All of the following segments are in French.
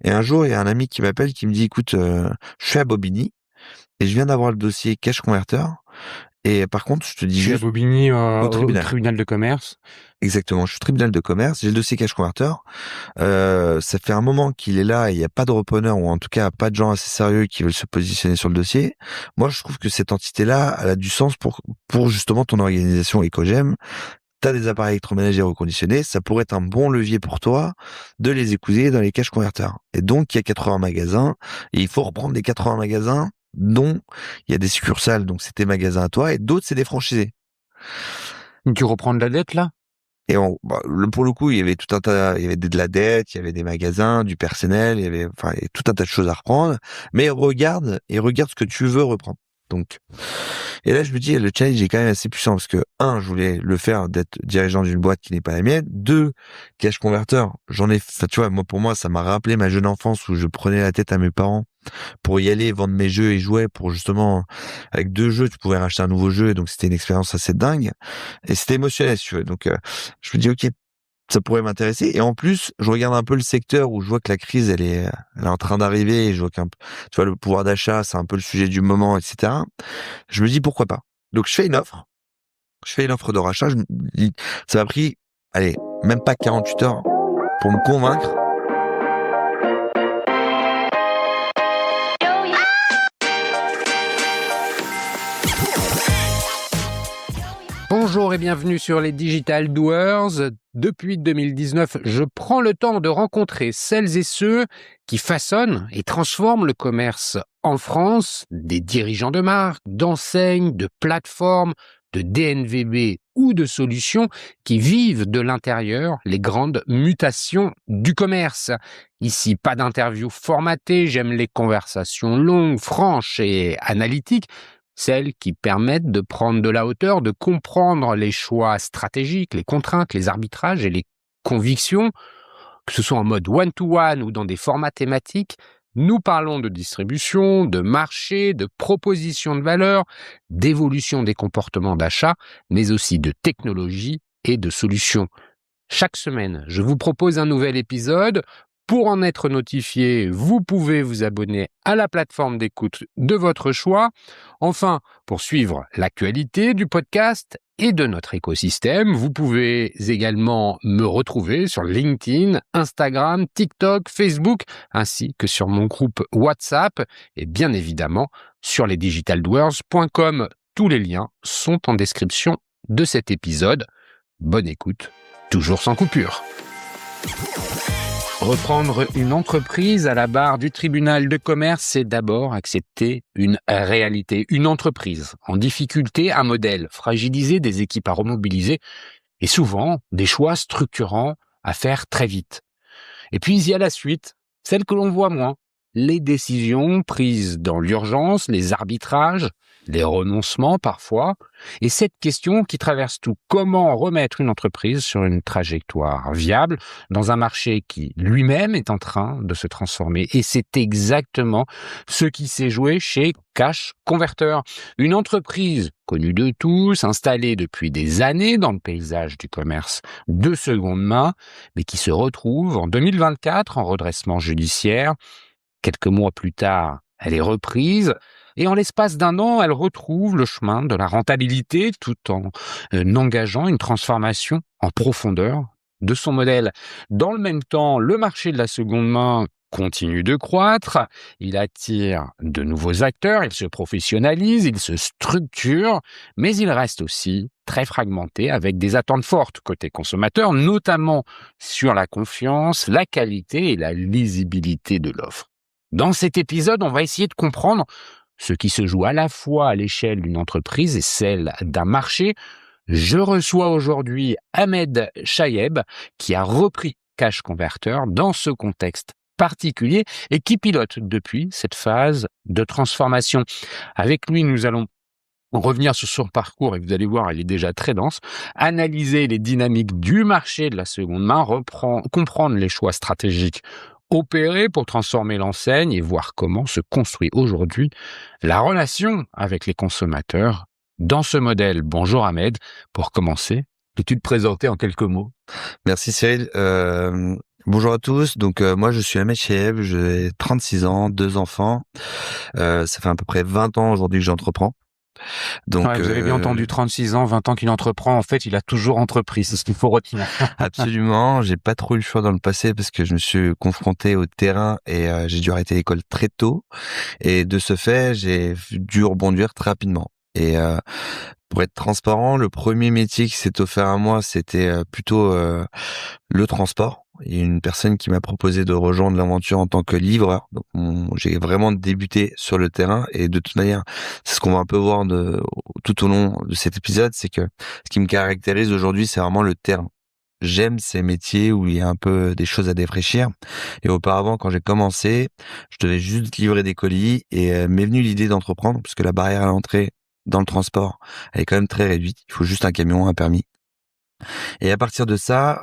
Et un jour, il y a un ami qui m'appelle, qui me dit: «Écoute, je suis à Bobigny et je viens d'avoir le dossier cash converter et par contre, je te dis Je suis à juste» Bobigny, au au tribunal. tribunal de commerce. Exactement, je suis au tribunal de commerce, j'ai le dossier cash converter. Ça fait un moment qu'il est là et il y a pas de repreneur ou en tout cas pas de gens assez sérieux qui veulent se positionner sur le dossier. Moi, je trouve que cette entité-là, elle a du sens pour justement ton organisation Ecogem. Tu as des appareils électroménagers reconditionnés, ça pourrait être un bon levier pour toi de les épouser dans les cash converters. Et donc, il y a 80 magasins et il faut reprendre les 80 magasins dont il y a des succursales, donc c'est tes magasins à toi, et d'autres, c'est des franchisés. Tu reprends de la dette, là? Et pour le coup, il y avait tout un tas, il y avait de la dette, il y avait des magasins, du personnel, il y avait tout un tas de choses à reprendre. Mais regarde ce que tu veux reprendre. Donc, et là, je me dis, le challenge est quand même assez puissant parce que, un, je voulais le faire d'être dirigeant d'une boîte qui n'est pas la mienne. Deux, cash converter, tu vois, pour moi, ça m'a rappelé ma jeune enfance où je prenais la tête à mes parents pour y aller, vendre mes jeux et jouets pour justement, avec 2 jeux, tu pouvais racheter un nouveau jeu, et donc c'était une expérience assez dingue. Et c'était émotionnel, si tu veux. Donc, je me dis, OK, ça pourrait m'intéresser. Et en plus, je regarde un peu le secteur où je vois que la crise, elle est en train d'arriver, et je vois tu vois, le pouvoir d'achat, c'est un peu le sujet du moment, etc. Je me dis, pourquoi pas? Donc, je fais une offre. Je fais une offre de rachat. Je me dis, ça m'a pris, allez, même pas 48 heures pour me convaincre. Bonjour et bienvenue sur les Digital Doers. Depuis 2019, je prends le temps de rencontrer celles et ceux qui façonnent et transforment le commerce en France, des dirigeants de marques, d'enseignes, de plateformes, de DNVB ou de solutions qui vivent de l'intérieur les grandes mutations du commerce. Ici, pas d'interview formatée, j'aime les conversations longues, franches et analytiques, celles qui permettent de prendre de la hauteur, de comprendre les choix stratégiques, les contraintes, les arbitrages et les convictions, que ce soit en mode one-to-one ou dans des formats thématiques. Nous parlons de distribution, de marché, de proposition de valeur, d'évolution des comportements d'achat, mais aussi de technologie et de solutions. Chaque semaine, je vous propose un nouvel épisode. Pour en être notifié, vous pouvez vous abonner à la plateforme d'écoute de votre choix. Enfin, pour suivre l'actualité du podcast et de notre écosystème, vous pouvez également me retrouver sur LinkedIn, Instagram, TikTok, Facebook, ainsi que sur mon groupe WhatsApp et bien évidemment sur lesdigitaldwers.com. Tous les liens sont en description de cet épisode. Bonne écoute, toujours sans coupure. Reprendre une entreprise à la barre du tribunal de commerce, c'est d'abord accepter une réalité. Une entreprise en difficulté, un modèle fragilisé, des équipes à remobiliser et souvent des choix structurants à faire très vite. Et puis il y a la suite, celle que l'on voit moins. Les décisions prises dans l'urgence, les arbitrages, les renoncements parfois, et cette question qui traverse tout. Comment remettre une entreprise sur une trajectoire viable dans un marché qui lui-même est en train de se transformer? Et c'est exactement ce qui s'est joué chez Cash Converter, une entreprise connue de tous, installée depuis des années dans le paysage du commerce de seconde main, mais qui se retrouve en 2024 en redressement judiciaire. Quelques mois plus tard, elle est reprise et en l'espace d'un an, elle retrouve le chemin de la rentabilité tout en engageant une transformation en profondeur de son modèle. Dans le même temps, le marché de la seconde main continue de croître, il attire de nouveaux acteurs, il se professionnalise, il se structure, mais il reste aussi très fragmenté avec des attentes fortes côté consommateur, notamment sur la confiance, la qualité et la lisibilité de l'offre. Dans cet épisode, on va essayer de comprendre ce qui se joue à la fois à l'échelle d'une entreprise et celle d'un marché. Je reçois aujourd'hui Ahmed Chayeb, qui a repris Cash Converter dans ce contexte particulier et qui pilote depuis cette phase de transformation. Avec lui, nous allons revenir sur son parcours et vous allez voir, il est déjà très dense, analyser les dynamiques du marché de la seconde main, comprendre les choix stratégiques opérer pour transformer l'enseigne et voir comment se construit aujourd'hui la relation avec les consommateurs dans ce modèle. Bonjour Ahmed, pour commencer, peux-tu te présenter en quelques mots? Merci Cyril. Bonjour à tous. Donc moi je suis Ahmed Cheheb, j'ai 36 ans, 2 enfants. Ça fait à peu près 20 ans aujourd'hui que j'entreprends. Ouais, Donc vous avez bien entendu, 36 ans, 20 ans qu'il entreprend. En fait, il a toujours entrepris. C'est ce qu'il faut retenir. absolument, j'ai pas trop eu le choix dans le passé parce que je me suis confronté au terrain et j'ai dû arrêter l'école très tôt. Et de ce fait, j'ai dû rebondir très rapidement. Et pour être transparent, le premier métier qui s'est offert à moi, c'était plutôt le transport. Il y a une personne qui m'a proposé de rejoindre l'aventure en tant que livreur. Donc j'ai vraiment débuté sur le terrain et de toute manière, c'est ce qu'on va un peu voir tout au long de cet épisode, c'est que ce qui me caractérise aujourd'hui, c'est vraiment le terrain. J'aime ces métiers où il y a un peu des choses à défraîchir. Et auparavant, quand j'ai commencé, je devais juste livrer des colis et m'est venue l'idée d'entreprendre parce que la barrière à l'entrée dans le transport, elle est quand même très réduite. Il faut juste un camion, un permis. Et à partir de ça,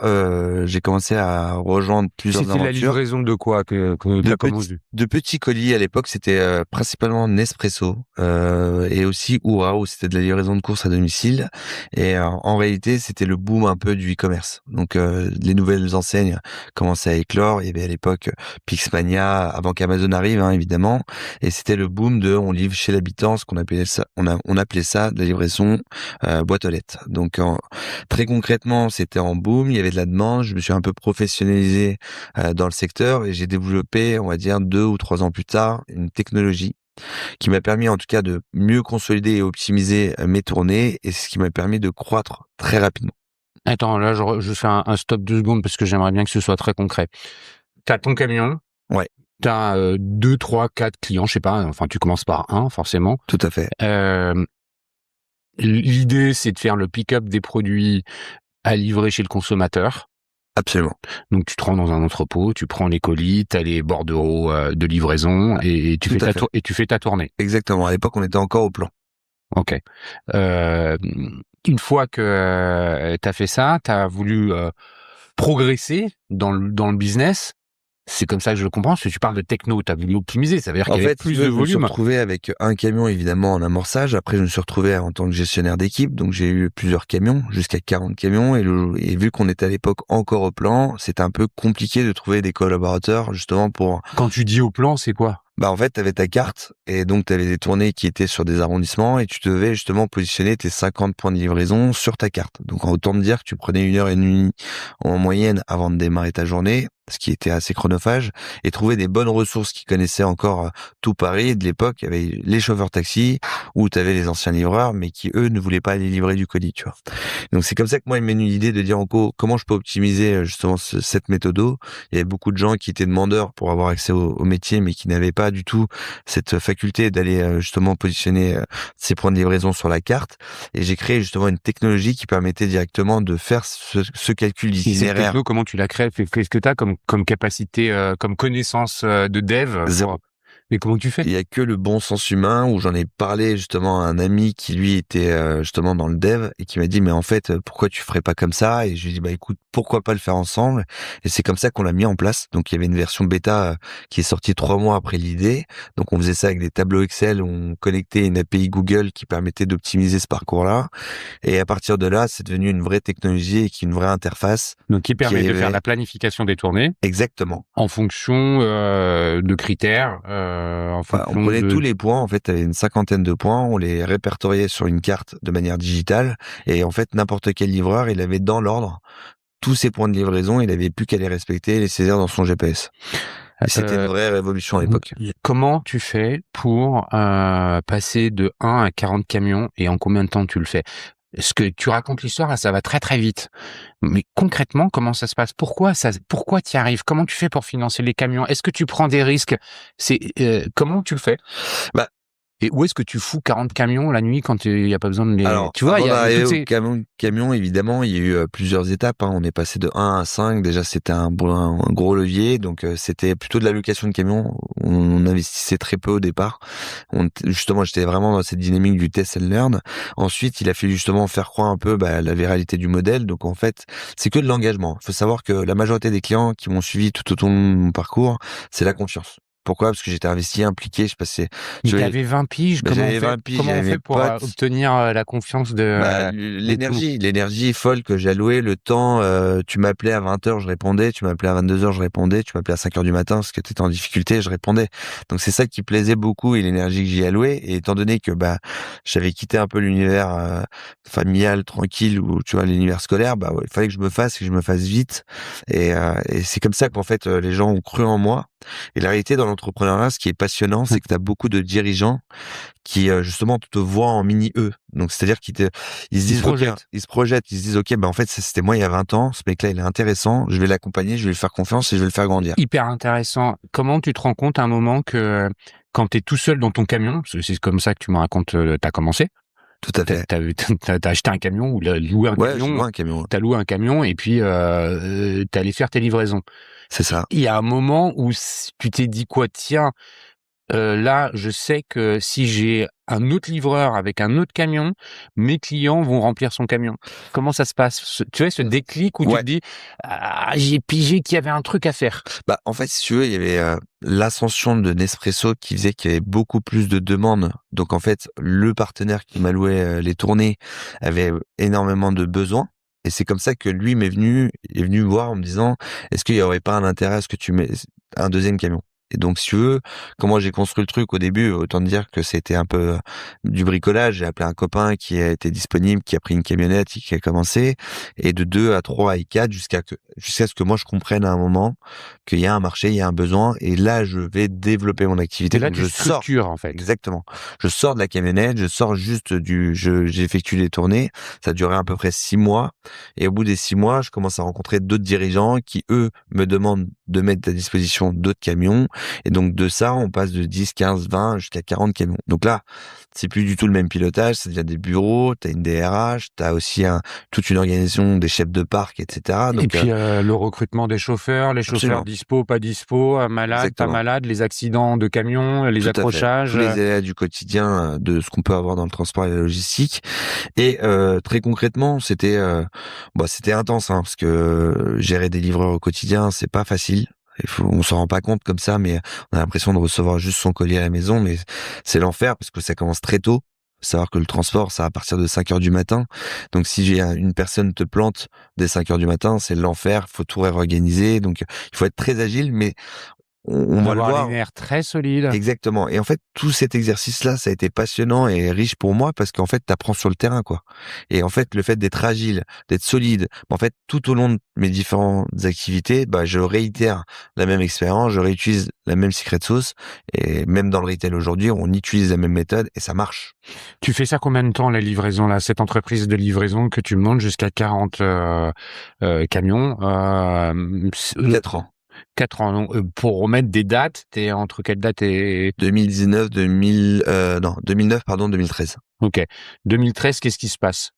j'ai commencé à rejoindre plusieurs C'était la aventures. livraison de quoi que De t'as petits, commencé? de petits colis à l'époque, c'était principalement Nespresso et aussi Oura, où c'était de la livraison de courses à domicile. Et en réalité, c'était le boom un peu du e-commerce. Donc les nouvelles enseignes commençaient à éclore. Il y avait à l'époque Pixmania, avant qu'Amazon arrive, hein, évidemment. Et c'était le boom de on livre chez l'habitant, ce qu'on appelait ça, on appelait ça de la livraison boîte aux lettres. Donc très concrètement, c'était en boom. Il y avait de la demande. Je me suis un peu professionnalisé dans le secteur et j'ai développé, on va dire 2 ou 3 ans plus tard, une technologie qui m'a permis en tout cas de mieux consolider et optimiser mes tournées et c'est ce qui m'a permis de croître très rapidement. Attends, là, je fais un stop 2 secondes parce que j'aimerais bien que ce soit très concret. T'as ton camion, Ouais, t'as 2, 3, 4 clients, je sais pas. Enfin, tu commences par un, forcément. tout à fait, Euh, L'idée, c'est de faire le pick-up des produits à livrer chez le consommateur. absolument. Donc tu te rends dans un entrepôt, tu prends les colis, t'as les bordereaux de livraison et tu Tout fais à fait. et tu fais ta tournée. Exactement. À l'époque, on était encore au plan. Ok. Euh, une fois que t'as fait ça, t'as voulu progresser dans le business. C'est comme ça que je le comprends, parce que tu parles de techno, t'as voulu optimiser, ça veut dire En qu'il y avait fait, si tu plus veux, de je me suis volume. retrouvé avec un camion évidemment en amorçage. Après, je me suis retrouvé en tant que gestionnaire d'équipe. Donc, j'ai eu plusieurs camions, jusqu'à 40 camions. Et vu qu'on était à l'époque encore au plan, c'était un peu compliqué de trouver des collaborateurs justement pour Quand tu dis au plan, c'est quoi? en fait, tu avais ta carte et donc tu avais des tournées qui étaient sur des arrondissements et tu devais justement positionner tes 50 points de livraison sur ta carte. Donc, autant te dire que tu prenais 1 heure et demie en moyenne avant de démarrer ta journée, ce qui était assez chronophage, et trouver des bonnes ressources qui connaissaient encore tout Paris. De l'époque, il y avait les chauffeurs taxi ou tu avais les anciens livreurs, mais qui, eux, ne voulaient pas aller livrer du colis, tu vois. Donc, c'est comme ça que moi, il m'est venu l'idée de dire, en gros, comment je peux optimiser justement cette méthode. Il y avait beaucoup de gens qui étaient demandeurs pour avoir accès au métier, mais qui n'avaient pas du tout cette faculté d'aller justement positionner ces points de livraison sur la carte. Et j'ai créé justement une technologie qui permettait directement de faire ce calcul Et cette d'itinéraire. techno, comment tu la crées? Qu'est-ce que t'as comme capacité, comme connaissance de dev? Zéro. Mais comment tu fais? Il y a que le bon sens humain où j'en ai parlé justement à un ami qui lui était justement dans le dev et qui m'a dit mais en fait pourquoi tu ferais pas comme ça et je lui ai dit bah écoute pourquoi pas le faire ensemble et c'est comme ça qu'on l'a mis en place. Donc il y avait une version bêta qui est sortie 3 mois après l'idée. Donc on faisait ça avec des tableaux Excel où on connectait une API Google qui permettait d'optimiser ce parcours-là et à partir de là c'est devenu une vraie technologie et une vraie interface Donc, qui qui permet de avait faire la planification des tournées exactement. en fonction de critères, en Bah, on fonction prenait tous de... les points, en fait, tu avais une cinquantaine de points, on les répertoriait sur une carte de manière digitale, et en fait, n'importe quel livreur, il avait dans l'ordre tous ses points de livraison, il avait plus qu'à les respecter et les saisir dans son GPS. Et c'était une vraie révolution à l'époque. Comment tu fais pour passer de 1 à 40 camions et en combien de temps tu le fais? Ce que tu racontes l'histoire, là, ça va très très vite. Mais concrètement, comment ça se passe? Pourquoi tu y arrives? Comment tu fais pour financer les camions? Est-ce que tu prends des risques? Comment tu le fais? Bah, Et où est-ce que tu fous 40 camions la nuit quand il y a pas besoin de les... alors, Tu vois, avant il y a d'arriver toutes au ces... camion, évidemment, il y a eu plusieurs étapes. Hein. On est passé de 1 à 5. Déjà, c'était un gros levier. Donc, c'était plutôt de la location de camions. On investissait très peu au départ. Justement, j'étais vraiment dans cette dynamique du test and learn. Ensuite, il a fallu justement faire croire un peu la viralité du modèle. Donc, en fait, c'est que de l'engagement. Il faut savoir que la majorité des clients qui m'ont suivi tout au long de mon parcours, c'est la confiance. Pourquoi? Parce que j'étais investi, impliqué, je passais. Mais t'avais 20 piges, J'avais 20 piges, comment on j'avais fait mes pour potes. obtenir la confiance de tout? L'énergie folle que j'allouais, le temps, tu m'appelais à 20h, je répondais, tu m'appelais à 22h, je répondais, tu m'appelais à 5h du matin parce que t'étais en difficulté, je répondais. Donc c'est ça qui plaisait beaucoup et l'énergie que j'y allouais. Et étant donné que j'avais quitté un peu l'univers familial, tranquille, ou tu vois l'univers scolaire, il fallait que je me fasse et que je me fasse vite. Et c'est comme ça qu'en fait les gens ont cru en moi. Et la réalité dans l'entrepreneuriat, ce qui est passionnant, c'est que tu as beaucoup de dirigeants qui justement te voient en mini eux. Donc c'est-à-dire ils se disent ils se projettent, ils se disent OK, en fait c'était moi il y a 20 ans, ce mec-là il est intéressant, je vais l'accompagner, je vais lui faire confiance et je vais le faire grandir. Hyper intéressant. Comment tu te rends compte à un moment que quand tu es tout seul dans ton camion, parce que c'est comme ça que tu me racontes, tu as commencé. Tout à fait. T'as acheté un camion ou loué un Ouais, camion. j'ai loué un camion. T'as loué un camion et puis t'es allé faire tes livraisons. C'est ça. Il y a un moment où tu t'es dit quoi? Tiens, là, je sais que si j'ai un autre livreur avec un autre camion, mes clients vont remplir son camion. Comment ça se passe? Tu vois, ce déclic où tu te dis, j'ai pigé qu'il y avait un truc à faire. En fait, si tu veux, il y avait l'ascension de Nespresso qui faisait qu'il y avait beaucoup plus de demandes. Donc en fait, le partenaire qui m'a loué les tournées avait énormément de besoins. Et c'est comme ça que lui est venu me voir en me disant, est-ce qu'il y aurait pas un intérêt à ce que tu mets un deuxième camion? Et donc, si tu veux, comment j'ai construit le truc au début, autant dire que c'était un peu du bricolage. J'ai appelé un copain qui a été disponible, qui a pris une camionnette, qui a commencé, et de 2 à 3 et 4 jusqu'à ce que moi je comprenne à un moment qu'il y a un marché, il y a un besoin, et là je vais développer mon activité. Et là, donc tu structures en fait. Exactement. Je sors de la camionnette, je sors juste j'effectue les tournées. Ça a duré à peu près 6 mois, et au bout des 6 mois, je commence à rencontrer d'autres dirigeants qui eux me demandent de mettre à disposition d'autres camions. Et donc, de ça, on passe de 10, 15, 20 jusqu'à 40 camions. Donc là, c'est plus du tout le même pilotage. C'est déjà des bureaux, t'as une DRH, t'as aussi toute une organisation des chefs de parc, etc. Donc, et puis, le recrutement des chauffeurs, les chauffeurs dispo, pas dispo, malades, pas malades, les accidents de camions, les accrochages. Tous les aléas du quotidien de ce qu'on peut avoir dans le transport et la logistique. Et très concrètement, c'était intense, parce que gérer des livreurs au quotidien, c'est pas facile. On s'en rend pas compte comme ça, mais on a l'impression de recevoir juste son colis à la maison, mais c'est l'enfer parce que ça commence très tôt. Faut savoir que le transport, ça à partir de 5 heures du matin. Donc si une personne te plante dès 5 heures du matin, c'est l'enfer. Faut tout réorganiser. Donc il faut être très agile, mais on va le voir. Les nerfs très solides. Exactement. Et en fait, tout cet exercice-là, ça a été passionnant et riche pour moi parce qu'en fait, t'apprends sur le terrain, quoi. Et en fait, le fait d'être agile, d'être solide, en fait, tout au long de mes différentes activités, je réitère la même expérience, je réutilise la même secret sauce. Et même dans le retail aujourd'hui, on utilise la même méthode et ça marche. Tu fais ça combien de temps, la livraison, là, cette entreprise de livraison que tu montes jusqu'à 40 camions? 4 ans. 4 ans. Pour remettre des dates, t'es entre quelle date et 2019, 2009, 2013. Ok. 2013, qu'est-ce qui se passe?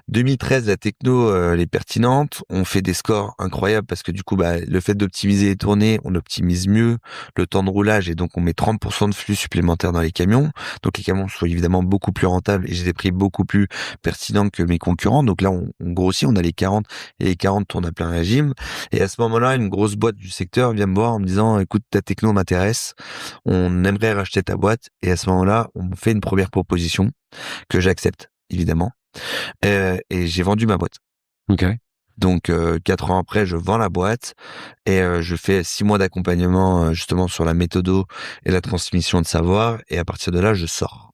2013, la techno, elle est pertinente. On fait des scores incroyables parce que du coup, le fait d'optimiser les tournées, on optimise mieux le temps de roulage et donc on met 30% de flux supplémentaires dans les camions. Donc les camions sont évidemment beaucoup plus rentables et j'ai des prix beaucoup plus pertinents que mes concurrents. Donc là, on grossit, on a les 40 et les 40 tournent à plein régime. Et à ce moment-là, une grosse boîte du secteur vient me voir en me disant, écoute, ta techno m'intéresse, on aimerait racheter ta boîte. Et à ce moment-là, on me fait une première proposition que j'accepte, évidemment. Et j'ai vendu ma boîte. Ok. Donc 4 ans après, je vends la boîte et je fais 6 mois d'accompagnement justement sur la méthodo et la transmission de savoir. Et à partir de là, je sors.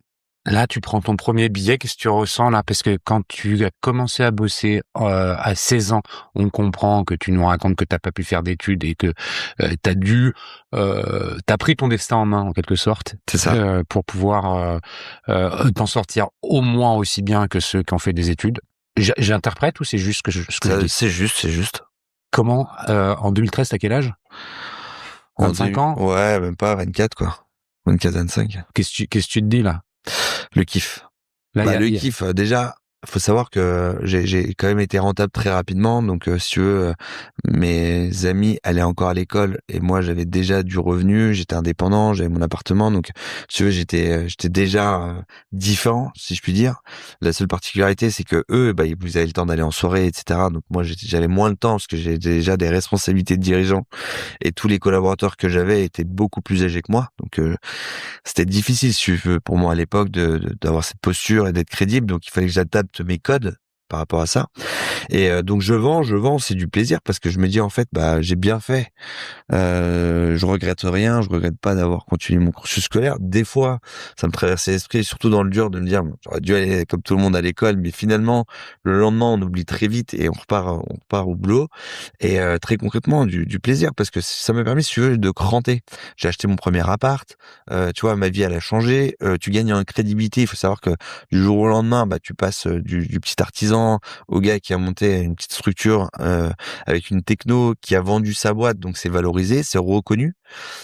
Là, tu prends ton premier billet. Qu'est-ce que tu ressens là? Parce que quand tu as commencé à bosser à 16 ans, on comprend que tu nous racontes que t'as pas pu faire d'études et que t'as pris ton destin en main en quelque sorte. C'est ça. Pour pouvoir t'en sortir au moins aussi bien que ceux qui ont fait des études. J'interprète ou c'est juste ce que je dis? C'est juste. Comment en 2013, t'as quel âge? 25 ans? Ouais, même pas 24 quoi. 24, 25. Qu'est-ce que tu te dis là? Le kiff. Kiff, déjà, faut savoir que j'ai quand même été rentable très rapidement. Donc, si tu veux, mes amis allaient encore à l'école et moi, j'avais déjà du revenu. J'étais indépendant, j'avais mon appartement. Donc, si tu veux, j'étais déjà différent, si je puis dire. La seule particularité, c'est que eux, bah, ils avaient le temps d'aller en soirée, etc. Donc, moi, j'avais moins le temps parce que j'ai déjà des responsabilités de dirigeant et tous les collaborateurs que j'avais étaient beaucoup plus âgés que moi. Donc, c'était difficile, si tu veux, pour moi à l'époque d'avoir cette posture et d'être crédible. Donc, il fallait que j'adapte mes codes par rapport à ça. Et donc je vends, c'est du plaisir parce que je me dis en fait, bah j'ai bien fait. Je regrette rien, je regrette pas d'avoir continué mon cursus scolaire. Des fois, ça me traversait l'esprit, surtout dans le dur, de me dire, bon, j'aurais dû aller comme tout le monde à l'école, mais finalement, le lendemain, on oublie très vite et on repart au boulot. Et très concrètement, du plaisir, parce que ça m'a permis, si tu veux, de cranter. J'ai acheté mon premier appart, tu vois, ma vie, elle a changé. Tu gagnes en crédibilité. Il faut savoir que du jour au lendemain, bah, tu passes du petit artisan au gars qui a monté une petite structure avec une techno, qui a vendu sa boîte, donc c'est valorisé, c'est reconnu.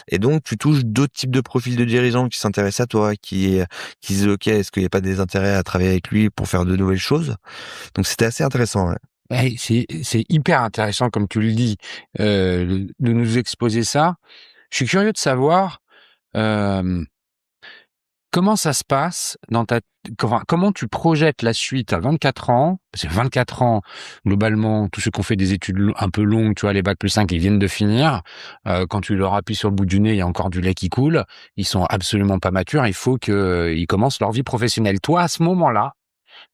Et donc tu touches d'autres types de profils de dirigeants qui s'intéressent à toi, qui disent ok, est-ce qu'il n'y a pas des intérêts à travailler avec lui pour faire de nouvelles choses. Donc c'était assez intéressant. Ouais. Ouais, c'est hyper intéressant, comme tu le dis, de nous exposer ça. Je suis curieux de savoir comment ça se passe comment tu projettes la suite à 24 ans. Parce que 24 ans, globalement, tous ceux qui ont fait des études un peu longues, tu vois, les bac+5, ils viennent de finir. Quand tu leur appuies sur le bout du nez, il y a encore du lait qui coule. Ils sont absolument pas matures. Il faut qu'ils commencent leur vie professionnelle. Toi, à ce moment-là,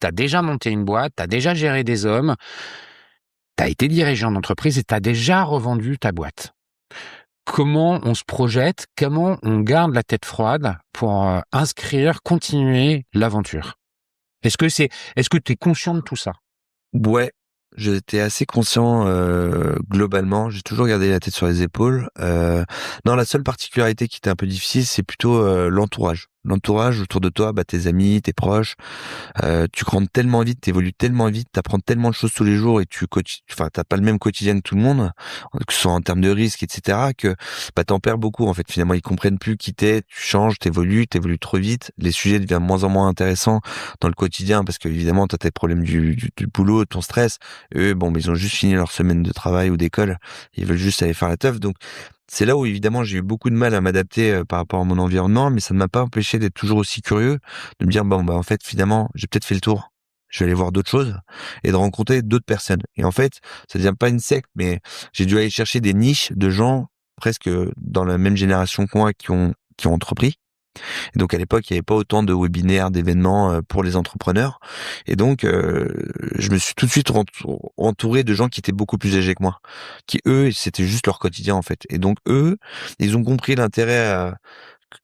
t'as déjà monté une boîte, t'as déjà géré des hommes, t'as été dirigeant d'entreprise et t'as déjà revendu ta boîte. Comment on se projette, comment on garde la tête froide pour continuer l'aventure? Est-ce que tu es conscient de tout ça? Ouais, j'étais assez conscient globalement. J'ai toujours gardé la tête sur les épaules. Non, la seule particularité qui était un peu difficile, c'est plutôt l'entourage. L'entourage autour de toi, bah, tes amis, tes proches. Tu grandes tellement vite, t'évolues tellement vite, t'apprends tellement de choses tous les jours et t'as pas le même quotidien que tout le monde, que ce soit en termes de risques, etc., que bah t'en perds beaucoup en fait. Finalement, ils comprennent plus qui t'es, tu changes, t'évolues trop vite. Les sujets deviennent de moins en moins intéressants dans le quotidien parce que évidemment, t'as tes problèmes du boulot, ton stress. Eux, bon, mais ils ont juste fini leur semaine de travail ou d'école, ils veulent juste aller faire la teuf. Donc c'est là où évidemment j'ai eu beaucoup de mal à m'adapter par rapport à mon environnement, mais ça ne m'a pas empêché d'être toujours aussi curieux, de me dire bon bah en fait finalement j'ai peut-être fait le tour, je vais aller voir d'autres choses et de rencontrer d'autres personnes. Et en fait ça devient pas une secte, mais j'ai dû aller chercher des niches de gens presque dans la même génération que moi qui ont entrepris. Et donc à l'époque, il n'y avait pas autant de webinaires, d'événements pour les entrepreneurs. Et donc, je me suis tout de suite entouré de gens qui étaient beaucoup plus âgés que moi, qui eux, c'était juste leur quotidien en fait. Et donc eux, ils ont compris l'intérêt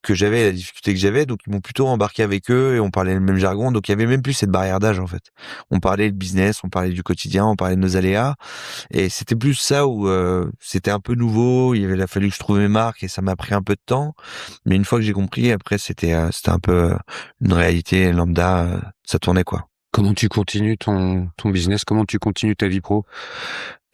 que j'avais, la difficulté que j'avais, donc ils m'ont plutôt embarqué avec eux et on parlait le même jargon. Donc il y avait même plus cette barrière d'âge en fait. On parlait de business, on parlait du quotidien, on parlait de nos aléas. Et c'était plus ça où c'était un peu nouveau, il a fallu que je trouve mes marques et ça m'a pris un peu de temps. Mais une fois que j'ai compris, après c'était un peu une réalité lambda, ça tournait quoi. Comment tu continues ton business? Comment tu continues ta vie pro?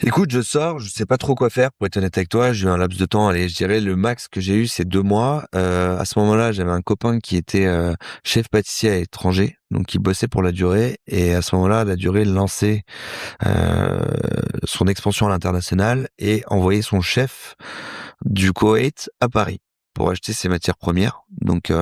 Écoute, je sors, je sais pas trop quoi faire pour être honnête avec toi. J'ai eu un laps de temps, allez, je dirais le max que j'ai eu, c'est 2 mois. À ce moment-là, j'avais un copain qui était chef pâtissier à l'étranger, donc il bossait pour la durée. Et à ce moment-là, la durée lançait son expansion à l'international et envoyait son chef du Koweït à Paris pour acheter ses matières premières. Donc,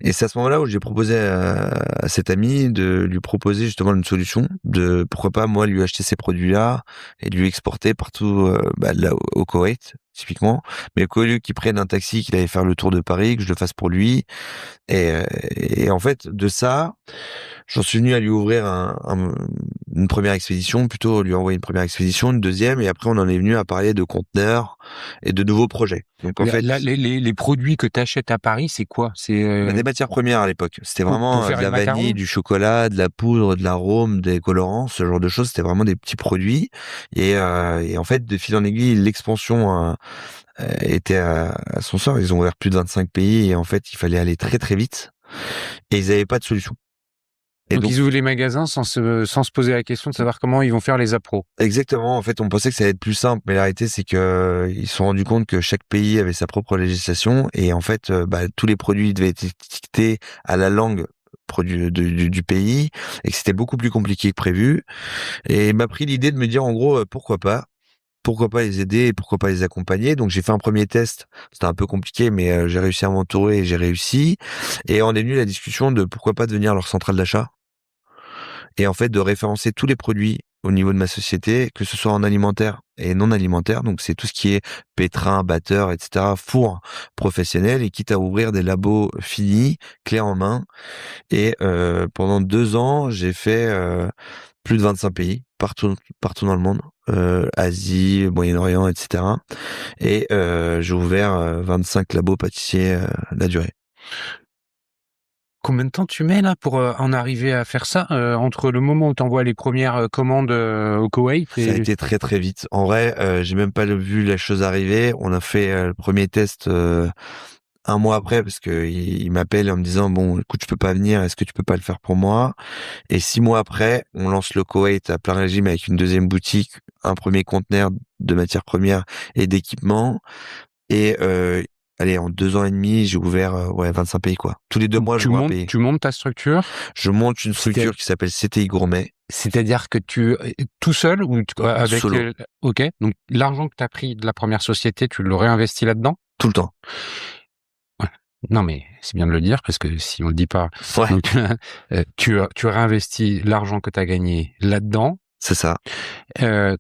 et c'est à ce moment-là où j'ai proposé à cet ami de lui proposer justement une solution de pourquoi pas moi lui acheter ces produits-là et de lui exporter partout là au Koweït typiquement, mais qu'au lieu qu'il prenne un taxi, qu'il allait faire le tour de Paris, que je le fasse pour lui. Et en fait, de ça, j'en suis venu à lui ouvrir une première expédition, plutôt lui envoyer une première expédition, une deuxième, et après on en est venu à parler de conteneurs et de nouveaux projets. Donc en fait, Là, les produits que tu achètes à Paris, c'est quoi? C'est des matières premières à l'époque. C'était pour vraiment faire de les la vanille, macarons? du chocolat, de la poudre, de l'arôme, des colorants, ce genre de choses. C'était vraiment des petits produits. Et en fait, de fil en aiguille, l'expansion était à son sort. Ils ont ouvert plus de 25 pays et en fait, il fallait aller très très vite. Et ils n'avaient pas de solution. Et Donc donc, ils ouvrent les magasins sans se poser la question de savoir comment ils vont faire les appros. exactement. En fait, on pensait que ça allait être plus simple, mais la réalité, c'est que ils se sont rendus compte que chaque pays avait sa propre législation et en fait, tous les produits devaient être étiquetés à la langue produits du pays et que c'était beaucoup plus compliqué que prévu. Et il m'a pris l'idée de me dire en gros pourquoi pas les aider et pourquoi pas les accompagner. Donc j'ai fait un premier test, c'était un peu compliqué, mais j'ai réussi à m'entourer et j'ai réussi. Et on est venu à la discussion de pourquoi pas devenir leur centrale d'achat et en fait de référencer tous les produits au niveau de ma société, que ce soit en alimentaire et non alimentaire. Donc c'est tout ce qui est pétrin, batteur, etc., four professionnel, et quitte à ouvrir des labos finis, clés en main. Et pendant 2 ans, j'ai fait plus de 25 pays, partout dans le monde, Asie, Moyen-Orient, etc. Et j'ai ouvert 25 labos pâtissiers la durée. Combien de temps tu mets là pour en arriver à faire ça entre le moment où tu envoies les premières commandes au Koweït Ça a été très très vite. En vrai, j'ai même pas vu la chose arriver. On a fait le premier test 1 mois après parce que il m'appelle en me disant bon, écoute, je peux pas venir. Est-ce que tu peux pas le faire pour moi? Et 6 mois après, on lance le Koweït à plein régime avec une deuxième boutique, un premier conteneur de matières premières et d'équipements. Et allez, en 2 ans et demi, j'ai ouvert 25 pays quoi. Tous les 2 mois, je ouvre un pays. Tu montes ta structure. Je monte une structure qui s'appelle CTI Gourmet. C'est-à-dire que tu tout seul ou avec Solo. OK. Donc l'argent que tu as pris de la première société, tu le réinvestis là-dedans? Tout le temps. Ouais. Non mais c'est bien de le dire parce que si on le dit pas. Ouais. Donc tu réinvestis l'argent que tu as gagné là-dedans. C'est ça.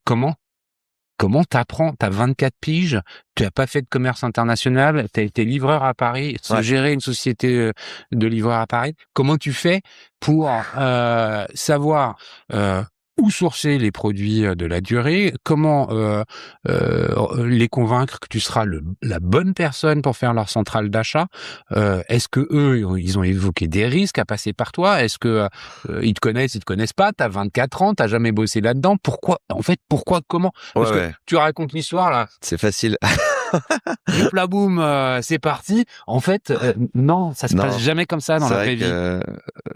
Comment t'apprends? T'as 24 piges, tu as pas fait de commerce international, t'as été livreur à Paris, gérer une société de livreur à Paris. Comment tu fais pour savoir où sourcer les produits de la durée? Comment les convaincre que tu seras la bonne personne pour faire leur centrale d'achat? Est-ce que eux, ils ont évoqué des risques à passer par toi? Est-ce que ils te connaissent pas? T'as 24 ans, t'as jamais bossé là-dedans. Pourquoi? Comment? Parce que tu racontes l'histoire là. C'est facile. Et pla boum, c'est parti. En fait, non, ça se passe jamais comme ça dans la vraie vie.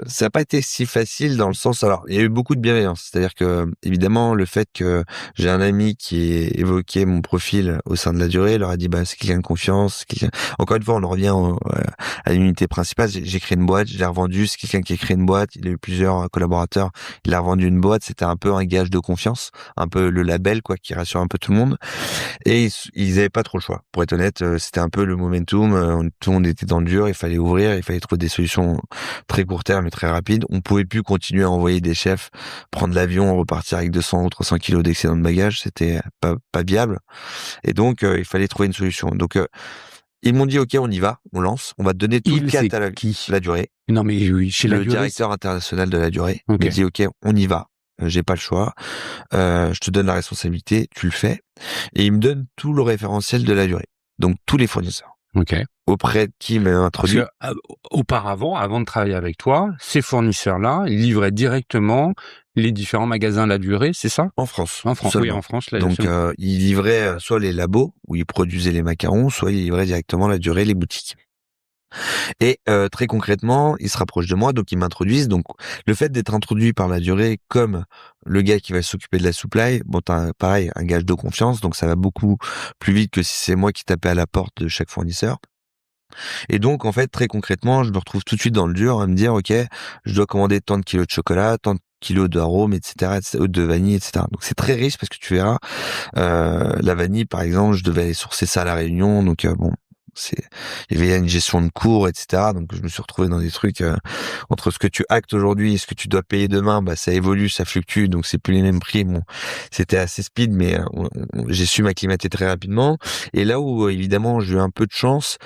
Ça n'a pas été si facile dans le sens. Alors, il y a eu beaucoup de bienveillance. C'est-à-dire que, évidemment, le fait que j'ai un ami qui ait évoqué mon profil au sein de la durée, leur a dit, bah, c'est quelqu'un de confiance. Encore une fois, on en revient à l'unité principale. J'ai créé une boîte, je l'ai revendue. C'est quelqu'un qui a créé une boîte. Il a eu plusieurs collaborateurs. Il a revendu une boîte. C'était un peu un gage de confiance, un peu le label, quoi, qui rassure un peu tout le monde. Et ils avaient pas trop le choix. Pour être honnête, c'était un peu le momentum. Tout le monde était dans le dur. Il fallait ouvrir. Il fallait trouver des solutions très court terme et très rapides. On pouvait plus continuer à envoyer des chefs prendre l'avion, repartir avec 200 ou 300 kilos d'excédent de bagages. C'était pas viable. Et donc, il fallait trouver une solution. Donc, ils m'ont dit, OK, on y va, on lance. On va te donner tout le catalogue, la durée. Non, mais oui, chez la durée. Le directeur international de la durée me dit, OK, on y va. J'ai pas le choix. Je te donne la responsabilité, tu le fais. Et il me donne tout le référentiel de la durée. Donc, tous les fournisseurs. OK. Auprès de qui m'a introduit. Parce que, auparavant, avant de travailler avec toi, ces fournisseurs-là, ils livraient directement les différents magasins La Durée, c'est ça? En France. En France, oui, en France. Là, donc, ils livraient soit les labos où ils produisaient les macarons, soit ils livraient directement La Durée, les boutiques. Et très concrètement, ils se rapprochent de moi, donc ils m'introduisent. Donc, le fait d'être introduit par La Durée comme le gars qui va s'occuper de la supply, bon, t'as pareil, un gage de confiance, donc ça va beaucoup plus vite que si c'est moi qui tapais à la porte de chaque fournisseur. Et donc, en fait, très concrètement, je me retrouve tout de suite dans le dur à me dire, OK, je dois commander tant de kilos de chocolat, tant de kilos d'arômes, etc., de vanille, etc. Donc, c'est très riche parce que tu verras, la vanille, par exemple, je devais aller sourcer ça à La Réunion. Donc, bon, il y avait une gestion de cours, etc. Donc, je me suis retrouvé dans des trucs, entre ce que tu actes aujourd'hui et ce que tu dois payer demain, bah, ça évolue, ça fluctue. Donc, c'est plus les mêmes prix. Bon, c'était assez speed, mais j'ai su m'acclimater très rapidement. Et là où, évidemment, j'ai eu un peu de chance,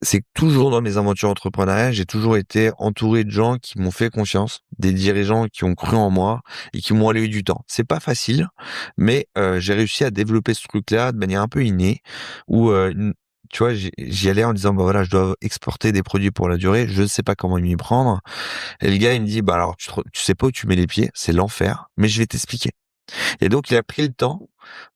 c'est que toujours dans mes aventures entrepreneuriales, j'ai toujours été entouré de gens qui m'ont fait confiance, des dirigeants qui ont cru en moi et qui m'ont alloué du temps. C'est pas facile, mais j'ai réussi à développer ce truc-là de manière un peu innée, où tu vois, j'y allais en disant, bah voilà, je dois exporter des produits pour la durée, je ne sais pas comment m'y prendre. Et le gars, il me dit, bah alors, tu sais pas où tu mets les pieds, c'est l'enfer, mais je vais t'expliquer. Et donc, il a pris le temps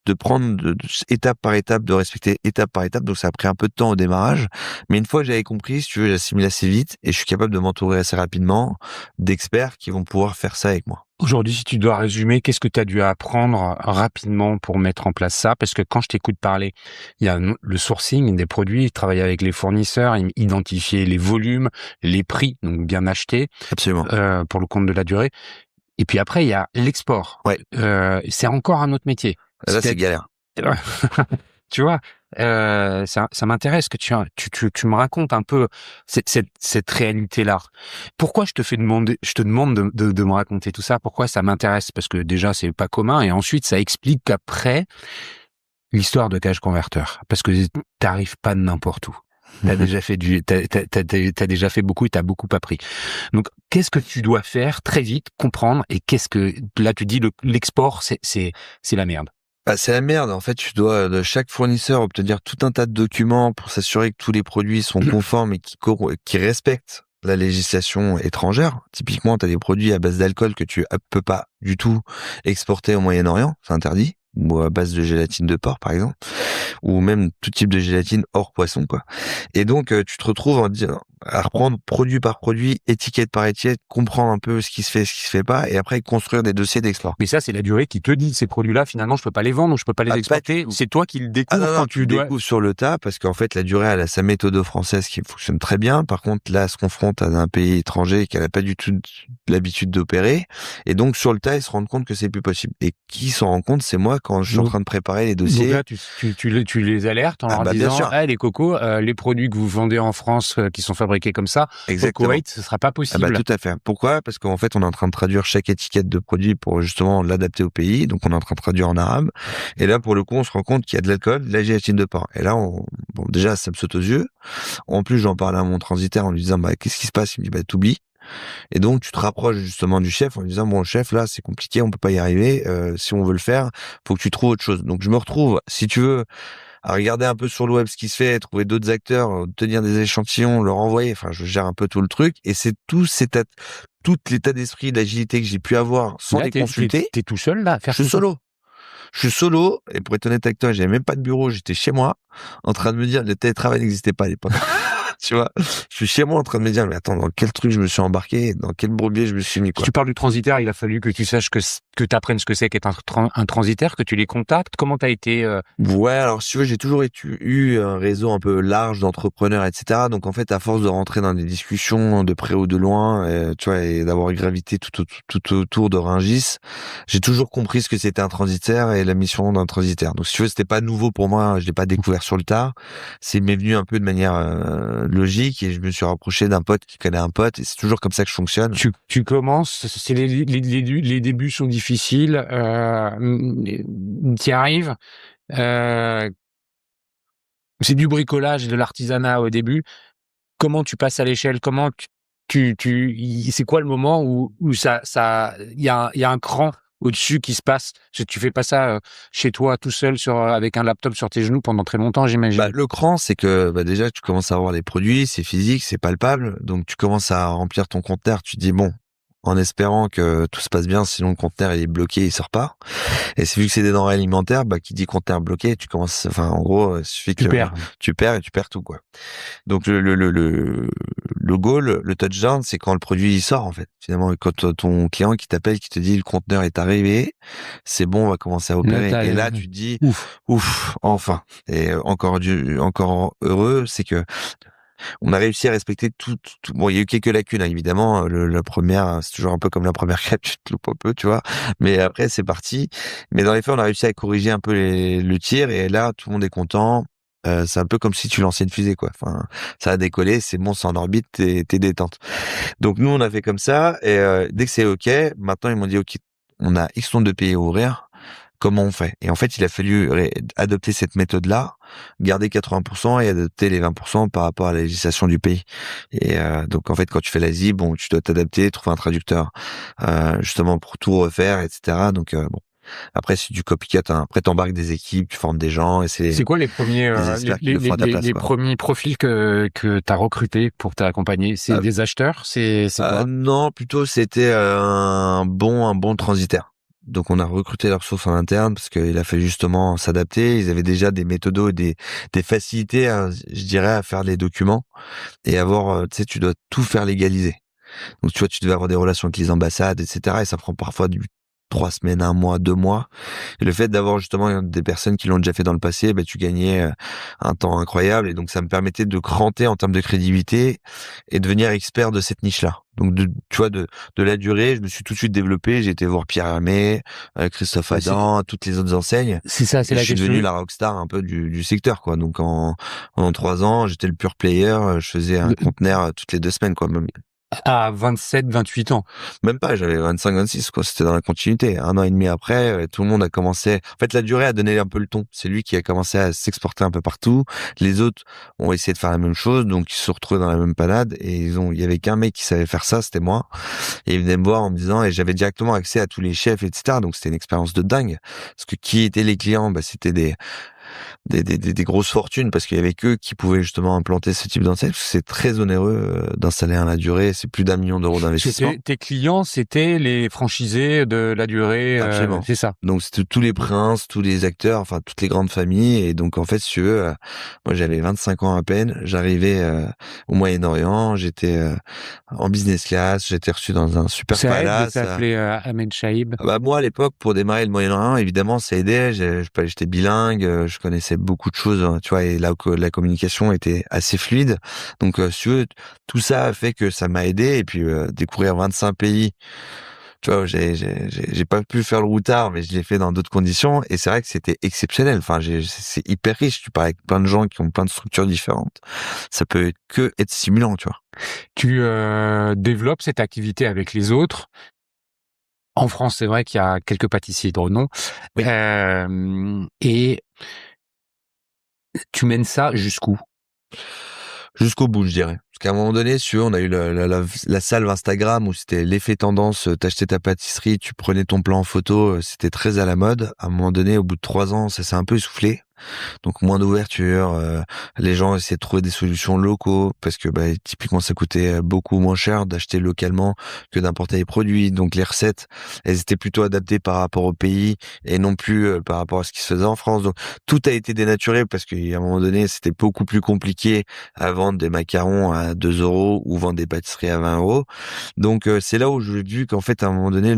de prendre étape par étape, de respecter étape par étape. Donc ça a pris un peu de temps au démarrage, mais une fois que j'avais compris, si tu veux, j'assimile assez vite et je suis capable de m'entourer assez rapidement d'experts qui vont pouvoir faire ça avec moi. Aujourd'hui, si tu dois résumer, qu'est-ce que tu as dû apprendre rapidement pour mettre en place ça? Parce que quand je t'écoute parler, il y a le sourcing des produits, travailler avec les fournisseurs, identifier les volumes, les prix, donc bien acheter, Absolument. pour le compte de la durée. Et puis après, il y a l'export. Ouais. C'est encore un autre métier. Là, c'est galère. Tu vois, ça m'intéresse que tu me racontes un peu cette réalité-là. Pourquoi je te demande de me raconter tout ça? Pourquoi ça m'intéresse? Parce que déjà, c'est pas commun, et ensuite, ça explique qu'après, l'histoire de Cage Converter. Parce que t'arrives pas de n'importe où. T'as déjà fait beaucoup, et t'as beaucoup appris. Donc, qu'est-ce que tu dois faire très vite, comprendre, et qu'est-ce que, là, tu dis l'export, c'est la merde. Bah, c'est la merde. En fait, tu dois de chaque fournisseur obtenir tout un tas de documents pour s'assurer que tous les produits sont conformes et qui respectent la législation étrangère. Typiquement, tu as des produits à base d'alcool que tu peux pas du tout exporter au Moyen-Orient, c'est interdit, ou à base de gélatine de porc, par exemple, ou même tout type de gélatine hors poisson, quoi. Et donc, tu te retrouves à reprendre produit par produit, étiquette par étiquette, comprendre un peu ce qui se fait, ce qui se fait pas, et après construire des dossiers d'export. Mais ça, c'est la durée qui te dit, ces produits-là, finalement, je peux pas les vendre, ou je peux pas les exporter. C'est toi qui le découvres quand tu découvres sur le tas, parce qu'en fait, la durée, elle a sa méthode française qui fonctionne très bien. Par contre, là, elle se confronte à un pays étranger qu'elle a pas du tout l'habitude d'opérer. Et donc, sur le tas, ils se rendent compte que c'est plus possible. Et qui s'en rend compte? C'est moi quand je suis en train de préparer les dossiers. Donc là, tu les alertes en leur disant, les cocos, les produits que vous vendez en France, qui sont fabriqués comme ça, exactement, au Koweït, ce sera pas possible. Tout à fait. Pourquoi? Parce qu'en fait, on est en train de traduire chaque étiquette de produit pour justement l'adapter au pays. Donc, on est en train de traduire en arabe. Et là, pour le coup, on se rend compte qu'il y a de l'alcool, de la gélatine de porc. Et là, déjà, ça me saute aux yeux. En plus, j'en parle à mon transitaire en lui disant, qu'est-ce qui se passe? Il me dit, t'oublies. Et donc, tu te rapproches justement du chef en lui disant, bon, chef, là, c'est compliqué, on peut pas y arriver. Si on veut le faire, faut que tu trouves autre chose. Donc, je me retrouve, si tu veux, à regarder un peu sur le web ce qui se fait, trouver d'autres acteurs, obtenir des échantillons, leur envoyer. Enfin, je gère un peu tout le truc. Et c'est tout l'état d'esprit, l'agilité que j'ai pu avoir sans les consulter. T'es tout seul, là, à faire Je suis solo. Je suis solo. Et pour être honnête avec toi, j'avais même pas de bureau. J'étais chez moi, en train de me dire, le télétravail n'existait pas à l'époque. Tu vois, je suis chez moi en train de me dire, mais attends, dans quel truc je me suis embarqué, dans quel bourbier je me suis mis, quoi. Tu parles du transitaire, il a fallu que tu saches que t'apprennes ce que c'est qu'être un transitaire, que tu les contactes. Comment t'as été Ouais, alors si tu veux, j'ai toujours eu un réseau un peu large d'entrepreneurs, etc. Donc en fait, à force de rentrer dans des discussions de près ou de loin, tu vois, et d'avoir gravité tout autour de Rungis, j'ai toujours compris ce que c'était un transitaire et la mission d'un transitaire. Donc si tu veux, c'était pas nouveau pour moi, je l'ai pas découvert sur le tard. C'est m'est venu un peu de manière logique, et je me suis rapproché d'un pote qui connaît un pote, et c'est toujours comme ça que je fonctionne. Tu commences, c'est les débuts sont difficiles, t'y arrives, c'est du bricolage et de l'artisanat au début. Comment tu passes à l'échelle? Comment c'est quoi le moment où il y a un cran au-dessus qui se passe? Tu fais pas ça chez toi tout seul avec un laptop sur tes genoux pendant très longtemps, j'imagine. Le cran, c'est que déjà tu commences à avoir les produits, c'est physique, c'est palpable, donc tu commences à remplir ton conteneur. Tu te dis bon, en espérant que tout se passe bien, sinon le conteneur il est bloqué, il sort pas. Et c'est vu que c'est des denrées alimentaires, qui dit conteneur bloqué, tu commences, enfin en gros, il suffit que tu perds tout, quoi. Donc le goal, le touchdown, c'est quand le produit il sort, en fait. Finalement, quand ton client qui t'appelle, qui te dit le conteneur est arrivé, c'est bon, on va commencer à opérer. Et là, tu te dis ouf, enfin. Et encore heureux, c'est que on a réussi à respecter tout. Bon, il y a eu quelques lacunes, hein, évidemment. La première, c'est toujours un peu comme la première crêpe, tu te loupes un peu, tu vois. Mais après, c'est parti. Mais dans les faits, on a réussi à corriger un peu le tir, et là, tout le monde est content. C'est un peu comme si tu lançais une fusée, quoi. Enfin, ça a décollé, c'est bon, c'est en orbite, t'es détente. Donc nous, on a fait comme ça, et dès que c'est OK, maintenant ils m'ont dit OK, on a X nombre de pays à ouvrir. Comment on fait? Et en fait, il a fallu adopter cette méthode-là, garder 80% et adopter les 20% par rapport à la législation du pays. Et donc, en fait, quand tu fais l'Asie, bon, tu dois t'adapter, trouver un traducteur, justement pour tout refaire, etc. Donc, bon. Après, c'est du copycat, hein. Après, t'embarques des équipes, tu formes des gens, et c'est quoi les premiers, les premiers profils que t'as recrutés pour t'accompagner? C'est des acheteurs? C'est quoi? Non, plutôt, c'était un bon transitaire. Donc on a recruté leurs ressources en interne parce qu'il a fallu justement s'adapter. Ils avaient déjà des méthodos et des facilités, je dirais, à faire les documents et avoir, tu sais, tu dois tout faire légaliser. Donc tu vois, tu devais avoir des relations avec les ambassades, etc. Et ça prend parfois 3 semaines, 1 mois, 2 mois. Et le fait d'avoir justement des personnes qui l'ont déjà fait dans le passé, ben tu gagnais un temps incroyable. Et donc ça me permettait de cranter en termes de crédibilité et devenir expert de cette niche-là. Donc tu vois, de la durée, je me suis tout de suite développé. J'ai été voir Pierre Hermé, Christophe Adam, toutes les autres enseignes. C'est ça, c'est Et la je suis question. devenu la rockstar un peu du secteur, quoi. Donc en 3 ans, j'étais le pure player. Je faisais un conteneur toutes les 2 semaines, quoi. À 27, 28 ans. Même pas, j'avais 25, 26, quoi. C'était dans la continuité. 1 an et demi après, tout le monde a commencé. En fait, la durée a donné un peu le ton. C'est lui qui a commencé à s'exporter un peu partout. Les autres ont essayé de faire la même chose, donc ils se sont retrouvés dans la même panade. Et il y avait qu'un mec qui savait faire ça, c'était moi. Et il venait me voir en me disant, et j'avais directement accès à tous les chefs, etc. Donc c'était une expérience de dingue. Parce que qui étaient les clients? Bah, c'était des grosses fortunes parce qu'il y avait qu'eux qui pouvaient justement implanter ce type d'enseigne. C'est très onéreux d'installer un La Durée. C'est plus d'1 million d'euros d'investissement. Tes clients, c'était les franchisés de La Durée. Absolument. C'est ça. Donc c'était tous les princes, tous les acteurs, enfin toutes les grandes familles. Et donc en fait, si tu veux, moi j'avais 25 ans à peine. J'arrivais au Moyen-Orient. J'étais en business class. J'étais reçu dans un super palace. Ça s'appelait Ahmed Chaïb. Bah moi à l'époque, pour démarrer le Moyen-Orient, évidemment ça aidait. J'étais bilingue, je connaissais beaucoup de choses, tu vois, et la communication était assez fluide. Donc si tu veux, tout ça a fait que ça m'a aidé. Et puis découvrir 25 pays, tu vois, j'ai pas pu faire le routard, mais je l'ai fait dans d'autres conditions. Et c'est vrai que c'était exceptionnel. Enfin, c'est hyper riche. Tu parles avec plein de gens qui ont plein de structures différentes. Ça peut que être stimulant, tu vois. Tu développes cette activité avec les autres. En France, c'est vrai qu'il y a quelques pâtissiers de renom. Oui. Et tu mènes ça jusqu'où? Jusqu'au bout, je dirais. Parce qu'à un moment donné, si tu veux, on a eu la salve Instagram où c'était l'effet tendance, t'achetais ta pâtisserie, tu prenais ton plan en photo, c'était très à la mode. À un moment donné, au bout de 3 ans, ça s'est un peu essoufflé. Donc moins d'ouverture, les gens essaient de trouver des solutions locaux parce que typiquement ça coûtait beaucoup moins cher d'acheter localement que d'importer les produits. Donc les recettes, elles étaient plutôt adaptées par rapport au pays et non plus par rapport à ce qui se faisait en France. Donc tout a été dénaturé parce qu'à un moment donné c'était beaucoup plus compliqué à vendre des macarons à 2 euros ou vendre des pâtisseries à 20 euros. Donc c'est là où j'ai vu qu'en fait à un moment donné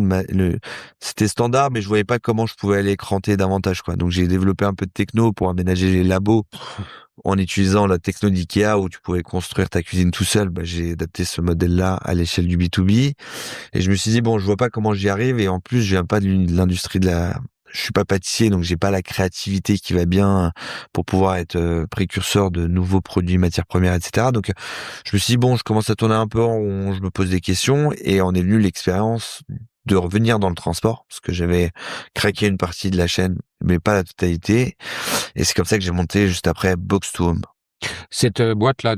c'était standard, mais je voyais pas comment je pouvais aller cranter davantage, quoi. Donc j'ai développé un peu de techno pour aménager les labos en utilisant la techno d'IKEA où tu pouvais construire ta cuisine tout seul. J'ai adapté ce modèle-là à l'échelle du B2B et je me suis dit bon, je vois pas comment j'y arrive et en plus je viens pas de l'industrie je suis pas pâtissier, donc j'ai pas la créativité qui va bien pour pouvoir être précurseur de nouveaux produits, matières premières, etc. Donc je me suis dit bon, je commence à tourner un peu en rond, je me pose des questions et en est venue l'expérience de revenir dans le transport parce que j'avais craqué une partie de la chaîne mais pas la totalité et c'est comme ça que j'ai monté juste après Box to Home. Cette boîte-là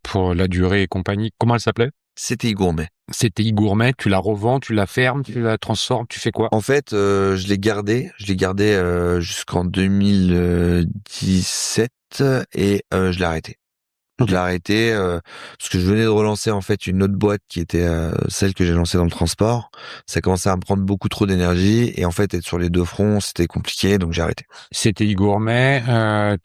pour La Durée et compagnie, comment elle s'appelait? C'était Gourmet. C'était Gourmet. Tu la revends, tu la fermes, tu la transformes, tu fais quoi? En fait, je l'ai gardé jusqu'en 2017 et je l'ai arrêté. Je l'ai arrêté parce que je venais de relancer en fait une autre boîte qui était celle que j'ai lancée dans le transport. Ça commençait à me prendre beaucoup trop d'énergie et en fait être sur les deux fronts c'était compliqué, donc j'ai arrêté. C'était Gourmet.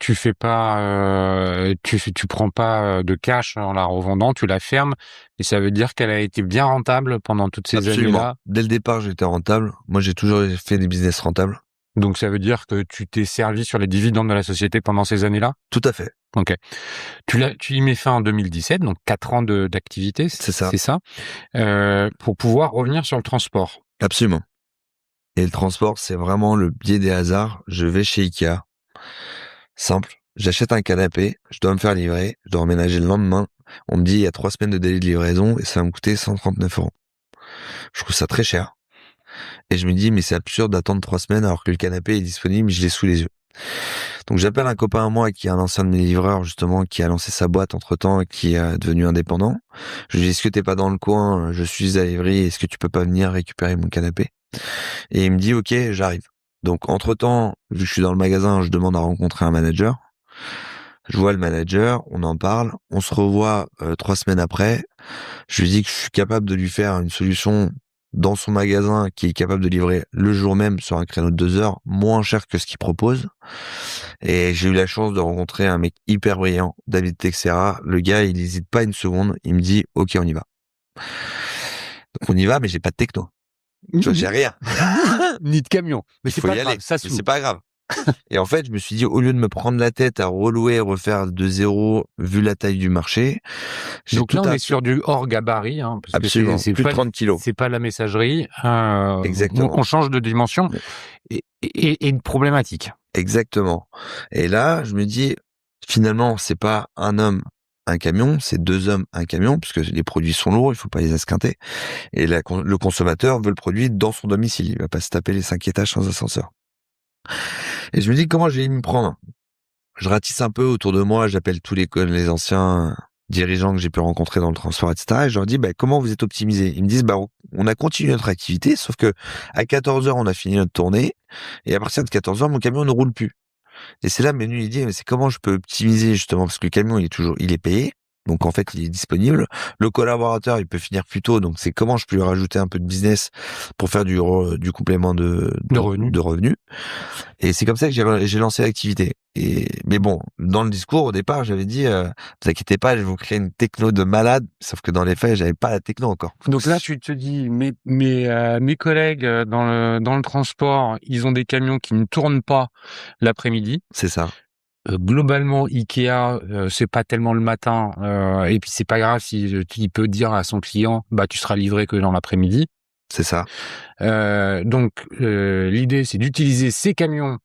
Tu fais pas, tu prends pas de cash en la revendant, tu la fermes. Et ça veut dire qu'elle a été bien rentable pendant toutes ces années-là. Dès le départ j'étais rentable. Moi j'ai toujours fait des business rentables. Donc ça veut dire que tu t'es servi sur les dividendes de la société pendant ces années-là? Tout à fait. Ok. Tu y mets fin en 2017, donc 4 ans d'activité. C'est ça. C'est ça. Pour pouvoir revenir sur le transport. Absolument. Et le transport, c'est vraiment le biais des hasards. Je vais chez Ikea. Simple. J'achète un canapé. Je dois me faire livrer. Je dois emménager le lendemain. On me dit, il y a 3 semaines de délai de livraison et ça va me coûter 139 euros. Je trouve ça très cher. Et je me dis, mais c'est absurde d'attendre 3 semaines alors que le canapé est disponible, je l'ai sous les yeux. Donc j'appelle un copain à moi qui est un ancien de mes livreurs justement, qui a lancé sa boîte entre-temps et qui est devenu indépendant. Je lui dis, est-ce que t'es pas dans le coin? Je suis à Ivry, est-ce que tu peux pas venir récupérer mon canapé? Et il me dit, ok, j'arrive. Donc entre-temps, vu que je suis dans le magasin, je demande à rencontrer un manager. Je vois le manager, on en parle, on se revoit 3 semaines après. Je lui dis que je suis capable de lui faire une solution dans son magasin qui est capable de livrer le jour même sur un créneau de 2 heures, moins cher que ce qu'il propose. Et j'ai eu la chance de rencontrer un mec hyper brillant, David Texera. Le gars, il n'hésite pas une seconde. Il me dit, OK, on y va. Donc on y va, mais j'ai pas de techno. Tu vois, j'ai rien. Ni de camion. Mais c'est Faut pas y grave, aller. ça se loue. C'est pas grave. Et en fait, je me suis dit, au lieu de me prendre la tête à relouer, refaire de zéro, vu la taille du marché, j'ai Donc tout là, on à- est sur du hors gabarit, hein, parce Absolument, que c'est plus de pas, 30 kilos. c'est pas la messagerie. Exactement. On change de dimension et une problématique. Exactement. Et là, je me dis, finalement, c'est pas un homme, un camion, c'est 2 hommes, un camion, puisque les produits sont lourds, il faut pas les esquinter. Et le consommateur veut le produit dans son domicile. Il va pas se taper les 5 étages sans ascenseur. Et je me dis, comment je vais m'y prendre? Je ratisse un peu autour de moi, j'appelle tous les anciens dirigeants que j'ai pu rencontrer dans le transport, etc. Et je leur dis, comment vous êtes optimisés? Ils me disent, on a continué notre activité, sauf que à 14 heures, on a fini notre tournée. Et à partir de 14 heures, mon camion ne roule plus. Et c'est là, Manu, il dit, mais c'est comment je peux optimiser, justement, parce que le camion, il est payé. Donc, en fait, il est disponible. Le collaborateur, il peut finir plus tôt. Donc, c'est comment je peux lui rajouter un peu de business pour faire du complément de revenus. Et c'est comme ça que j'ai lancé l'activité. Mais bon, dans le discours, au départ, j'avais dit, vous inquiétez pas, je vais vous créer une techno de malade. Sauf que dans les faits, j'avais pas la techno encore. Donc là, tu te dis, mes collègues dans le transport, ils ont des camions qui ne tournent pas l'après-midi. C'est ça. Globalement, Ikea, c'est pas tellement le matin, et puis c'est pas grave si il peut dire à son client, tu seras livré que dans l'après-midi. C'est ça. Donc l'idée, c'est d'utiliser ces camions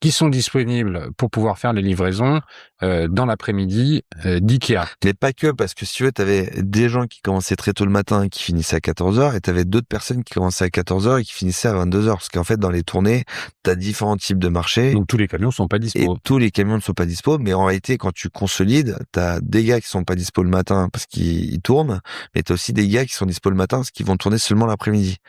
qui sont disponibles pour pouvoir faire les livraisons dans l'après-midi d'Ikea. Mais pas que, parce que si tu veux, t'avais des gens qui commençaient très tôt le matin et qui finissaient à 14 heures, et t'avais d'autres personnes qui commençaient à 14 heures et qui finissaient à 22 heures. Parce qu'en fait, dans les tournées, t'as différents types de marchés. Donc tous les camions sont pas Et dispo. tous les camions ne sont pas dispo, mais en réalité, quand tu consolides, t'as des gars qui sont pas dispo le matin parce qu'ils tournent, mais t'as aussi des gars qui sont dispo le matin parce qu'ils vont tourner seulement l'après-midi.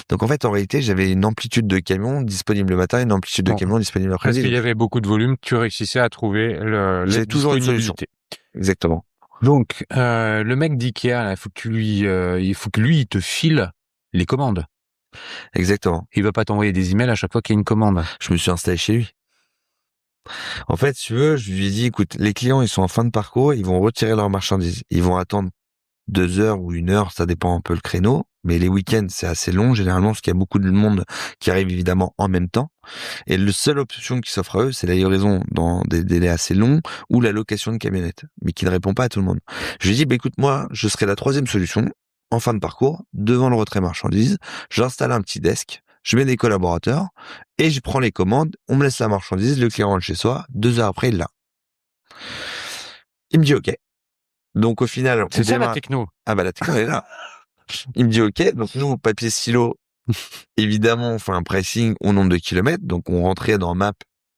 Donc en fait, en réalité, j'avais une amplitude de camions disponibles le matin et une amplitude de camions disponibles l'après-midi. Parce qu'il y avait beaucoup de volume, tu réussissais à trouver J'ai toujours une solution. Exactement. Donc, le mec d'Ikea, là, il faut que lui, il te file les commandes. Exactement. Il va pas t'envoyer des emails à chaque fois qu'il y a une commande. Je me suis installé chez lui. En fait, si tu veux, je lui ai dit, écoute, les clients, ils sont en fin de parcours, ils vont retirer leurs marchandises. Ils vont attendre 2 heures ou 1 heure, ça dépend un peu le créneau. Mais les week-ends, c'est assez long, généralement, parce qu'il y a beaucoup de monde qui arrive évidemment en même temps. Et la seule option qui s'offre à eux, c'est la livraison dans des délais assez longs ou la location de camionnette, mais qui ne répond pas à tout le monde. Je lui ai dit, écoute, moi, je serai la 3e solution, en fin de parcours, devant le retrait marchandise. J'installe un petit desk, je mets des collaborateurs et je prends les commandes, on me laisse la marchandise, le client rentre chez soi, 2 heures après, il l'a. Il me dit, OK. Donc, au final, c'est ça la techno. Ah la techno est là. Il me dit, OK. Donc, nous, papier stylo, évidemment, on fait un pricing au nombre de kilomètres. Donc, on rentrait dans Map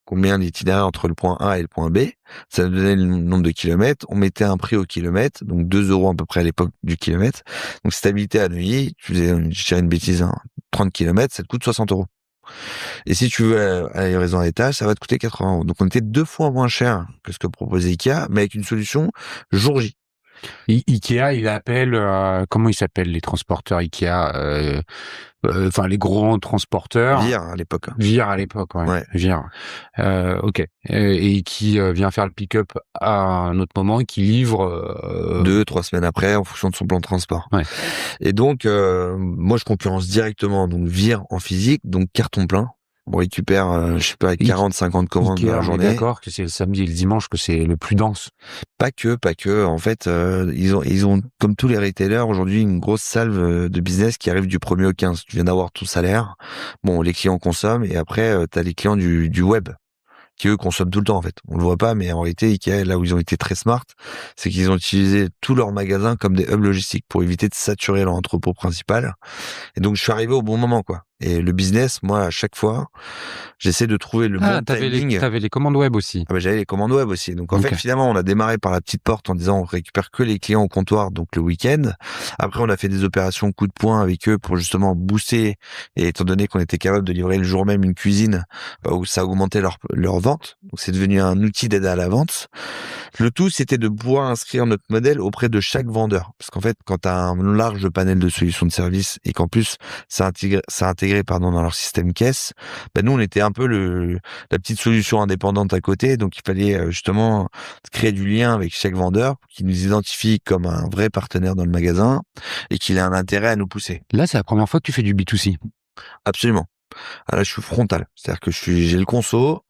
combien l'itinéraire entre le point A et le point B. Ça nous donnait le nombre de kilomètres. On mettait un prix au kilomètre. Donc, 2 € à peu près à l'époque du kilomètre. Donc, si t'habitais à Neuilly, tu faisais, je dirais une bêtise, 30 kilomètres, ça te coûte 60 €. Et si tu veux à la livraison à l'étage, ça va te coûter 80 €. Donc, on était 2 fois moins cher que ce que proposait Ikea, mais avec une solution jour J. Ikea, il appelle, comment ils s'appellent les transporteurs Ikea, enfin les gros transporteurs. Vire à l'époque. Vire à l'époque, ouais. Vire. OK. Et qui vient faire le pick-up à un autre moment et qui livre 2-3 semaines après en fonction de son plan de transport. Ouais. Et donc moi je concurrence directement donc Vire en physique, donc carton plein. On récupère, je sais pas, 40-50 commandes dans la journée. D'accord, que c'est le samedi et le dimanche que c'est le plus dense. Pas que. En fait, ils ont, comme tous les retailers, aujourd'hui, une grosse salve de business qui arrive du 1er au 15. Tu viens d'avoir ton salaire. Bon, les clients consomment et après, t'as les clients du web qui eux consomment tout le temps en fait. On le voit pas, mais en réalité, Ikea, là où ils ont été très smart, c'est qu'ils ont utilisé tous leurs magasins comme des hubs logistiques pour éviter de saturer leur entrepôt principal. Et donc, je suis arrivé au bon moment, quoi. Et le business, moi, à chaque fois, j'essaie de trouver le bon timing. T'avais les commandes web aussi. Ah bah, j'avais les commandes web aussi. Donc, en fait, finalement, on a démarré par la petite porte en disant on récupère que les clients au comptoir, donc le week-end. Après, on a fait des opérations coup de poing avec eux pour justement booster. Et étant donné qu'on était capable de livrer le jour même une cuisine, où ça augmentait leur vente. Donc, c'est devenu un outil d'aide à la vente. Le tout, c'était de pouvoir inscrire notre modèle auprès de chaque vendeur. Parce qu'en fait, quand tu as un large panel de solutions de services et qu'en plus, ça intégré dans leur système caisse, nous, on était un peu la petite solution indépendante à côté. Donc, il fallait justement créer du lien avec chaque vendeur qui nous identifie comme un vrai partenaire dans le magasin et qu'il a un intérêt à nous pousser. Là, c'est la première fois que tu fais du B2C. Absolument. Ah, là, je suis frontal. C'est-à-dire que j'ai le conso.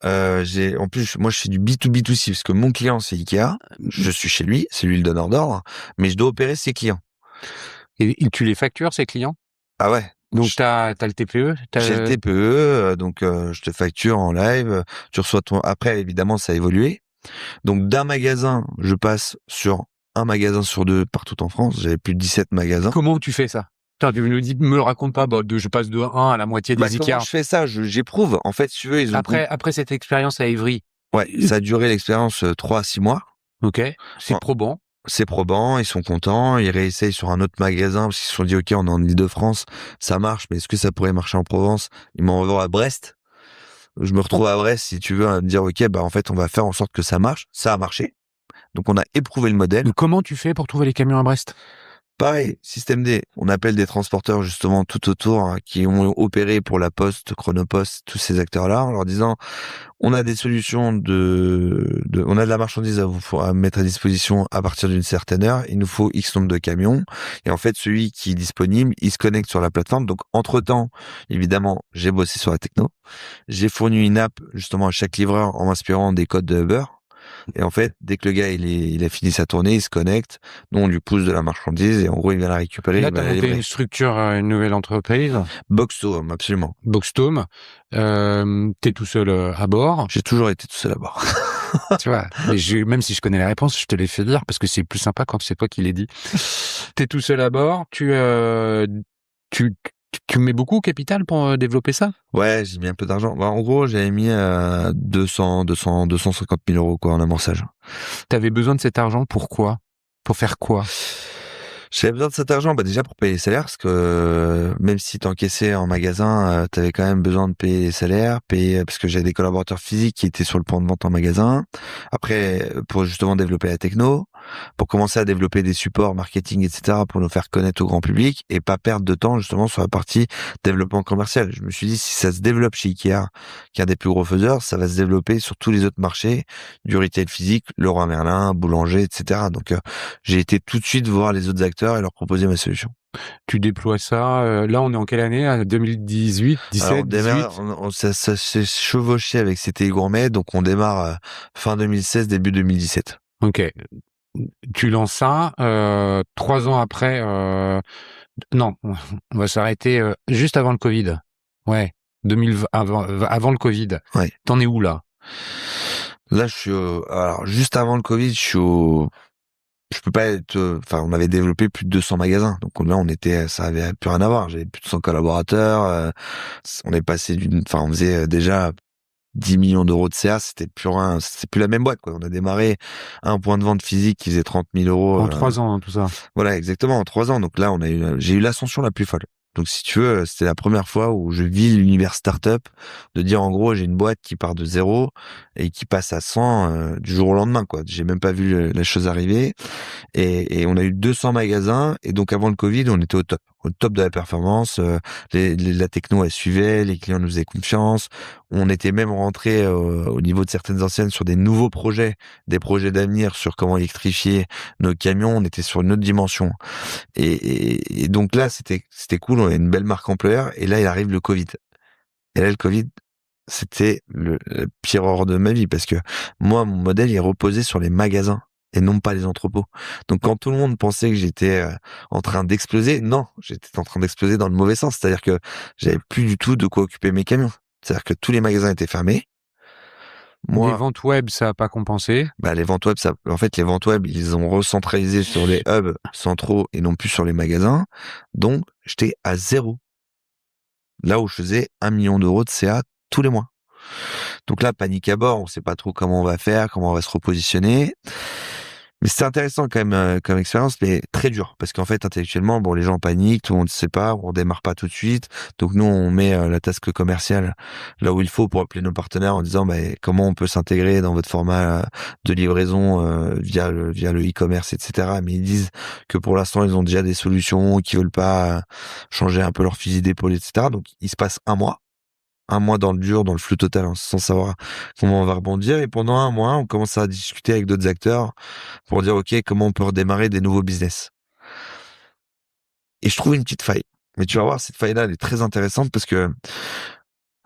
En plus, moi, je fais du B2B2C parce que mon client, c'est Ikea. Je suis chez lui, c'est lui le donneur d'ordre, mais je dois opérer ses clients. Et tu les factures, ces clients? Ah ouais. Donc, t'as le TPE? J'ai le TPE, donc je te facture en live. Tu reçois Après, évidemment, ça a évolué. Donc, d'un magasin, je passe sur un magasin sur 2 partout en France. J'avais plus de 17 magasins. Comment tu fais ça? Attends, tu me le raconte pas, je passe de 1 à la moitié des Ikea. Comment je fais ça? J'éprouve. En fait, si tu veux, ils ont... Après cette expérience à Évry. Ouais, ça a duré l'expérience 3 à 6 mois. Ok. C'est probant. C'est probant, ils sont contents, ils réessayent sur un autre magasin parce qu'ils se sont dit ok, on est en Ile-de-France, ça marche, mais est-ce que ça pourrait marcher en Provence? Ils m'envoient à Brest. Je me retrouve à Brest, si tu veux, à me dire ok, en fait, on va faire en sorte que ça marche. Ça a marché. Donc on a éprouvé le modèle. Mais comment tu fais pour trouver les camions à Brest? Pareil, système D. On appelle des transporteurs justement tout autour qui ont opéré pour la Poste, Chronopost, tous ces acteurs-là, en leur disant on a des solutions on a de la marchandise à mettre à disposition à partir d'une certaine heure. Il nous faut X nombre de camions. Et en fait, celui qui est disponible, il se connecte sur la plateforme. Donc, entre-temps, évidemment, j'ai bossé sur la techno. J'ai fourni une app justement à chaque livreur en m'inspirant des codes de Uber. Et en fait, dès que le gars il a fini sa tournée, il se connecte. Nous, on lui pousse de la marchandise et en gros, il vient la récupérer. Là, t'as monté une structure, une nouvelle entreprise. Boxtome, absolument. Boxtome. T'es tout seul à bord. J'ai toujours été tout seul à bord. Tu vois, mais même si je connais la réponse, je te l'ai fait dire parce que c'est plus sympa quand c'est toi qui l'ai dit. T'es tout seul à bord. Tu mets beaucoup au capital pour développer ça? Ouais, j'ai mis un peu d'argent. En gros, j'avais mis 250 000 euros en amorçage. T'avais besoin de cet argent pour faire quoi? J'avais besoin de cet argent, déjà pour payer les salaires, parce que même si t'encaissais en magasin, t'avais quand même besoin de payer les salaires, parce que j'avais des collaborateurs physiques qui étaient sur le point de vente en magasin. Après, pour justement développer la techno, pour commencer à développer des supports marketing, etc., pour nous faire connaître au grand public et pas perdre de temps justement sur la partie développement commercial. Je me suis dit, si ça se développe chez Ikea, qui est un des plus gros faiseurs, ça va se développer sur tous les autres marchés, du retail physique, Leroy Merlin, Boulanger, etc. Donc, j'ai été tout de suite voir les autres acteurs et leur proposer ma solution. Tu déploies ça, là on est en quelle année? 2018, 17, Alors, on démarre, 18? ça s'est chevauché avec CTI Gourmet, donc on démarre fin 2016, début 2017. Ok. Tu lances ça, 3 ans après, non, on va s'arrêter juste avant le Covid. Ouais, 2020, avant le Covid. Ouais. T'en es où là? Là, je suis alors juste avant le Covid, je peux pas être, on avait développé plus de 200 magasins. Donc là, ça avait plus rien à voir. J'avais plus de 100 collaborateurs. On est passé on faisait déjà 10 millions d'euros de CA. C'était plus la même boîte, quoi. On a démarré un point de vente physique qui faisait 30 000 euros. En 3 ans, tout ça. Voilà, exactement, en 3 ans. Donc là, j'ai eu l'ascension la plus folle. Donc si tu veux, c'était la première fois où je vis l'univers startup, de dire en gros j'ai une boîte qui part de 0 et qui passe à 100 du jour au lendemain, quoi. J'ai même pas vu la chose arriver et on a eu 200 magasins et donc avant le Covid on était au top de la performance, la techno elle suivait, les clients nous faisaient confiance, on était même rentré au niveau de certaines anciennes sur des nouveaux projets, des projets d'avenir sur comment électrifier nos camions, on était sur une autre dimension et donc là c'était cool, on a une belle marque employeur et là il arrive le Covid et là le Covid c'était le pire horreur de ma vie parce que moi mon modèle il reposait sur les magasins et non pas les entrepôts. Donc quand tout le monde pensait que j'étais en train d'exploser, non, j'étais en train d'exploser dans le mauvais sens, c'est-à-dire que j'avais plus du tout de quoi occuper mes camions. C'est-à-dire que tous les magasins étaient fermés. Les ventes web, ça a pas compensé. Les ventes web, les ventes web, ils ont recentralisé sur les hubs centraux et non plus sur les magasins. Donc, j'étais à zéro. là où je faisais 1 million d'euros de CA tous les mois. Donc là, panique à bord, on sait pas trop comment on va faire, comment on va se repositionner. Mais c'est intéressant quand même comme expérience, mais très dur parce qu'en fait intellectuellement, bon, les gens paniquent, tout le monde ne sait pas, on démarre pas tout de suite. Donc nous, on met la task commerciale là où il faut pour appeler nos partenaires en disant comment on peut s'intégrer dans votre format de livraison via le e-commerce, etc. Mais ils disent que pour l'instant, ils ont déjà des solutions, qu'ils veulent pas changer un peu leur fusil d'épaule, etc. Donc il se passe un mois dans le dur, dans le flou total, sans savoir comment on va rebondir. Et pendant un mois, on commence à discuter avec d'autres acteurs pour dire, OK, comment on peut redémarrer des nouveaux business. Et je trouve une petite faille. Mais tu vas voir, cette faille-là, elle est très intéressante parce que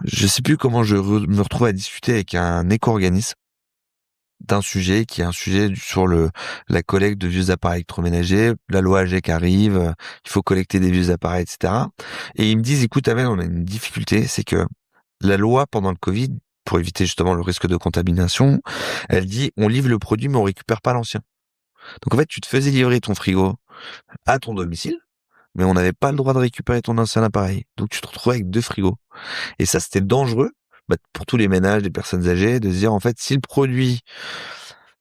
je sais plus comment me retrouve à discuter avec un éco-organisme d'un sujet qui est un sujet sur la collecte de vieux appareils électroménagers, la loi AGEC arrive, il faut collecter des vieux appareils, etc. Et ils me disent, écoute, Amel, on a une difficulté, c'est que la loi pendant le Covid, pour éviter justement le risque de contamination, elle dit on livre le produit mais on récupère pas l'ancien. Donc en fait, tu te faisais livrer ton frigo à ton domicile, mais on n'avait pas le droit de récupérer ton ancien appareil. Donc tu te retrouvais avec 2 frigos. Et ça, c'était dangereux pour tous les ménages, les personnes âgées, de se dire en fait, si le produit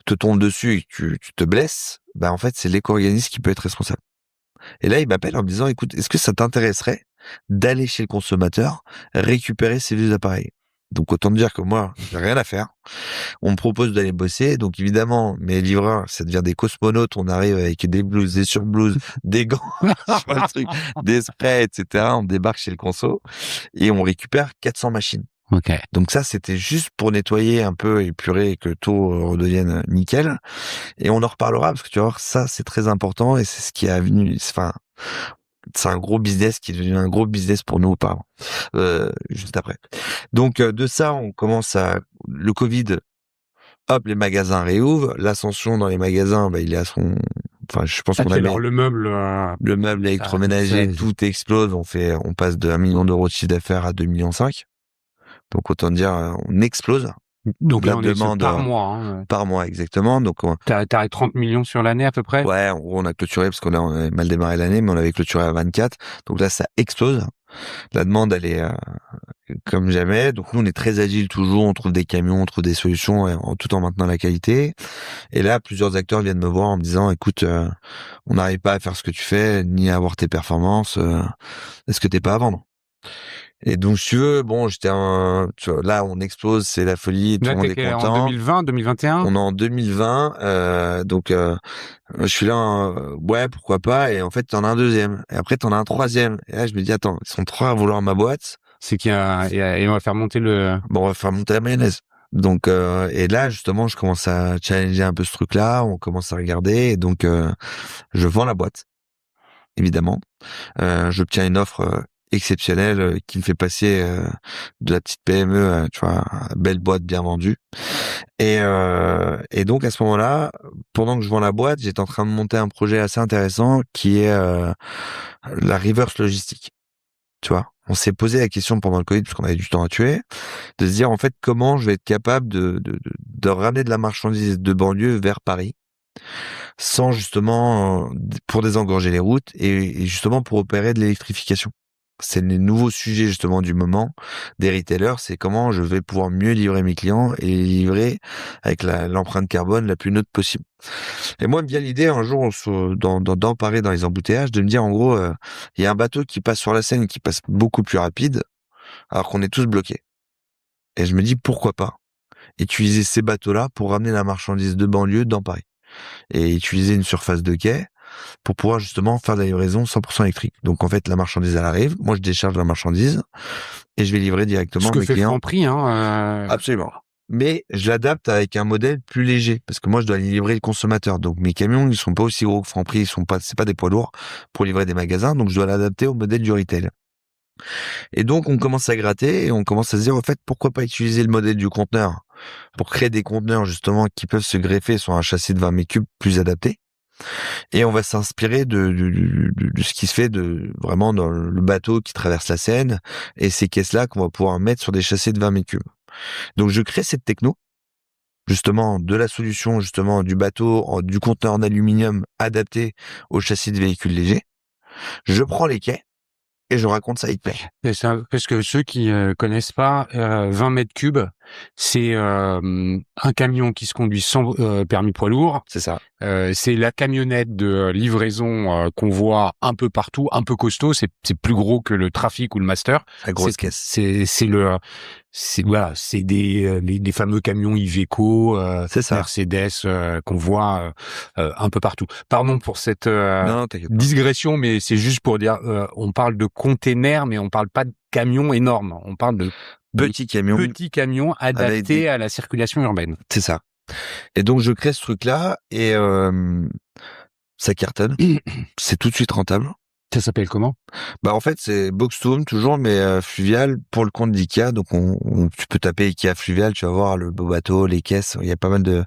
te tombe dessus et que tu te blesses, en fait, c'est l'éco-organisme qui peut être responsable. Et là, il m'appelle en me disant, écoute, est-ce que ça t'intéresserait d'aller chez le consommateur récupérer ces vieux appareils? Donc, autant dire que moi, j'ai rien à faire. On me propose d'aller bosser. Donc, évidemment, mes livreurs, ça devient des cosmonautes. On arrive avec des blouses, des surblouses, des gants, sur le truc, des sprays, etc. On débarque chez le conso et on récupère 400 machines. Okay. Donc ça, c'était juste pour nettoyer un peu, épurer et que tout redevienne nickel. Et on en reparlera parce que tu vas voir, ça, c'est très important et c'est ce qui est venu, enfin, c'est un gros business qui est devenu un gros business pour nous, pardon, juste après. Donc, de ça, on commence le Covid, hop, les magasins réouvrent, l'ascension dans les magasins, il est à son, enfin, je pense qu'on a le meuble électroménager, tout explose, on passe de 1 million d'euros de chiffre d'affaires à 2,5 millions. Donc, autant dire, on explose. Donc la là, on demande est par mois. Par mois, exactement. Donc, t'as 30 millions sur l'année à peu près? Ouais, en gros, on a clôturé parce qu'on avait mal démarré l'année, mais on avait clôturé à 24. Donc là, ça explose. La demande, elle est comme jamais. Donc nous, on est très agile toujours. On trouve des camions, on trouve des solutions, tout en maintenant la qualité. Et là, plusieurs acteurs viennent me voir en me disant, écoute, on n'arrive pas à faire ce que tu fais, ni à avoir tes performances. Est-ce que t'es pas à vendre? Et donc, si tu veux, bon, là, on explose, c'est la folie, tout le monde est content. En 2020, 2021? On est en 2020, donc je suis là, ouais, pourquoi pas. Et en fait, t'en as un deuxième. Et après, t'en as un troisième. Et là, je me dis, attends, ils sont 3 à vouloir ma boîte. C'est et on va faire monter Bon, on va faire monter la mayonnaise. Donc, et là, justement, je commence à challenger un peu ce truc-là. On commence à regarder. Et donc, je vends la boîte, évidemment. J'obtiens une offre exceptionnelle qui me fait passer de la petite PME, tu vois, belle boîte bien vendue. Et donc à ce moment-là, pendant que je vends la boîte, j'étais en train de monter un projet assez intéressant qui est la reverse logistique. Tu vois, on s'est posé la question pendant le Covid, parce qu'on avait du temps à tuer, de se dire en fait comment je vais être capable de ramener de la marchandise de banlieue vers Paris, sans justement pour désengorger les routes et justement pour opérer de l'électrification. C'est le nouveau sujet justement du moment des retailers, c'est comment je vais pouvoir mieux livrer mes clients et les livrer avec l'empreinte carbone la plus neutre possible. Et moi, bien l'idée un jour dans Paris, dans les embouteillages, de me dire en gros, il y a un bateau qui passe sur la Seine qui passe beaucoup plus rapide, alors qu'on est tous bloqués. Et je me dis pourquoi pas utiliser ces bateaux-là pour ramener la marchandise de banlieue dans Paris et utiliser une surface de quai pour pouvoir justement faire de la livraison 100% électrique. Donc en fait, la marchandise, elle arrive, moi je décharge la marchandise et je vais livrer directement mes clients. Ce que fait Franprix, hein. Absolument. Mais je l'adapte avec un modèle plus léger parce que moi je dois aller livrer le consommateur. Donc mes camions, ils sont pas aussi gros que Franprix, c'est pas des poids lourds pour livrer des magasins, donc je dois l'adapter au modèle du retail. Et donc on commence à gratter et on commence à se dire en fait pourquoi pas utiliser le modèle du conteneur pour créer des conteneurs justement qui peuvent se greffer sur un châssis de 20 mètres cubes plus adapté. Et on va s'inspirer de ce qui se fait vraiment dans le bateau qui traverse la Seine et ces caisses-là qu'on va pouvoir mettre sur des châssis de 20 mètres cubes. Donc je crée cette techno, justement de la solution justement du bateau, du conteneur en aluminium adapté au châssis de véhicules légers. Je prends les quais et je raconte ça, il te paye. Et ça, parce que ceux qui connaissent pas, 20 mètres cubes, c'est un camion qui se conduit sans permis poids lourd. C'est ça. C'est la camionnette de livraison qu'on voit un peu partout, un peu costaud. C'est plus gros que le Trafic ou le Master. La grosse caisse. C'est des fameux camions Iveco, C'est ça. Mercedes qu'on voit un peu partout. Pardon pour cette Non, t'inquiète pas. digression, mais c'est juste pour dire, on parle de containers, mais on parle pas de camions énormes. On parle de Petits camions adaptés à la circulation urbaine. C'est ça. Et donc je crée ce truc-là et ça cartonne. C'est tout de suite rentable. Ça s'appelle comment? Bah en fait c'est box to home toujours, mais fluvial pour le compte d'IKEA. Donc tu peux taper IKEA fluvial, tu vas voir le beau bateau, les caisses. Il y a pas mal de.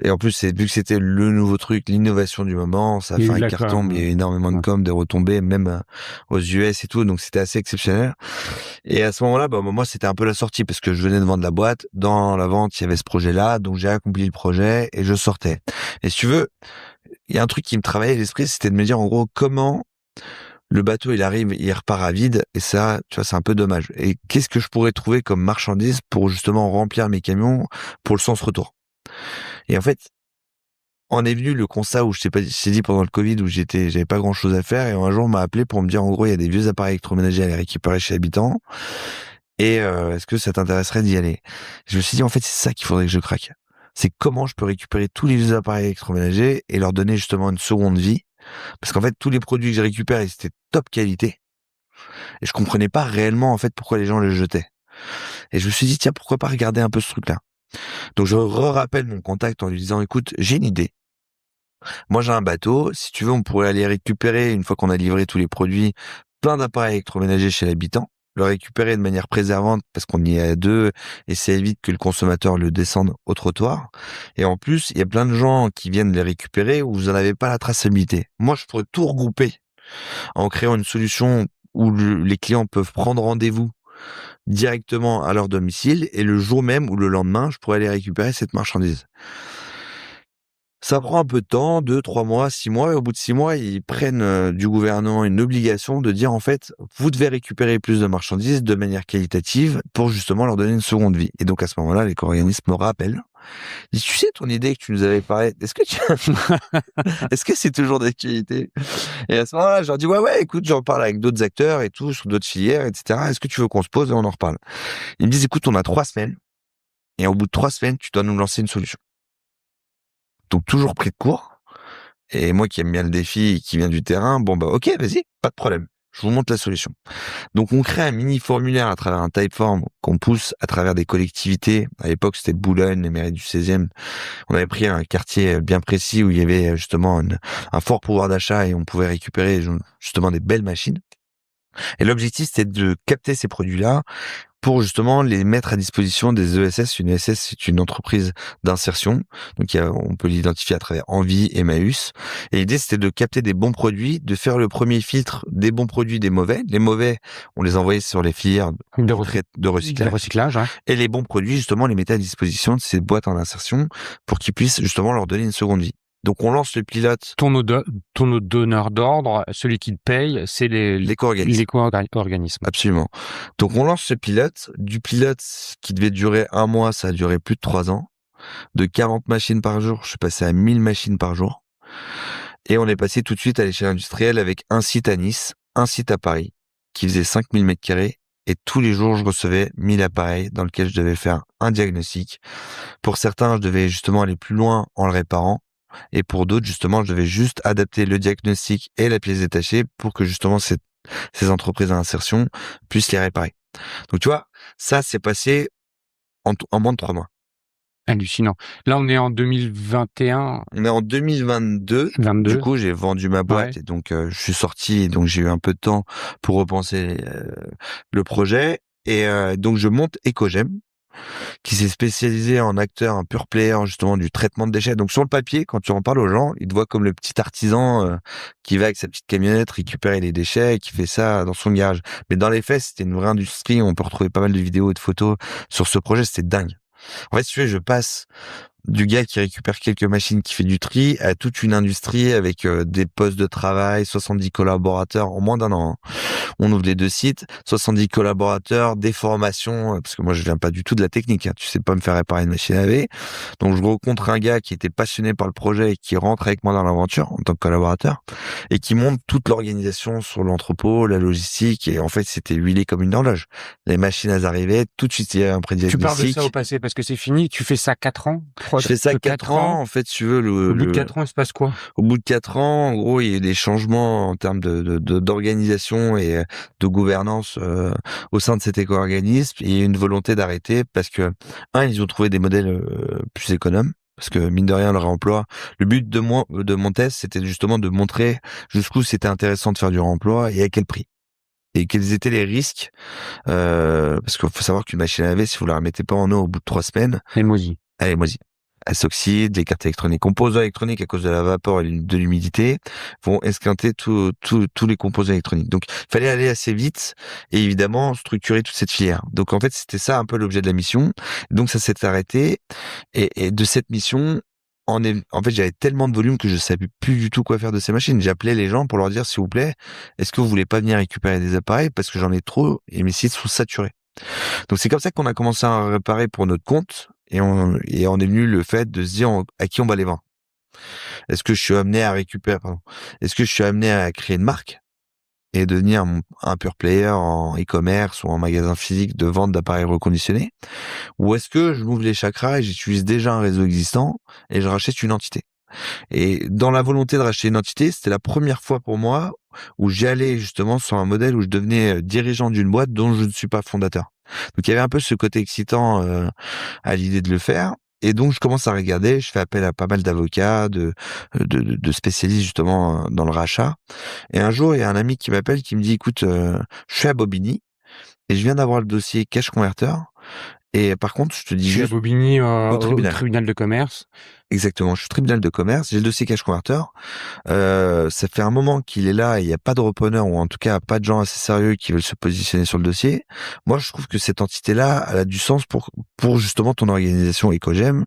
Et en plus vu que c'était le nouveau truc, l'innovation du moment, ça a fait un carton. Il y a eu énormément de com, des retombées, même aux US et tout. Donc c'était assez exceptionnel. Et à ce moment-là, bah moi c'était un peu la sortie parce que je venais de vendre la boîte. Dans la vente, il y avait ce projet-là, donc j'ai accompli le projet et je sortais. Et si tu veux, il y a un truc qui me travaillait à l'esprit, c'était de me dire en gros comment le bateau il arrive, il repart à vide, et ça, tu vois, c'est un peu dommage. Et qu'est-ce que je pourrais trouver comme marchandise pour justement remplir mes camions pour le sens retour? Et en fait, en est venu le constat où je t'ai dit pendant le Covid où j'avais pas grand chose à faire, et un jour on m'a appelé pour me dire en gros il y a des vieux appareils électroménagers à les récupérer chez Habitant, et est-ce que ça t'intéresserait d'y aller? Je me suis dit en fait c'est ça qu'il faudrait que je craque. C'est comment je peux récupérer tous les vieux appareils électroménagers et leur donner justement une seconde vie. Parce qu'en fait, tous les produits que je récupère, ils étaient top qualité. Et je comprenais pas réellement, en fait, pourquoi les gens les jetaient. Et je me suis dit, tiens, pourquoi pas regarder un peu ce truc-là? Donc, je rappelle mon contact en lui disant, écoute, j'ai une idée. Moi, j'ai un bateau. Si tu veux, on pourrait aller récupérer, une fois qu'on a livré tous les produits, plein d'appareils électroménagers chez l'habitant, le récupérer de manière préservante parce qu'on y est à deux et ça évite que le consommateur le descende au trottoir. Et en plus, il y a plein de gens qui viennent les récupérer où vous n'en avez pas la traçabilité. Moi, je pourrais tout regrouper en créant une solution où les clients peuvent prendre rendez-vous directement à leur domicile et le jour même ou le lendemain, je pourrais aller récupérer cette marchandise. Ça prend un peu de temps, 2, 3 mois, 6 mois, et au bout de 6 mois, ils prennent du gouvernement une obligation de dire, en fait, vous devez récupérer plus de marchandises de manière qualitative pour justement leur donner une seconde vie. Et donc, à ce moment-là, l'éco-organisme me rappelle. Ils disent, tu sais, ton idée que tu nous avais parlé, est-ce que c'est toujours d'actualité? Et à ce moment-là, je leur dis, ouais, écoute, j'en parle avec d'autres acteurs et tout, sur d'autres filières, etc. Est-ce que tu veux qu'on se pose et on en reparle? Ils me disent, écoute, on a 3 semaines. Et au bout de 3 semaines, tu dois nous lancer une solution. Donc, toujours pris de court. Et moi qui aime bien le défi et qui vient du terrain, bon bah ok, vas-y, pas de problème. Je vous montre la solution. Donc on crée un mini formulaire à travers un Typeform qu'on pousse à travers des collectivités. À l'époque, c'était Boulogne, les mairies du 16e. On avait pris un quartier bien précis où il y avait justement un fort pouvoir d'achat et on pouvait récupérer justement des belles machines. Et l'objectif, c'était de capter ces produits-là pour justement les mettre à disposition des ESS. Une ESS, c'est une entreprise d'insertion. Donc, on peut l'identifier à travers Envie, Emmaüs. Et l'idée, c'était de capter des bons produits, de faire le premier filtre des bons produits, des mauvais. Les mauvais, on les envoyait sur les filières de recyclage. Ouais. Et les bons produits, justement, on les mettait à disposition de ces boîtes en insertion pour qu'ils puissent justement leur donner une seconde vie. Donc, on lance le pilote. Ton donneur d'ordre, celui qui te paye, c'est l'éco-organisme. Absolument. Donc, on lance ce pilote. Du pilote qui devait durer 1 mois, ça a duré plus de 3 ans. De 40 machines par jour, je suis passé à 1000 machines par jour. Et on est passé tout de suite à l'échelle industrielle avec un site à Nice, un site à Paris, qui faisait 5000 mètres carrés. Et tous les jours, je recevais 1000 appareils dans lesquels je devais faire un diagnostic. Pour certains, je devais justement aller plus loin en le réparant. Et pour d'autres, justement, je devais juste adapter le diagnostic et la pièce détachée pour que justement ces entreprises à insertion puissent les réparer. Donc tu vois, ça s'est passé en moins de 3 mois. Hallucinant. Là, on est en 2021. On est en 2022. Du coup, j'ai vendu ma boîte et donc je suis sorti et donc j'ai eu un peu de temps pour repenser le projet. Et donc je monte Ecogem, qui s'est spécialisé en acteur, un pure player justement du traitement de déchets. Donc sur le papier, quand tu en parles aux gens, ils te voient comme le petit artisan qui va avec sa petite camionnette récupérer les déchets et qui fait ça dans son garage. Mais dans les faits, c'était une vraie industrie. On peut retrouver pas mal de vidéos et de photos sur ce projet. C'était dingue. En fait, si tu veux, je passe du gars qui récupère quelques machines, qui fait du tri, à toute une industrie avec des postes de travail, 70 collaborateurs en moins d'un an. Hein. On ouvre les 2 sites, 70 collaborateurs, des formations, parce que moi je viens pas du tout de la technique, hein, tu sais pas me faire réparer une machine à laver. Donc je rencontre un gars qui était passionné par le projet et qui rentre avec moi dans l'aventure en tant que collaborateur et qui monte toute l'organisation sur l'entrepôt, la logistique, et en fait c'était huilé comme une horloge. Les machines elles arrivaient, tout de suite il y avait un Tu parles de prédiagnostic. ça au passé parce que c'est fini. Tu fais ça 4 ans? Je fais ça 4 ans, en fait, si tu veux, Au bout de 4 ans, il se passe quoi? au bout de 4 ans, en gros, il y a eu des changements en termes d'organisation et de gouvernance au sein de cet éco-organisme, et il y a une volonté d'arrêter parce que, ils ont trouvé des modèles plus économes. Parce que, mine de rien, le réemploi, le but de mon test, c'était justement de montrer jusqu'où c'était intéressant de faire du réemploi et à quel prix. Et quels étaient les risques, parce qu'il faut savoir qu'une machine à laver, si vous la remettez pas en eau au bout de 3 semaines, Elle moisit. elle est moisie. Elle s'oxyde, les cartes électroniques, composants électroniques à cause de la vapeur et de l'humidité vont esquinter tous les composants électroniques. Donc, il fallait aller assez vite et évidemment structurer toute cette filière. Donc, en fait, c'était ça un peu l'objet de la mission. Donc, ça s'est arrêté et de cette mission, en fait, j'avais tellement de volume que je savais plus du tout quoi faire de ces machines. J'appelais les gens pour leur dire, s'il vous plaît, est-ce que vous voulez pas venir récupérer des appareils parce que j'en ai trop et mes sites sont saturés. Donc c'est comme ça qu'on a commencé à réparer pour notre compte et on est venu le fait de se dire à qui on va les vendre. Est-ce que je suis amené à récupérer, pardon, est-ce que je suis amené à créer une marque et devenir un pure player en e-commerce ou en magasin physique de vente d'appareils reconditionnés, ou est-ce que je m'ouvre les chakras et j'utilise déjà un réseau existant et je rachète une entité? Et dans la volonté de racheter une entité, c'était la première fois pour moi où j'allais justement sur un modèle où je devenais dirigeant d'une boîte dont je ne suis pas fondateur. Donc il y avait un peu ce côté excitant à l'idée de le faire. Et donc je commence à regarder, je fais appel à pas mal d'avocats, de spécialistes justement dans le rachat. Et un jour, il y a un ami qui m'appelle qui me dit, écoute, je suis à Bobigny et je viens d'avoir le dossier Cash Converter. Et par contre, je te dis Je suis à juste Bobigny, au au tribunal. tribunal de commerce. Exactement, je suis tribunal de commerce, j'ai le dossier Cash Converter. Ça fait un moment qu'il est là et il n'y a pas de repreneur, ou en tout cas pas de gens assez sérieux qui veulent se positionner sur le dossier. Moi, je trouve que cette entité-là, elle a du sens pour justement ton organisation Ecogem.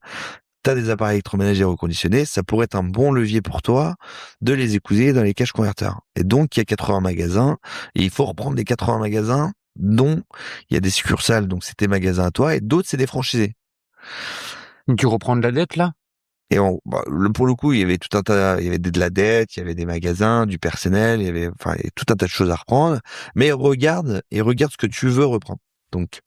T'as des appareils électroménagers reconditionnés, ça pourrait être un bon levier pour toi de les épouser dans les cash converters. Et donc, il y a 80 magasins, et il faut reprendre les 80 magasins dont il y a des succursales, donc c'est tes magasins à toi, et d'autres, c'est des franchisés. Tu reprends de la dette, là? Et pour le coup, il y avait tout un tas, il y avait de la dette, il y avait des magasins, du personnel, il y avait tout un tas de choses à reprendre. Mais regarde ce que tu veux reprendre. Donc,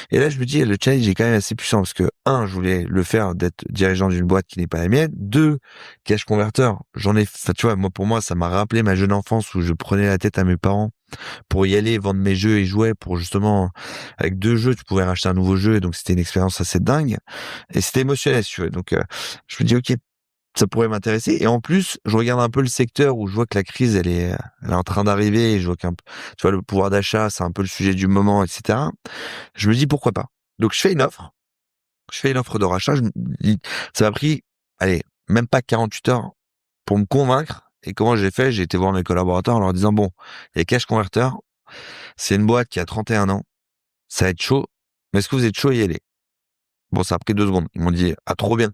et là, je me dis, le challenge est quand même assez puissant parce que, je voulais le faire d'être dirigeant d'une boîte qui n'est pas la mienne. 2, cash converteur. Tu vois, pour moi, ça m'a rappelé ma jeune enfance où je prenais la tête à mes parents pour y aller, vendre mes jeux et jouets pour justement, avec 2 jeux, tu pouvais racheter un nouveau jeu, et donc c'était une expérience assez dingue. Et c'était émotionnel, si tu veux. Donc, je me dis, ok, ça pourrait m'intéresser. Et en plus, je regarde un peu le secteur où je vois que la crise, elle est en train d'arriver, et je vois tu vois, le pouvoir d'achat, c'est un peu le sujet du moment, etc. Je me dis, pourquoi pas? Donc, je fais une offre. Je fais une offre de rachat. Ça m'a pris, allez, même pas 48 heures pour me convaincre. Et comment j'ai fait? J'ai été voir mes collaborateurs en leur disant, bon, il y a Cash Converter. C'est une boîte qui a 31 ans. Ça va être chaud. Mais est-ce que vous êtes chaud à y aller? Bon, ça a pris 2 secondes. Ils m'ont dit, ah, trop bien.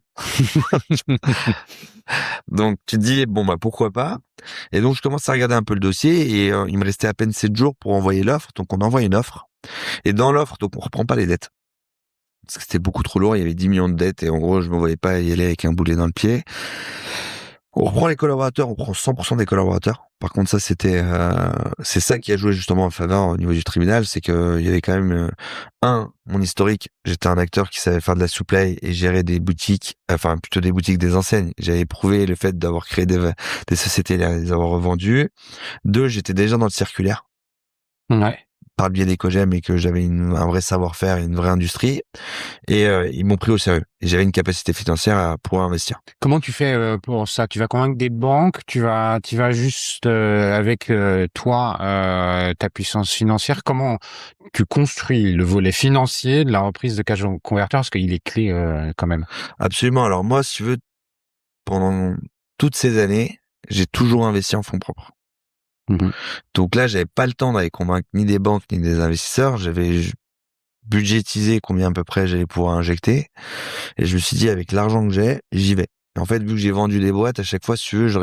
Donc, tu te dis, bon, pourquoi pas? Et donc, je commence à regarder un peu le dossier, et il me restait à peine 7 jours pour envoyer l'offre. Donc, on envoie une offre. Et dans l'offre, donc, on reprend pas les dettes. Parce que c'était beaucoup trop lourd. Il y avait 10 millions de dettes et en gros, je me voyais pas y aller avec un boulet dans le pied. On reprend les collaborateurs, on prend 100% des collaborateurs. Par contre, ça, c'est ça qui a joué justement en faveur au niveau du tribunal, c'est que il y avait quand même, mon historique. J'étais un acteur qui savait faire de la supply et gérer des boutiques, enfin, plutôt des boutiques, des enseignes. J'avais prouvé le fait d'avoir créé des sociétés, les avoir revendues. 2, j'étais déjà dans le circulaire. Ouais. Par le biais d'Ecogem, et que j'avais un vrai savoir-faire et une vraie industrie. Et ils m'ont pris au sérieux. Et j'avais une capacité financière à pouvoir investir. Comment tu fais pour ça? Tu vas convaincre des banques? Tu vas juste avec toi, ta puissance financière? Comment tu construis le volet financier de la reprise de Cash Converter? Parce qu'il est clé quand même. Absolument. Alors moi, si tu veux, pendant toutes ces années, j'ai toujours investi en fonds propres. Mmh. Donc là, j'avais pas le temps d'aller convaincre ni des banques ni des investisseurs. budgétisé combien à peu près j'allais pouvoir injecter. Et je me suis dit, avec l'argent que j'ai, j'y vais. Et en fait, vu que j'ai vendu des boîtes, à chaque fois, si tu veux, je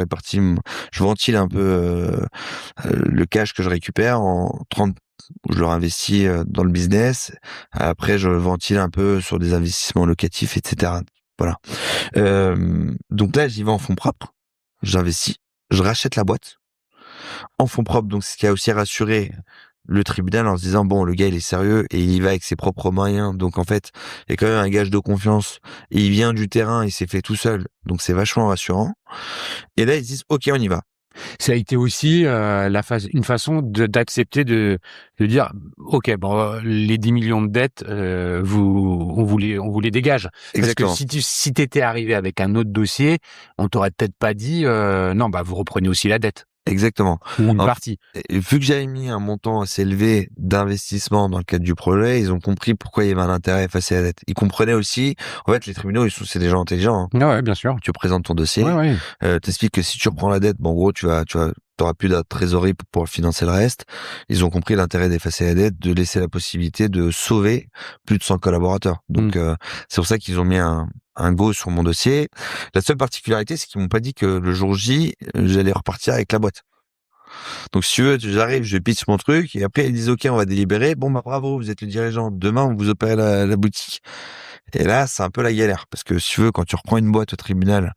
ventile un peu le cash que je récupère en 30, je le réinvestis dans le business. Après, je ventile un peu sur des investissements locatifs, etc. Voilà. Donc là, j'y vais en fonds propres. J'investis. Je rachète la boîte en fonds propres. Donc, ce qui a aussi rassuré le tribunal en se disant, bon, le gars, il est sérieux et il y va avec ses propres moyens. Donc, en fait, il y a quand même un gage de confiance. Et il vient du terrain, il s'est fait tout seul. Donc, c'est vachement rassurant. Et là, ils disent, OK, on y va. Ça a été aussi une façon d'accepter de dire ok bon les 10 millions de dettes on vous les dégage. Exactement. Parce que si t'étais arrivé avec un autre dossier, on t'aurait peut-être pas dit non bah vous reprenez aussi la dette. Exactement. Ou une partie. Et vu que j'avais mis un montant assez élevé d'investissement dans le cadre du projet, ils ont compris pourquoi il y avait un intérêt à effacer la dette. Ils comprenaient aussi, en fait, les tribunaux, c'est des gens intelligents. Hein. Ouais, bien sûr. Tu présentes ton dossier, ouais. T'expliques que si tu reprends la dette, bon, en gros, t'auras plus de trésorerie pour pouvoir financer le reste. Ils ont compris l'intérêt d'effacer la dette, de laisser la possibilité de sauver plus de 100 collaborateurs. Donc, c'est pour ça qu'ils ont mis un go sur mon dossier. La seule particularité, c'est qu'ils m'ont pas dit que le jour J, j'allais repartir avec la boîte. Donc, si tu veux, j'arrive, je pitch mon truc, et après, ils disent, OK, on va délibérer. Bon, bah, bravo, vous êtes le dirigeant. Demain, on vous opère la boutique. Et là, c'est un peu la galère. Parce que si tu veux, quand tu reprends une boîte au tribunal,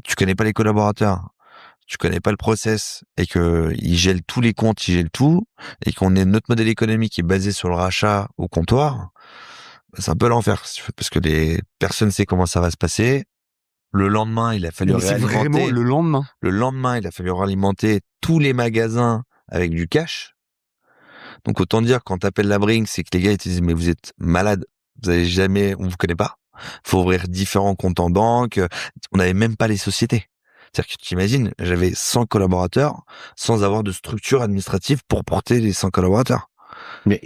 tu connais pas les collaborateurs, tu connais pas le process, et que ils gèlent tous les comptes, ils gèlent tout, et qu'on ait notre modèle économique qui est basé sur le rachat au comptoir, c'est un peu l'enfer, si tu veux, parce que personne sait comment ça va se passer. Le lendemain, il a fallu réalimenter. C'est vraiment le lendemain. Le lendemain, il a fallu réalimenter tous les magasins avec du cash. Donc, autant dire, quand t'appelles la Brinks, c'est que les gars, ils te disent, mais vous êtes malade. On vous connaît pas. Faut ouvrir différents comptes en banque. On n'avait même pas les sociétés. C'est-à-dire que tu t'imagines, j'avais 100 collaborateurs sans avoir de structure administrative pour porter les 100 collaborateurs. Mais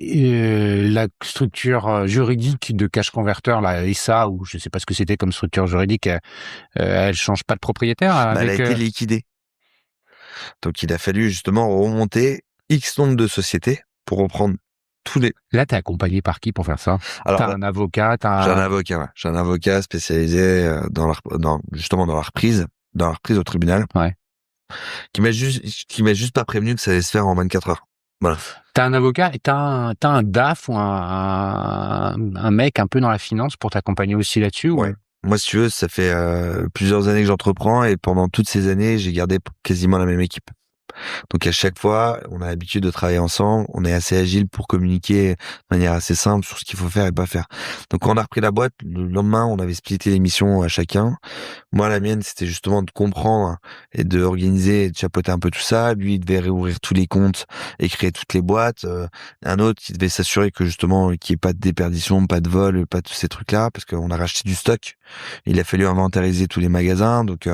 la structure juridique de Cash Converter, la SA, ou je sais pas ce que c'était comme structure juridique, elle change pas de propriétaire Elle a été liquidée. Donc il a fallu justement remonter X nombre de sociétés pour reprendre tous les... Là, t'es accompagné par qui pour faire ça? Alors, t'as un avocat, J'ai un avocat, ouais. J'ai un avocat spécialisé justement dans la reprise au tribunal. Ouais. Qui m'a juste pas prévenu que ça allait se faire en 24 heures. Voilà. T'as un avocat et t'as un DAF ou un mec un peu dans la finance pour t'accompagner aussi là-dessus? Ouais. Moi, si tu veux, ça fait plusieurs années que j'entreprends et pendant toutes ces années, j'ai gardé quasiment la même équipe. Donc à chaque fois, on a l'habitude de travailler ensemble, on est assez agile pour communiquer de manière assez simple sur ce qu'il faut faire et pas faire. Donc quand on a repris la boîte, le lendemain, on avait splitté les missions à chacun. Moi, la mienne, c'était justement de comprendre et de organiser et de chapeauter un peu tout ça. Lui, il devait réouvrir tous les comptes et créer toutes les boîtes. Un autre qui devait s'assurer que justement, qu'il n'y ait pas de déperdition, pas de vol, pas tous ces trucs-là, parce qu'on a racheté du stock. Il a fallu inventariser tous les magasins. Donc,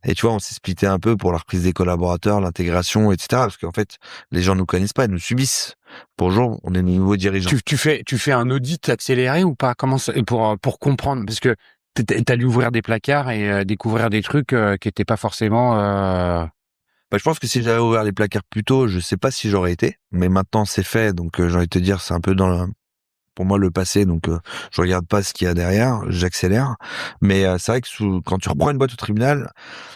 et tu vois, on s'est splitté un peu pour la reprise des collaborateurs, l'intégration, etc. Parce qu'en fait, les gens nous connaissent pas, ils nous subissent. Bonjour, on est nouveaux dirigeants. Tu fais un audit accéléré ou pas? Comment ça, pour comprendre? Parce que t'as dû ouvrir des placards et découvrir des trucs qui étaient pas forcément... Bah, je pense que si j'avais ouvert les placards plus tôt, je sais pas si j'aurais été. Mais maintenant, c'est fait. Donc, j'ai envie de te dire, c'est un peu pour moi, le passé. Donc, je regarde pas ce qu'il y a derrière. J'accélère. Mais c'est vrai que quand tu reprends une boîte au tribunal,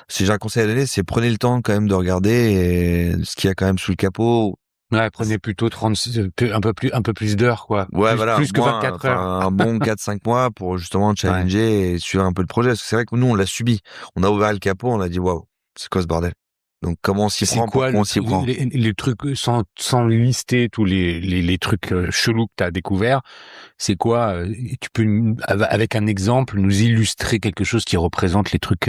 si j'ai un conseil à donner, c'est prenez le temps quand même de regarder ce qu'il y a quand même sous le capot. Ouais, prenez plutôt 36, un peu plus d'heures, quoi. Ouais, voilà. Plus que 24 heures. Un bon 4-5 mois pour justement challenger et suivre un peu le projet. Parce que c'est vrai que nous, on l'a subi. On a ouvert le capot, on a dit, waouh, c'est quoi ce bordel? Donc, comment on s'y prend? Pourquoi on s'y prend? Les trucs, sans lister tous les trucs chelous que t'as découvert, c'est quoi? Tu peux, avec un exemple, nous illustrer quelque chose qui représente les trucs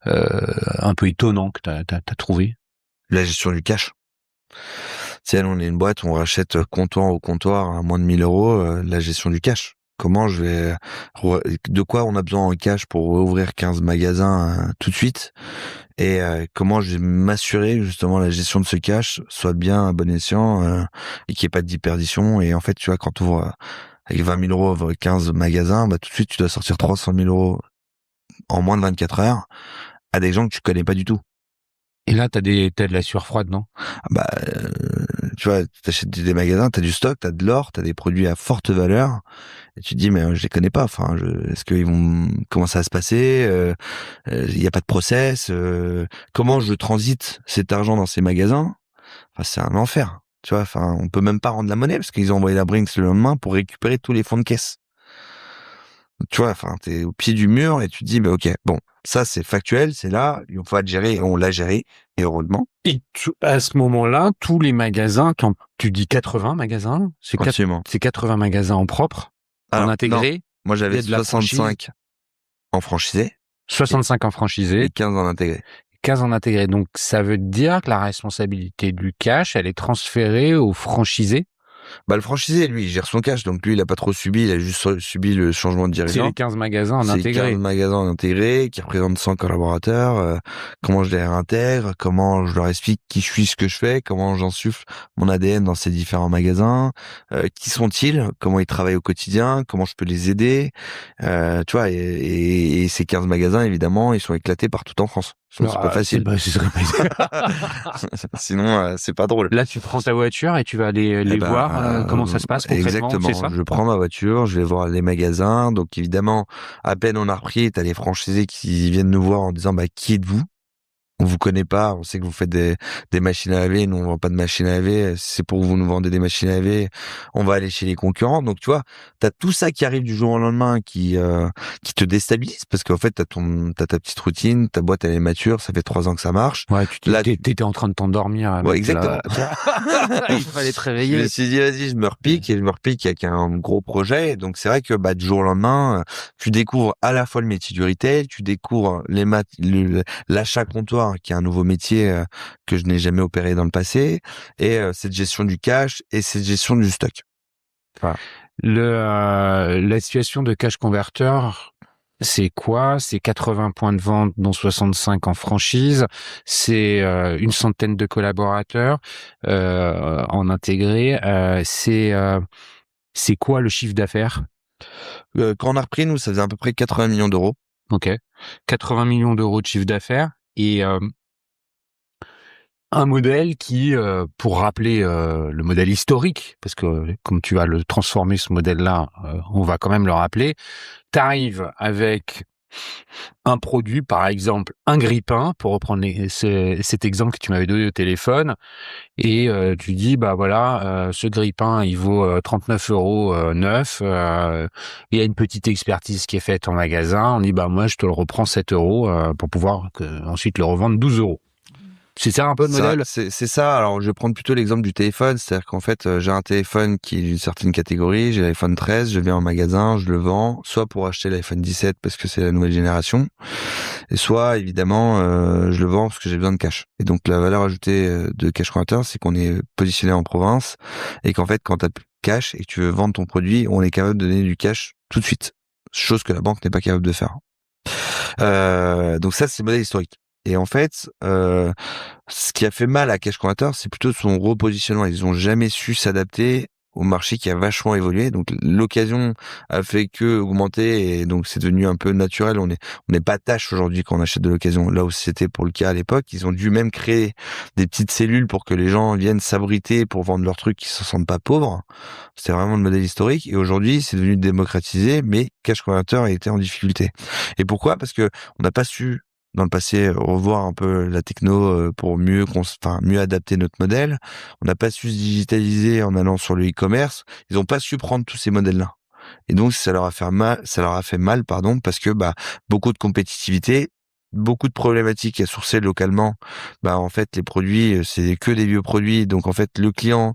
un peu étonnants que t'as trouvé? La gestion du cash. Si on est une boîte, on rachète comptoir au comptoir à moins de 1 000 euros, la gestion du cash. Comment de quoi on a besoin en cash pour ouvrir 15 magasins tout de suite? Et comment je vais m'assurer justement la gestion de ce cash soit bien à bon escient et qu'il n'y ait pas de déperdition. Et en fait, tu vois, quand tu ouvres avec 20 000 euros 15 magasins, bah tout de suite tu dois sortir 300 000 euros en moins de 24 heures à des gens que tu connais pas du tout. Et là, t'as de la sueur froide, non? Bah, tu vois, t'achètes des magasins, t'as du stock, t'as de l'or, t'as des produits à forte valeur, et tu te dis, mais je les connais pas. Enfin, est-ce qu'ils vont, comment ça va se passer? Il y a pas de process. Comment je transite cet argent dans ces magasins? Enfin, c'est un enfer. Tu vois, enfin, on peut même pas rendre la monnaie parce qu'ils ont envoyé la Brinks le lendemain pour récupérer tous les fonds de caisse. Tu vois, enfin, t'es au pied du mur et tu te dis, mais ok, bon, ça c'est factuel, c'est là, il faut le gérer et on l'a géré, et heureusement. Et à ce moment-là, tous les magasins, tu dis 80 magasins, Absolument. c'est 80 magasins en propre, en Alors, non, intégré, moi j'avais de la franchise, 65 en franchisé 65 en et franchisé, 15 en intégré. 15 en intégré. Donc, ça veut dire que la responsabilité du cash, elle est transférée aux franchisés. Bah, le franchisé, lui, il gère son cash, donc lui, il a pas trop subi, il a juste subi le changement de C'est dirigeant. les 15 magasins en C'est 15 intégré. magasins en intégré qui représentent 100 collaborateurs. Comment je les réintègre, comment je leur explique qui je suis, ce que je fais, comment j'insuffle mon ADN dans ces différents magasins, qui sont-ils, comment ils travaillent au quotidien, comment je peux les aider. Tu vois, et ces 15 magasins, évidemment, ils sont éclatés partout en France. Sinon, c'est pas facile. Sinon, c'est pas drôle. Là, tu prends ta voiture et tu vas les voir. Comment ça se passe concrètement? Exactement. C'est ça? Je prends ma voiture, je vais voir les magasins. Donc évidemment, à peine on a repris, t'as les franchisés qui viennent nous voir en disant, bah, qui êtes-vous? On vous connaît pas, on sait que vous faites des machines à laver, nous on vend pas de machines à laver, si c'est pour que vous nous vendez des machines à laver, on va aller chez les concurrents. Donc tu vois, t'as tout ça qui arrive du jour au lendemain qui te déstabilise parce qu'en fait t'as ta petite routine, ta boîte elle est mature, ça fait 3 ans que ça marche. Ouais, Là, t'étais en train de t'endormir. ouais, exactement. Il fallait te Je réveiller. me suis dit, vas-y, je me repique avec un gros projet. Donc, c'est vrai que, bah, du jour au lendemain, tu découvres à la fois le métier du retail, tu découvres l'achat comptoir, qui est un nouveau métier que je n'ai jamais opéré dans le passé, et cette gestion du cash et cette gestion du stock. Voilà. La situation de cash converter, c'est quoi? C'est 80 points de vente, dont 65 en franchise. C'est une centaine de collaborateurs en intégré. C'est quoi le chiffre d'affaires? Quand on a repris, nous, ça faisait à peu près 80 millions d'euros. Ok. 80 millions d'euros de chiffre d'affaires et un modèle qui, pour rappeler le modèle historique, parce que comme tu vas le transformer ce modèle-là, on va quand même le rappeler. T'arrives avec un produit, par exemple un grille-pain, pour reprendre cet exemple que tu m'avais donné au téléphone, et tu dis bah voilà, ce grille-pain il vaut 39 € neuf. Il y a une petite expertise qui est faite en magasin. On dit bah moi je te le reprends 7 € pour pouvoir ensuite le revendre 12 €. C'est ça un peu le modèle? C'est ça. Alors, je vais prendre plutôt l'exemple du téléphone. C'est-à-dire qu'en fait, j'ai un téléphone qui est d'une certaine catégorie. J'ai l'iPhone 13, je viens en magasin, je le vends, soit pour acheter l'iPhone 17 parce que c'est la nouvelle génération, et soit, évidemment, je le vends parce que j'ai besoin de cash. Et donc, la valeur ajoutée de Cash Converter, c'est qu'on est positionné en province et qu'en fait, quand tu as plus de cash et que tu veux vendre ton produit, on est capable de donner du cash tout de suite. Chose que la banque n'est pas capable de faire. Donc ça, c'est le modèle historique. Et en fait, ce qui a fait mal à Cash Converter, c'est plutôt son repositionnement. Ils ont jamais su s'adapter au marché qui a vachement évolué. Donc l'occasion a fait que augmenter, et donc c'est devenu un peu naturel. On n'est pas tâche aujourd'hui quand on achète de l'occasion. Là où c'était pour le cas à l'époque, ils ont dû même créer des petites cellules pour que les gens viennent s'abriter pour vendre leurs trucs, qui se sentent pas pauvres. C'était vraiment le modèle historique. Et aujourd'hui, c'est devenu démocratisé, mais Cash Converter a été en difficulté. Et pourquoi? Parce que on n'a pas su dans le passé revoir un peu la techno pour mieux adapter notre modèle. On n'a pas su se digitaliser en allant sur le e-commerce. Ils n'ont pas su prendre tous ces modèles-là. Et donc ça leur a fait mal, pardon, parce que bah beaucoup de compétitivité, beaucoup de problématiques à sourcer localement. Bah en fait les produits c'est que des vieux produits, donc en fait le client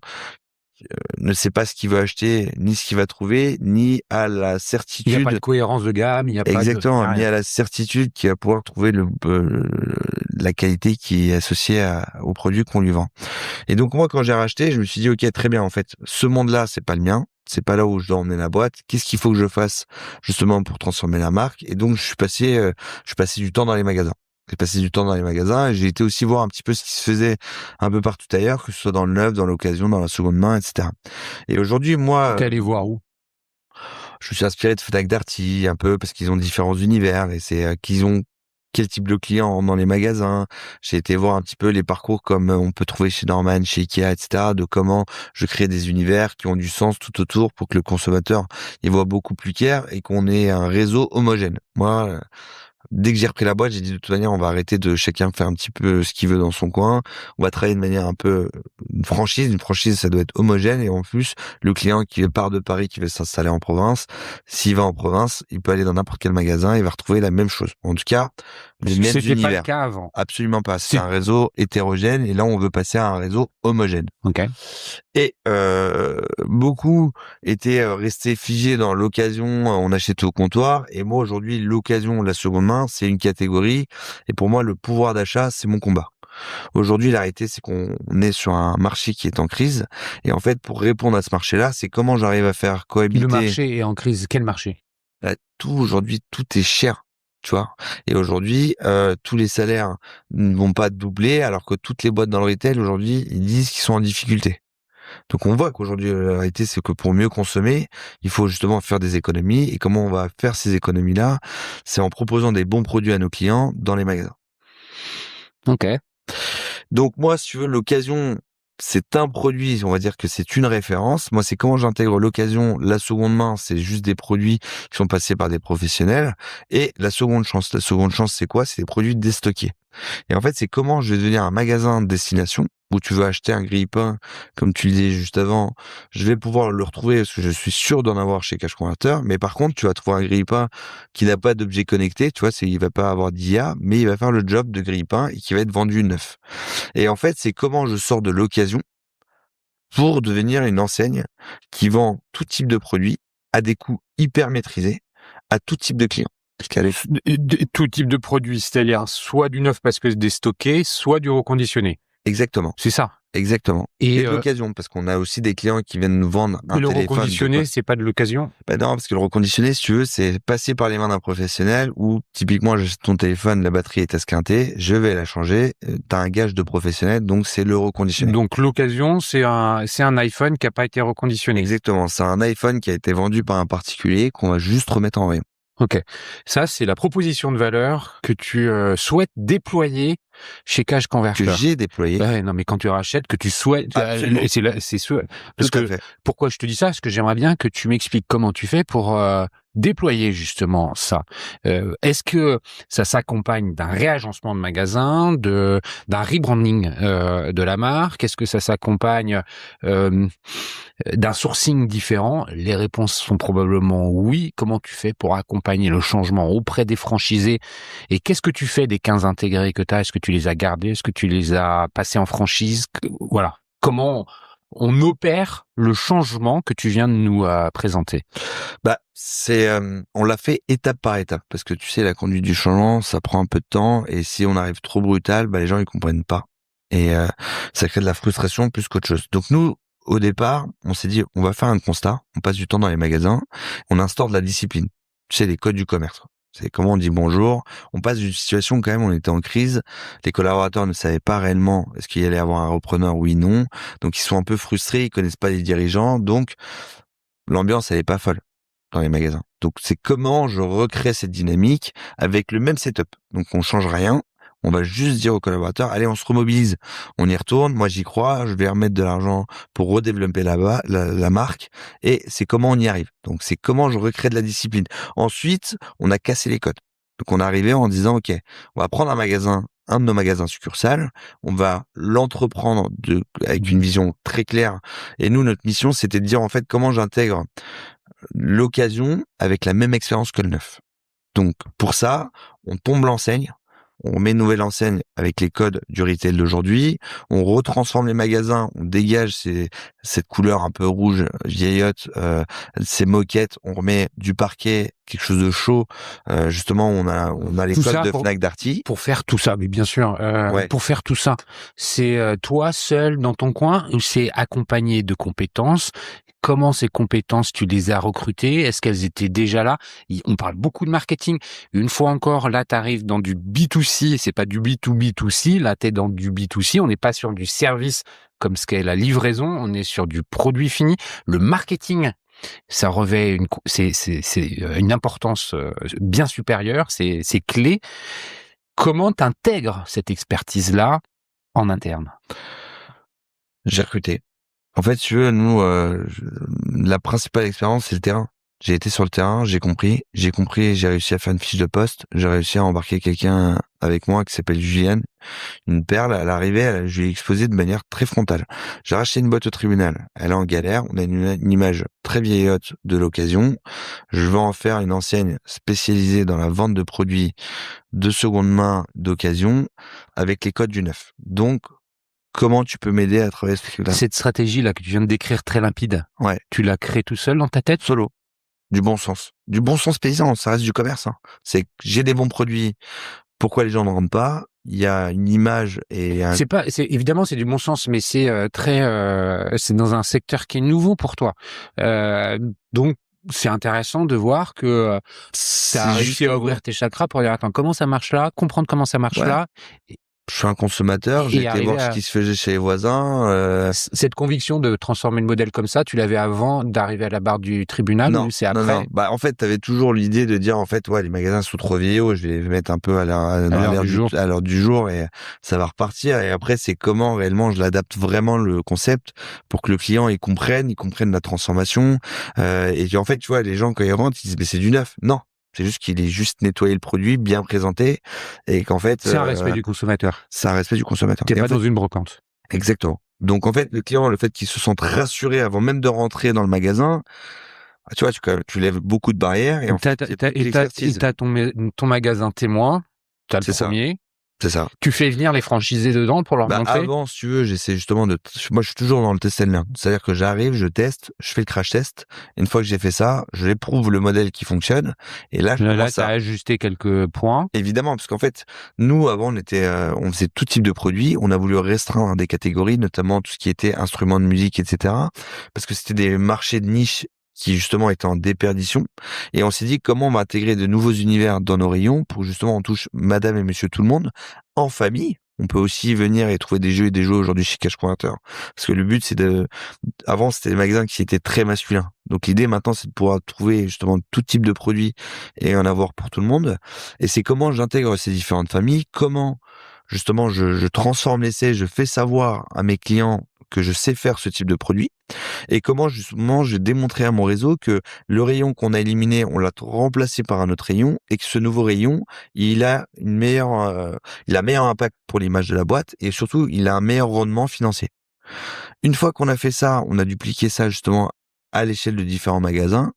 ne sait pas ce qu'il veut acheter, ni ce qu'il va trouver, ni à la certitude. Il n'y a pas de cohérence de gamme, il n'y a exactement, pas de... ni à la certitude qu'il va pouvoir trouver la qualité qui est associée au produit qu'on lui vend. Et donc moi, quand j'ai racheté, je me suis dit ok, très bien, en fait, ce monde-là, c'est pas le mien, c'est pas là où je dois emmener la boîte. Qu'est-ce qu'il faut que je fasse justement pour transformer la marque? Et donc je suis passé du temps dans les magasins. J'ai passé du temps dans les magasins et j'ai été aussi voir un petit peu ce qui se faisait un peu partout ailleurs, que ce soit dans le neuf, dans l'occasion, dans la seconde main, etc. Et aujourd'hui, moi, T'es allé voir où? je me suis inspiré de Fnac Darty un peu parce qu'ils ont différents univers et c'est qu'ils ont quel type de clients rentrent dans les magasins. J'ai été voir un petit peu les parcours comme on peut trouver chez Norman, chez Ikea, etc., de comment je crée des univers qui ont du sens tout autour pour que le consommateur il voit beaucoup plus clair et qu'on ait un réseau homogène. Moi, dès que j'ai repris la boîte, j'ai dit de toute manière, on va arrêter de chacun faire un petit peu ce qu'il veut dans son coin. On va travailler de manière un peu une franchise. Une franchise, ça doit être homogène. Et en plus, le client qui part de Paris, qui veut s'installer en province, s'il va en province, il peut aller dans n'importe quel magasin, il va retrouver la même chose. En tout cas, les mêmes C'était pas le univers. cas avant. Absolument pas. C'est un réseau hétérogène. Et là, on veut passer à un réseau homogène. Ok. Et beaucoup étaient restés figés dans l'occasion, on achète au comptoir. Et moi, aujourd'hui, l'occasion, la seconde main, c'est une catégorie. Et pour moi, le pouvoir d'achat, c'est mon combat. Aujourd'hui, la réalité, c'est qu'on est sur un marché qui est en crise. Et en fait, pour répondre à ce marché-là, c'est comment j'arrive à faire cohabiter... Le marché est en crise. Quel marché? Tout, aujourd'hui, tout est cher. Tu vois. Et aujourd'hui, tous les salaires ne vont pas doubler, alors que toutes les boîtes dans le retail, aujourd'hui, ils disent qu'ils sont en difficulté. Donc on voit qu'aujourd'hui, la réalité, c'est que pour mieux consommer, il faut justement faire des économies. Et comment on va faire ces économies-là? C'est en proposant des bons produits à nos clients dans les magasins. Ok. Donc moi, si tu veux, l'occasion, c'est un produit, on va dire que c'est une référence. Moi, c'est comment j'intègre l'occasion. La seconde main, c'est juste des produits qui sont passés par des professionnels. Et la seconde chance, c'est quoi? C'est des produits déstockés. Et en fait, c'est comment je vais devenir un magasin de destination où tu veux acheter un grille-pain, comme tu le disais juste avant, je vais pouvoir le retrouver parce que je suis sûr d'en avoir chez Cash Converter. Mais par contre, tu vas trouver un grille-pain qui n'a pas d'objet connecté, tu vois, il va pas avoir d'IA, mais il va faire le job de grille-pain et qui va être vendu neuf. Et en fait, c'est comment je sors de l'occasion pour devenir une enseigne qui vend tout type de produits à des coûts hyper maîtrisés à tout type de clients. Tout type de produit, c'est-à-dire soit du neuf parce que c'est déstocké, soit du reconditionné. Exactement. C'est ça. Exactement. Et de l'occasion, parce qu'on a aussi des clients qui viennent nous vendre un téléphone. Le reconditionné, c'est pas de l'occasion? Ben non, parce que le reconditionné, si tu veux, c'est passer par les mains d'un professionnel où, typiquement, j'achète ton téléphone, la batterie est esquintée, je vais la changer, t'as un gage de professionnel, donc c'est le reconditionné. Donc l'occasion, c'est un iPhone qui a pas été reconditionné. Exactement. C'est un iPhone qui a été vendu par un particulier qu'on va juste remettre en rayon. Ok. Ça, c'est la proposition de valeur que tu souhaites déployer chez Cash Converter. Que j'ai déployé. Ouais, non, mais quand tu rachètes, que tu souhaites, c'est sûr. Parce que pourquoi je te dis ça? Parce que j'aimerais bien que tu m'expliques comment tu fais pour déployer justement ça. Est-ce que ça s'accompagne d'un réagencement de magasin, d'un rebranding de la marque? Est-ce que ça s'accompagne d'un sourcing différent? Les réponses sont probablement oui. Comment tu fais pour accompagner le changement auprès des franchisés? Et qu'est-ce que tu fais des 15 intégrés que tu as? Est-ce que tu les as gardés? Est-ce que tu les as passés en franchise? Voilà. Comment on opère le changement que tu viens de nous présenter? On l'a fait étape par étape, parce que tu sais, la conduite du changement, ça prend un peu de temps, et si on arrive trop brutal, les gens ils comprennent pas, et ça crée de la frustration plus qu'autre chose. Donc nous, au départ, on s'est dit, on va faire un constat, on passe du temps dans les magasins, on instaure de la discipline. Tu sais, les codes du commerce. C'est comment on dit bonjour. On passe d'une situation quand même, on était en crise. Les collaborateurs ne savaient pas réellement est-ce qu'il y allait avoir un repreneur, oui, non. Donc ils sont un peu frustrés, ils connaissent pas les dirigeants. Donc l'ambiance, elle est pas folle dans les magasins. Donc c'est comment je recrée cette dynamique avec le même setup. Donc on change rien. On va juste dire aux collaborateurs, allez, on se remobilise. On y retourne. Moi, j'y crois. Je vais remettre de l'argent pour redévelopper là-bas la marque. Et c'est comment on y arrive. Donc, c'est comment je recrée de la discipline. Ensuite, on a cassé les codes. Donc, on est arrivé en disant, OK, on va prendre un de nos magasins succursales. On va l'entreprendre avec une vision très claire. Et nous, notre mission, c'était de dire, en fait, comment j'intègre l'occasion avec la même expérience que le neuf. Donc, pour ça, on tombe l'enseigne. On met une nouvelle enseigne avec les codes du retail d'aujourd'hui. On retransforme les magasins. On dégage cette couleur un peu rouge vieillotte, ces moquettes. On remet du parquet, quelque chose de chaud. Justement, on a les codes de Fnac Darty. Pour faire tout ça, mais bien sûr, pour faire tout ça, c'est toi seul dans ton coin ou c'est accompagné de compétences? Comment ces compétences, tu les as recrutées? Est-ce qu'elles étaient déjà là? On parle beaucoup de marketing. Une fois encore, là, tu arrives dans du B2C, c'est pas du B2B2C. Là, tu es dans du B2C. On n'est pas sur du service comme ce qu'est la livraison. On est sur du produit fini. Le marketing, ça revêt c'est une importance bien supérieure. C'est clé. comment t'intègres cette expertise-là en interne? J'ai recruté. En fait, si tu veux, nous, la principale expérience, c'est le terrain. J'ai été sur le terrain, j'ai compris, j'ai réussi à faire une fiche de poste, j'ai réussi à embarquer quelqu'un avec moi qui s'appelle Julienne, une perle. À l'arrivée, je lui ai exposé de manière très frontale. J'ai racheté une boîte au tribunal. Elle est en galère. On a une image très vieillotte de l'occasion. Je veux en faire une enseigne spécialisée dans la vente de produits de seconde main d'occasion avec les codes du neuf. Donc, comment tu peux m'aider à travailler ce truc-là? Cette stratégie-là que tu viens de décrire très limpide, Ouais, tu l'as créée tout seul dans ta tête? solo. Du bon sens. Du bon sens paysan, ça reste du commerce. Hein. C'est que j'ai des bons produits. Pourquoi les gens ne rentrent pas? Il y a une image et un... Évidemment, c'est du bon sens, mais c'est c'est dans un secteur qui est nouveau pour toi. Donc, c'est intéressant de voir que tu as réussi à ouvrir tes chakras pour dire, attends, comment ça marche là? Comprendre comment ça marche là. Je suis un consommateur, j'ai été voir ce qui se faisait chez les voisins. Cette conviction de transformer le modèle comme ça, tu l'avais avant d'arriver à la barre du tribunal ou c'est après? Non. Bah, en fait, tu avais toujours l'idée de dire, en fait, ouais, les magasins sont trop vieillots, je vais les mettre un peu à l'heure du jour et ça va repartir. Et après, c'est comment réellement je l'adapte vraiment le concept pour que le client, il comprenne la transformation. Et puis, en fait, tu vois, les gens, quand ils rentrent, ils disent, mais c'est du neuf. Non. C'est juste qu'il est juste nettoyé le produit, bien présenté, et qu'en fait... C'est un respect du consommateur. C'est un respect du consommateur. T'es pas dans une brocante. Exactement. Donc, en fait, le client, le fait qu'il se sente rassuré avant même de rentrer dans le magasin, tu vois, tu lèves beaucoup de barrières, et en fait, t'as ton magasin témoin, t'as le premier. C'est ça. Tu fais venir les franchisés dedans pour leur montrer? Avant, si tu veux, j'essaie justement moi, je suis toujours dans le test and learn. C'est-à-dire que j'arrive, je teste, je fais le crash test. Une fois que j'ai fait ça, je l'éprouve le modèle qui fonctionne. Et là, t'as ajusté quelques points. Évidemment, parce qu'en fait, nous, avant, on faisait tout type de produits. On a voulu restreindre des catégories, notamment tout ce qui était instruments de musique, etc. Parce que c'était des marchés de niche qui justement étaient en déperdition. Et on s'est dit comment on va intégrer de nouveaux univers dans nos rayons pour justement on touche madame et monsieur tout le monde en famille. On peut aussi venir et trouver des jeux et des jeux aujourd'hui chez Cash Converter. Parce que le but, avant, c'était des magasins qui étaient très masculins. Donc l'idée maintenant, c'est de pouvoir trouver justement tout type de produits et en avoir pour tout le monde. Et c'est comment j'intègre ces différentes familles, comment justement je transforme l'essai, je fais savoir à mes clients que je sais faire ce type de produit. Et comment justement je démontrais à mon réseau que le rayon qu'on a éliminé, on l'a remplacé par un autre rayon et que ce nouveau rayon, il a meilleur impact pour l'image de la boîte et surtout il a un meilleur rendement financier. Une fois qu'on a fait ça, on a dupliqué ça justement à l'échelle de différents magasins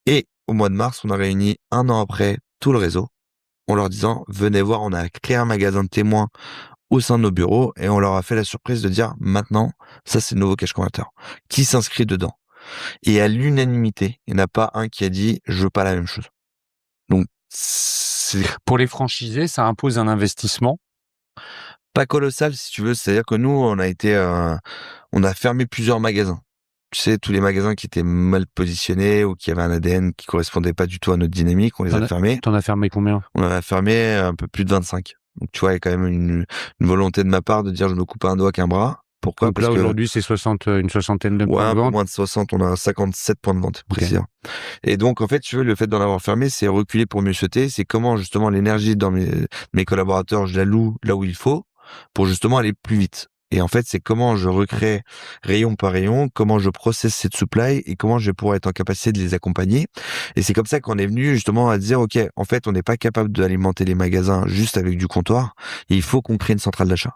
et au mois de mars, on a réuni 1 an après tout le réseau en leur disant venez voir, on a créé un magasin de témoins au sein de nos bureaux et on leur a fait la surprise de dire maintenant, ça c'est le nouveau Cash Converter. Qui s'inscrit dedans? Et à l'unanimité, il n'y en a pas un qui a dit je veux pas la même chose. Donc, pour les franchisés, ça impose un investissement pas colossal si tu veux. C'est-à-dire que nous, on a fermé plusieurs magasins. Tu sais, tous les magasins qui étaient mal positionnés ou qui avaient un ADN qui correspondait pas du tout à notre dynamique, on les a fermés. T'en as fermé combien? On en a fermé un peu plus de 25. Donc, tu vois, il y a quand même une volonté de ma part de dire je me coupe un doigt qu'un bras. Pourquoi? Donc là, aujourd'hui, c'est une soixantaine de points de vente. Moins de 60, on a 57 points de vente, précisément. Et donc, en fait, tu veux, le fait d'en avoir fermé, c'est reculer pour mieux sauter. C'est comment, justement, l'énergie dans mes collaborateurs, je la loue là où il faut pour justement aller plus vite. Et en fait, c'est comment je recrée rayon par rayon, comment je processe cette supply et comment je vais pouvoir être en capacité de les accompagner. Et c'est comme ça qu'on est venu justement à dire, OK, en fait, on n'est pas capable d'alimenter les magasins juste avec du comptoir. Et il faut qu'on crée une centrale d'achat.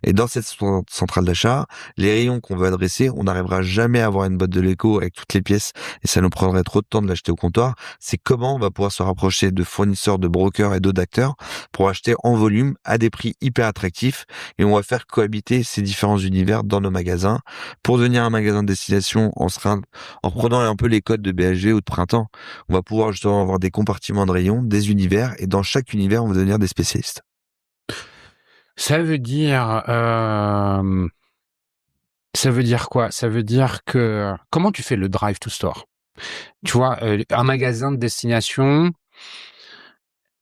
Et dans cette centrale d'achat, les rayons qu'on veut adresser, on n'arrivera jamais à avoir une boîte de Lego avec toutes les pièces et ça nous prendrait trop de temps de l'acheter au comptoir. C'est comment on va pouvoir se rapprocher de fournisseurs, de brokers et d'autres acteurs pour acheter en volume à des prix hyper attractifs et on va faire cohabiter ces différents univers dans nos magasins pour devenir un magasin de destination en prenant un peu les codes de BHV ou de Printemps. On va pouvoir justement avoir des compartiments de rayons, des univers et dans chaque univers, on va devenir des spécialistes. Ça veut dire quoi? Ça veut dire que comment tu fais le drive to store? Tu vois, un magasin de destination,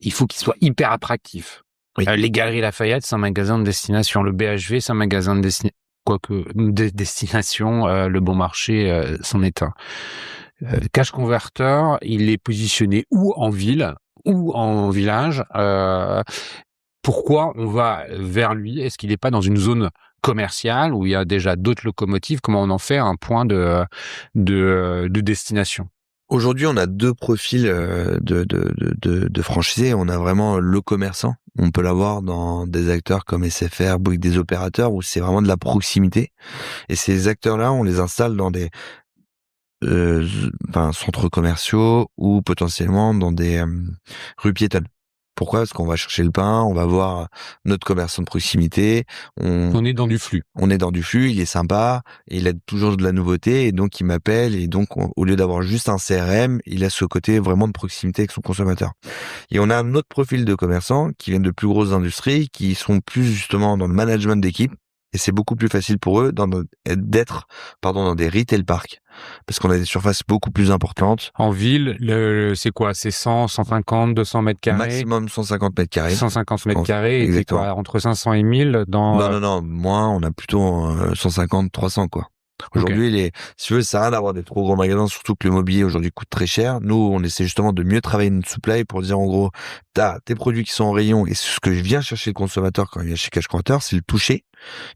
il faut qu'il soit hyper attractif. Oui. Les Galeries Lafayette, c'est un magasin de destination. Le BHV, c'est un magasin de destination. Le Bon Marché, c'en est un. Cash Converter, il est positionné où en ville ou en village, pourquoi on va vers lui? Est-ce qu'il n'est pas dans une zone commerciale où il y a déjà d'autres locomotives? Comment on en fait un point de destination? Aujourd'hui, on a 2 profils, de franchisés. On a vraiment le commerçant. On peut l'avoir dans des acteurs comme SFR, Bouygues, des opérateurs où c'est vraiment de la proximité et ces acteurs-là, on les installe dans des, centres commerciaux ou potentiellement dans des, rues piétonnes. Pourquoi? Parce qu'on va chercher le pain, on va voir notre commerçant de proximité, On est dans du flux. on est dans du flux, il est sympa, il a toujours de la nouveauté et donc il m'appelle et donc au lieu d'avoir juste un CRM, il a ce côté vraiment de proximité avec son consommateur. Et on a un autre profil de commerçants qui viennent de plus grosses industries, qui sont plus justement dans le management d'équipe. Et c'est beaucoup plus facile pour eux d'être dans des retail parks parce qu'on a des surfaces beaucoup plus importantes. En ville, c'est quoi? C'est 100, 150, 200 mètres carrés? Maximum 150 mètres carrés. 150 mètres carrés, et c'est Exactement. quoi? Entre 500 et 1000 dans... Non, moins, on a plutôt 150, 300 quoi. Aujourd'hui, si tu veux, ça sert à rien d'avoir des trop gros magasins, surtout que le mobilier aujourd'hui coûte très cher. Nous, on essaie justement de mieux travailler notre supply pour dire en gros, t'as tes produits qui sont en rayon et ce que vient chercher le consommateur quand il vient chez Cash Converter, c'est le toucher.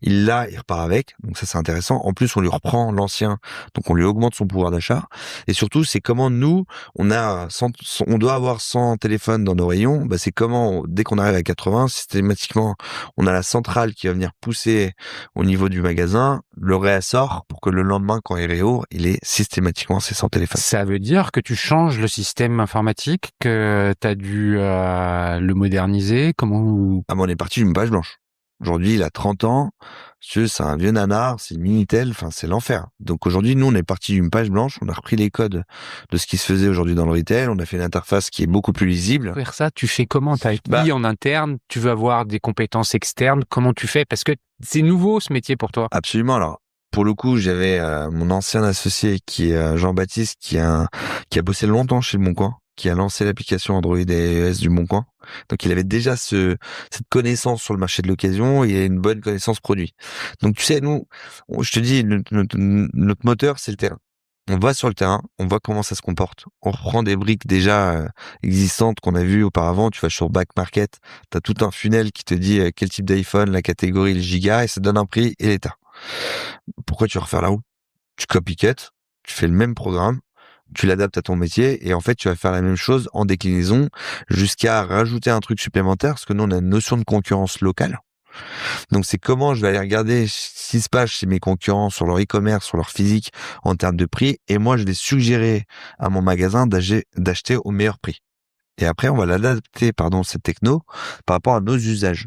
Il l'a, il repart avec. Donc ça, c'est intéressant. En plus, on lui reprend l'ancien. Donc on lui augmente son pouvoir d'achat. Et surtout, c'est comment nous, on doit avoir 100 téléphones dans nos rayons. Bah, c'est comment, dès qu'on arrive à 80, systématiquement, on a la centrale qui va venir pousser au niveau du magasin, le réassort pour que le lendemain, quand il réouvre, il est systématiquement ses 100 téléphones. Ça veut dire que tu changes le système informatique, que tu as dû le moderniser? Comment? Ah, mais on est parti d'une page blanche. Aujourd'hui, il a 30 ans. C'est un vieux nanar, c'est Minitel, enfin, c'est l'enfer. Donc aujourd'hui, nous, on est parti d'une page blanche. On a repris les codes de ce qui se faisait aujourd'hui dans le retail. On a fait une interface qui est beaucoup plus lisible. Faire ça, tu fais comment? T'as qui en interne? Tu veux avoir des compétences externes? Comment tu fais? Parce que c'est nouveau ce métier pour toi. Absolument. Alors, pour le coup, j'avais mon ancien associé qui est Jean-Baptiste, qui a bossé longtemps chez Le Bon Coin, qui a lancé l'application Android et iOS du Bon Coin. Donc, il avait déjà cette connaissance sur le marché de l'occasion et une bonne connaissance produit. Donc, tu sais, nous, je te dis, notre moteur, c'est le terrain. On va sur le terrain, on voit comment ça se comporte. On reprend des briques déjà existantes qu'on a vues auparavant. Tu vas sur Back Market, tu as tout un funnel qui te dit quel type d'iPhone, la catégorie, le giga, et ça donne un prix et l'état. Pourquoi tu refais la roue? Tu copycat, tu fais le même programme, tu l'adaptes à ton métier et en fait tu vas faire la même chose en déclinaison jusqu'à rajouter un truc supplémentaire parce que nous on a une notion de concurrence locale. Donc c'est comment je vais aller regarder ce qui se passe chez mes concurrents sur leur e-commerce, sur leur physique en termes de prix et moi je vais suggérer à mon magasin d'acheter au meilleur prix. Et après, on va l'adapter, cette techno, par rapport à nos usages.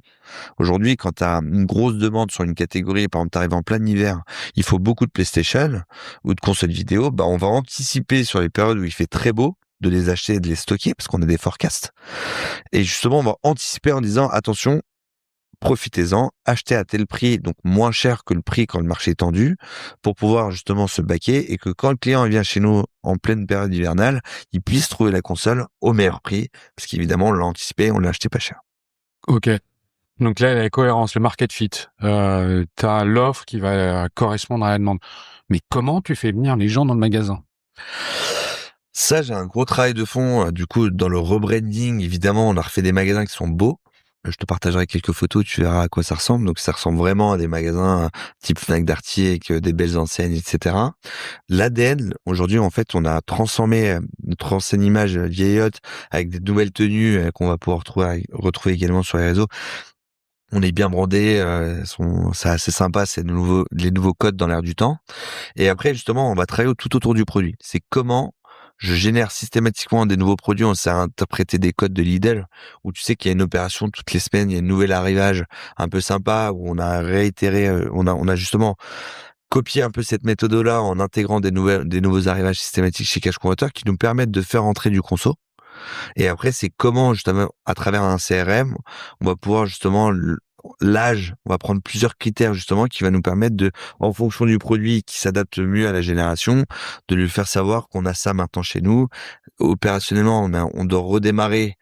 Aujourd'hui, quand tu as une grosse demande sur une catégorie, par exemple, tu arrives en plein hiver, il faut beaucoup de PlayStation ou de consoles vidéo, bah, on va anticiper sur les périodes où il fait très beau, de les acheter et de les stocker, parce qu'on a des forecasts. Et justement, on va anticiper en disant, attention, profitez-en, achetez à tel prix, donc moins cher que le prix quand le marché est tendu, pour pouvoir justement se baquer et que quand le client vient chez nous en pleine période hivernale, il puisse trouver la console au meilleur prix, parce qu'évidemment, on l'a anticipé, on l'a acheté pas cher. Ok. Donc là, la cohérence, le market fit, t'as l'offre qui va correspondre à la demande. Mais comment tu fais venir les gens dans le magasin? Ça, j'ai un gros travail de fond, du coup, dans le rebranding, évidemment, on a refait des magasins qui sont beaux. Je te partagerai quelques photos, tu verras à quoi ça ressemble. Donc, ça ressemble vraiment à des magasins type Fnac Darty avec des belles enseignes, etc. L'ADN, aujourd'hui, en fait, on a transformé notre ancienne image vieillotte avec des nouvelles tenues qu'on va pouvoir retrouver également sur les réseaux. On est bien brandé, c'est assez sympa, c'est les nouveaux codes dans l'air du temps. Et après, justement, on va travailler tout autour du produit. C'est comment je génère systématiquement des nouveaux produits. On s'est interprété des codes de Lidl où tu sais qu'il y a une opération toutes les semaines, il y a un nouvel arrivage un peu sympa où on a réitéré, on a justement copié un peu cette méthode-là en intégrant des nouveaux arrivages systématiques chez Cash Converter qui nous permettent de faire entrer du conso. Et après, c'est comment justement à travers un CRM, on va pouvoir justement l'âge, on va prendre plusieurs critères justement qui va nous permettre de, en fonction du produit qui s'adapte mieux à la génération, de lui faire savoir qu'on a ça maintenant chez nous. Opérationnellement, on doit redémarrer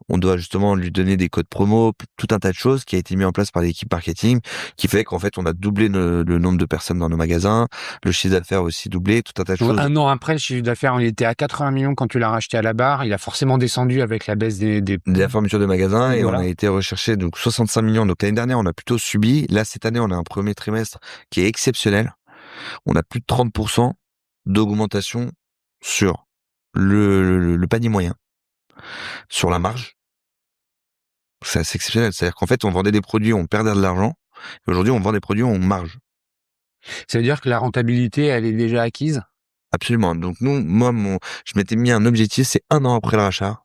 On doit justement lui donner des codes promo, tout un tas de choses qui a été mis en place par l'équipe marketing, qui fait qu'en fait, on a doublé le nombre de personnes dans nos magasins, le chiffre d'affaires aussi doublé, tout un tas de Donc, choses. un an après, le chiffre d'affaires, il était à 80 millions quand tu l'as racheté à la barre. Il a forcément descendu avec la baisse De la fermeture de magasins et Voilà. on a été recherché donc 65 millions. Donc l'année dernière, on a plutôt subi. Là, cette année, on a un premier trimestre qui est exceptionnel. On a plus de 30% d'augmentation sur le panier moyen, sur la marge. C'est assez exceptionnel. C'est-à-dire qu'en fait, on vendait des produits, on perdait de l'argent. Et aujourd'hui, on vend des produits, on marge. Ça veut dire que la rentabilité, elle est déjà acquise? Absolument. Donc je m'étais mis un objectif, c'est 1 an après le rachat.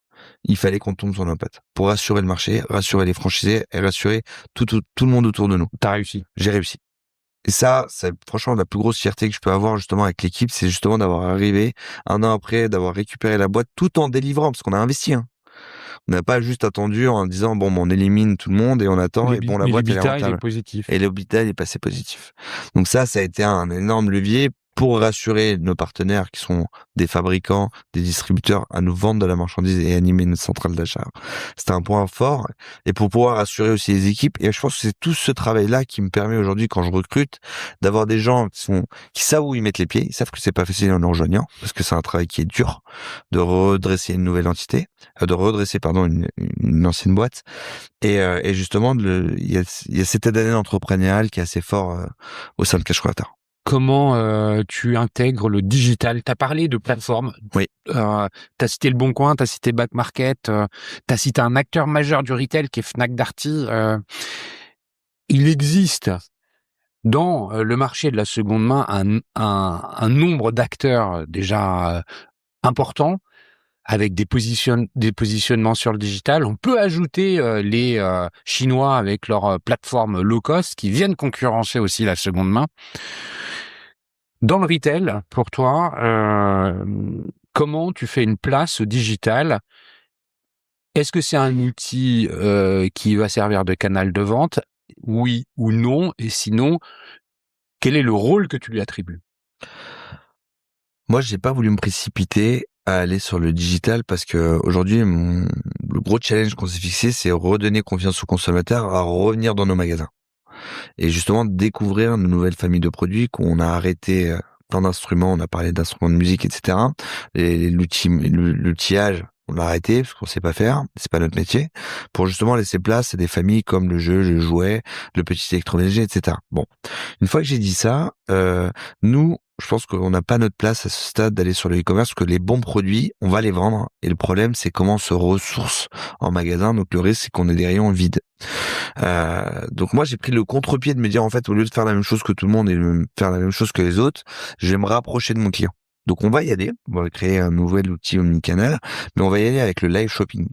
Il fallait qu'on tombe sur nos pattes pour rassurer le marché, rassurer les franchisés et rassurer tout le monde autour de nous. T'as réussi. J'ai réussi. Et ça, c'est franchement la plus grosse fierté que je peux avoir justement avec l'équipe, c'est justement d'avoir arrivé 1 an après, d'avoir récupéré la boîte tout en délivrant, parce qu'on a investi. On n'a pas juste attendu en disant bon, on élimine tout le monde et on attend et bon, la boîte elle est l'EBITDA, il est rentable. positif. Et l'hôpital est passé positif. Donc ça a été un énorme levier pour rassurer nos partenaires qui sont des fabricants, des distributeurs à nous vendre de la marchandise et animer notre centrale d'achat. C'était un point fort et pour pouvoir rassurer aussi les équipes. Et je pense que c'est tout ce travail-là qui me permet aujourd'hui, quand je recrute, d'avoir des gens qui savent où ils mettent les pieds. Ils savent que c'est pas facile en nous rejoignant parce que c'est un travail qui est dur de redresser une nouvelle entité, de redresser, pardon, une ancienne boîte. Et justement, il y a cet ADN entrepreneurial qui est assez fort au sein de Cash Converter. Comment tu intègres le digital? T'as parlé de plateforme. Oui. T'as cité Le Bon Coin, t'as cité Back Market, t'as cité un acteur majeur du retail qui est Fnac Darty. Il existe dans le marché de la seconde main un nombre d'acteurs déjà important, avec des positionnements sur le digital. On peut ajouter les Chinois avec leur plateforme low cost qui viennent concurrencer aussi la seconde main. Dans le retail, pour toi, comment tu fais une place au digital? Est-ce que c'est un outil qui va servir de canal de vente? Oui ou non? Et sinon, quel est le rôle que tu lui attribues? Moi, j'ai pas voulu me précipiter à aller sur le digital parce que aujourd'hui, le gros challenge qu'on s'est fixé, c'est redonner confiance aux consommateurs à revenir dans nos magasins. Et justement, découvrir une nouvelle famille de produits qu'on a arrêté plein d'instruments. On a parlé d'instruments de musique, etc. L'outillage, on l'a arrêté parce qu'on sait pas faire. C'est pas notre métier. Pour justement laisser place à des familles comme le jeu, le jouet, le petit électroménager, etc. Bon. Une fois que j'ai dit ça, nous, je pense qu'on n'a pas notre place à ce stade d'aller sur le e-commerce, parce que les bons produits, on va les vendre. Et le problème, c'est comment on se ressource en magasin. Donc le risque, c'est qu'on ait des rayons vides. Donc moi, j'ai pris le contre-pied de me dire, en fait, au lieu de faire la même chose que tout le monde et de faire la même chose que les autres, je vais me rapprocher de mon client. Donc on va y aller. On va créer un nouvel outil omnicanal, mais on va y aller avec le live shopping.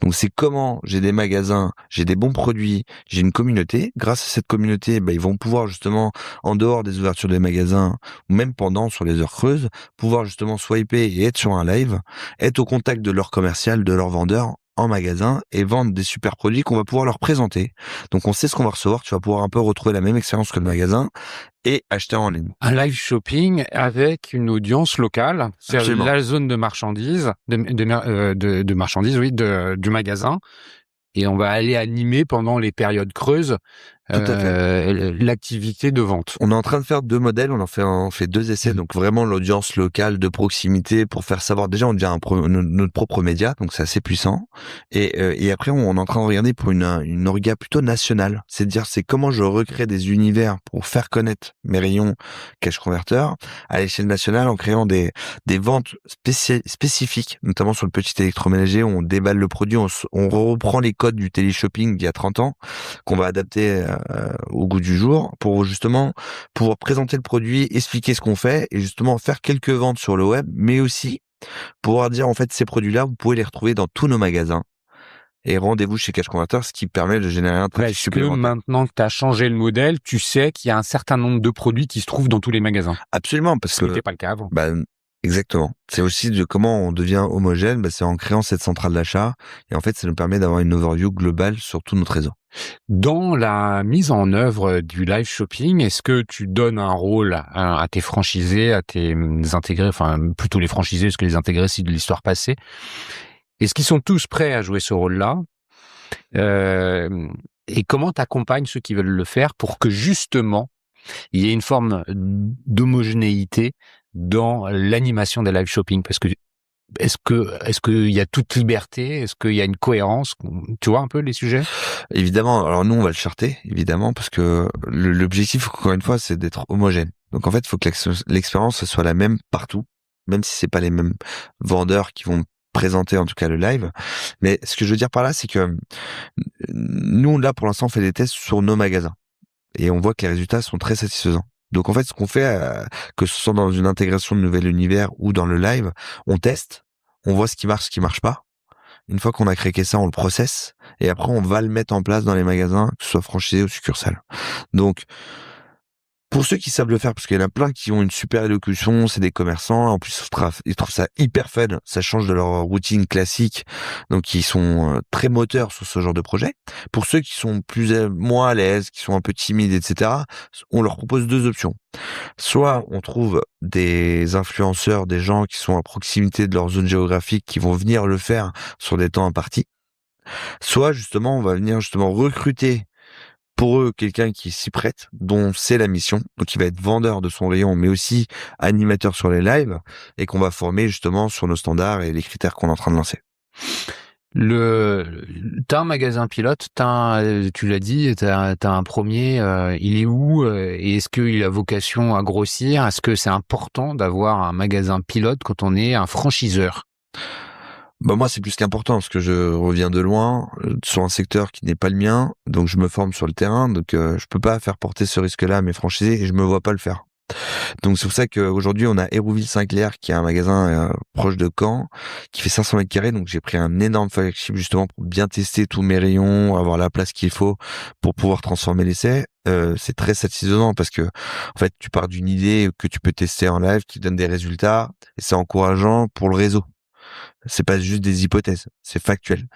Donc c'est comment j'ai des magasins, j'ai des bons produits, j'ai une communauté. Grâce à cette communauté, ils vont pouvoir justement, en dehors des ouvertures des magasins, ou même pendant, sur les heures creuses, pouvoir justement swiper et être sur un live, être au contact de leur commercial, de leur vendeur en magasin et vendre des super produits qu'on va pouvoir leur présenter. Donc on sait ce qu'on va recevoir, tu vas pouvoir un peu retrouver la même expérience que le magasin et acheter en ligne. Un live shopping avec une audience locale, c'est la zone de marchandises, de marchandises, oui, du magasin. Et on va aller animer pendant les périodes creuses l'activité de vente. On est en train de faire 2 modèles, on fait 2 essais, donc vraiment l'audience locale de proximité pour faire savoir. Déjà, on devient notre propre média, donc c'est assez puissant. Et après, on est en train de regarder pour une orga plutôt nationale. C'est comment je recrée des univers pour faire connaître mes rayons Cash Converter à l'échelle nationale en créant des ventes spécifiques, notamment sur le petit électroménager où on déballe le produit, on reprend les codes du téléshopping d'il y a 30 ans qu'on va adapter au goût du jour pour justement pouvoir présenter le produit, expliquer ce qu'on fait et justement faire quelques ventes sur le web, mais aussi pouvoir dire en fait ces produits-là, vous pouvez les retrouver dans tous nos magasins. Et rendez-vous chez Cash Converter, ce qui permet de générer un trafic supplémentaire. Est-ce que maintenant que tu as changé le modèle, tu sais qu'il y a un certain nombre de produits qui se trouvent dans tous les magasins? Absolument, parce que c'était pas le cas avant. Exactement. C'est aussi de comment on devient homogène, c'est en créant cette centrale d'achat. Et en fait, ça nous permet d'avoir une overview globale sur tout notre réseau. Dans la mise en œuvre du live shopping, est-ce que tu donnes un rôle à tes franchisés, à tes intégrés, enfin plutôt les franchisés, parce que les intégrés, c'est de l'histoire passée. Est-ce qu'ils sont tous prêts à jouer ce rôle-là? Et comment t'accompagnes ceux qui veulent le faire pour que justement il y ait une forme d'homogénéité dans l'animation des live shopping? Parce que est-ce qu'il y a toute liberté? Est-ce qu'il y a une cohérence? Tu vois un peu les sujets? Évidemment, alors nous on va le charter, évidemment, parce que l'objectif, encore une fois, c'est d'être homogène. Donc en fait, il faut que l'expérience soit la même partout, même si c'est pas les mêmes vendeurs qui vont présenter en tout cas le live. Mais ce que je veux dire par là, c'est que nous, là, pour l'instant, on fait des tests sur nos magasins. Et on voit que les résultats sont très satisfaisants. Donc en fait, ce qu'on fait, que ce soit dans une intégration de nouvel univers ou dans le live, on teste, on voit ce qui marche pas. Une fois qu'on a craqué ça, on le processe et après on va le mettre en place dans les magasins, que ce soit franchisé ou succursale. Donc pour ceux qui savent le faire, parce qu'il y en a plein qui ont une super élocution, c'est des commerçants, en plus ils trouvent ça hyper fun, ça change de leur routine classique, donc ils sont très moteurs sur ce genre de projet. Pour ceux qui sont moins à l'aise, qui sont un peu timides, etc., on leur propose deux options. Soit on trouve des influenceurs, des gens qui sont à proximité de leur zone géographique, qui vont venir le faire sur des temps impartis. Soit justement, on va venir justement recruter pour eux quelqu'un qui s'y prête, dont c'est la mission, donc il va être vendeur de son rayon, mais aussi animateur sur les lives, et qu'on va former justement sur nos standards et les critères qu'on est en train de lancer. T'as un magasin pilote, tu l'as dit, t'as un premier, il est où, et est-ce qu'il a vocation à grossir? Est-ce que c'est important d'avoir un magasin pilote quand on est un franchiseur? Bah moi c'est plus qu'important parce que je reviens de loin sur un secteur qui n'est pas le mien, donc je me forme sur le terrain, donc je peux pas faire porter ce risque-là à mes franchisés et je me vois pas le faire. Donc c'est pour ça qu'aujourd'hui on a Hérouville-Saint-Clair qui est un magasin proche de Caen qui fait 500 mètres carrés, donc j'ai pris un énorme flagship justement pour bien tester tous mes rayons, avoir la place qu'il faut pour pouvoir transformer l'essai. C'est très satisfaisant parce que en fait tu pars d'une idée que tu peux tester en live qui donne des résultats et c'est encourageant pour le réseau. C'est pas juste des hypothèses, c'est factuel.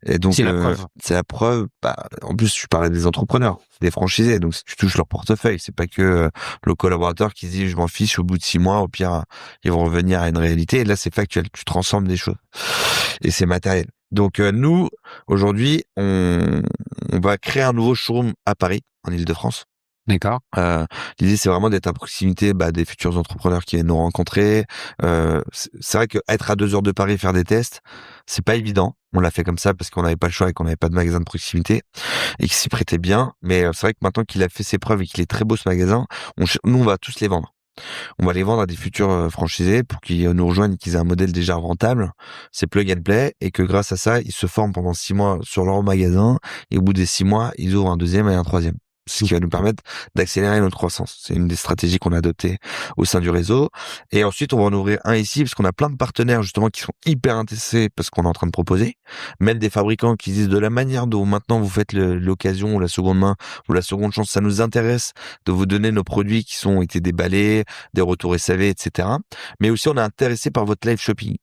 Et donc C'est la preuve. c'est la preuve. Bah, en plus, tu parlais des entrepreneurs, des franchisés. Donc si tu touches leur portefeuille, c'est pas que le collaborateur qui se dit je m'en fiche au bout de 6 mois, au pire ils vont revenir à une réalité. Et là, c'est factuel. Tu transformes des choses et c'est matériel. Donc nous aujourd'hui, on va créer un nouveau showroom à Paris, en Île-de-France. D'accord. L'idée, c'est vraiment d'être à proximité des futurs entrepreneurs qui viennent nous rencontrer. C'est vrai que être à 2 heures de Paris et faire des tests, c'est pas évident. On l'a fait comme ça parce qu'on n'avait pas le choix et qu'on n'avait pas de magasin de proximité et qu'il s'y prêtait bien. Mais c'est vrai que maintenant qu'il a fait ses preuves et qu'il est très beau ce magasin, nous, on va tous les vendre. On va les vendre à des futurs franchisés pour qu'ils nous rejoignent, qu'ils aient un modèle déjà rentable. C'est plug and play et que grâce à ça, ils se forment pendant 6 mois sur leur magasin et au bout des 6 mois, ils ouvrent un deuxième et un troisième. Ce qui va nous permettre d'accélérer notre croissance. C'est une des stratégies qu'on a adoptées au sein du réseau. Et ensuite, on va en ouvrir un ici parce qu'on a plein de partenaires justement qui sont hyper intéressés parce qu'on est en train de proposer. Même des fabricants qui disent de la manière dont maintenant vous faites l'occasion ou la seconde main ou la seconde chance, ça nous intéresse de vous donner nos produits qui ont été déballés, des retours SAV, etc. Mais aussi, on est intéressé par votre live shopping.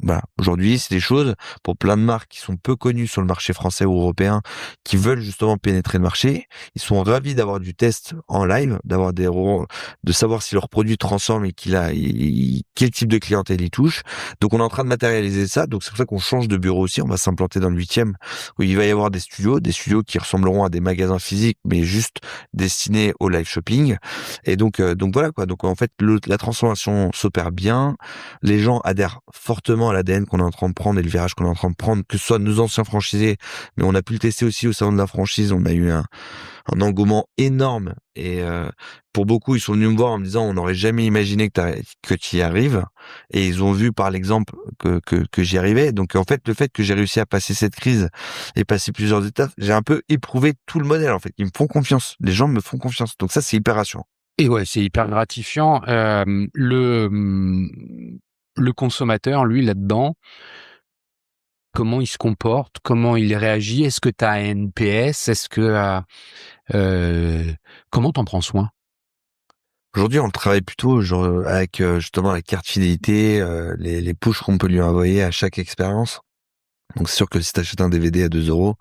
Voilà. Aujourd'hui, c'est des choses pour plein de marques qui sont peu connues sur le marché français ou européen, qui veulent justement pénétrer le marché. Ils sont ravis d'avoir du test en live, de savoir si leur produit transforme et quel type de clientèle il touche. Donc, on est en train de matérialiser ça. Donc, c'est pour ça qu'on change de bureau aussi. On va s'implanter dans le 8e où il va y avoir des studios qui ressembleront à des magasins physiques, mais juste destinés au live shopping. Et donc voilà quoi. Donc, en fait, la transformation s'opère bien. Les gens adhèrent fortement à l'ADN qu'on est en train de prendre et le virage qu'on est en train de prendre, que ce soit nos anciens franchisés, mais on a pu le tester aussi au salon de la franchise. On a eu un engouement énorme et pour beaucoup, ils sont venus me voir en me disant on n'aurait jamais imaginé que tu y arrives et ils ont vu par l'exemple que j'y arrivais. Donc en fait, le fait que j'ai réussi à passer cette crise et passer plusieurs étapes, j'ai un peu éprouvé tout le modèle en fait. Ils me font confiance, les gens me font confiance. Donc ça, c'est hyper rassurant. Et ouais, c'est hyper gratifiant. Le consommateur, lui, là-dedans, comment il se comporte, comment il réagit? Est-ce que tu as un NPS? Comment t'en prends soin? Aujourd'hui, on travaille plutôt genre, avec justement la carte fidélité, les pushs qu'on peut lui envoyer à chaque expérience. Donc c'est sûr que si t'achètes un DVD à 2 €,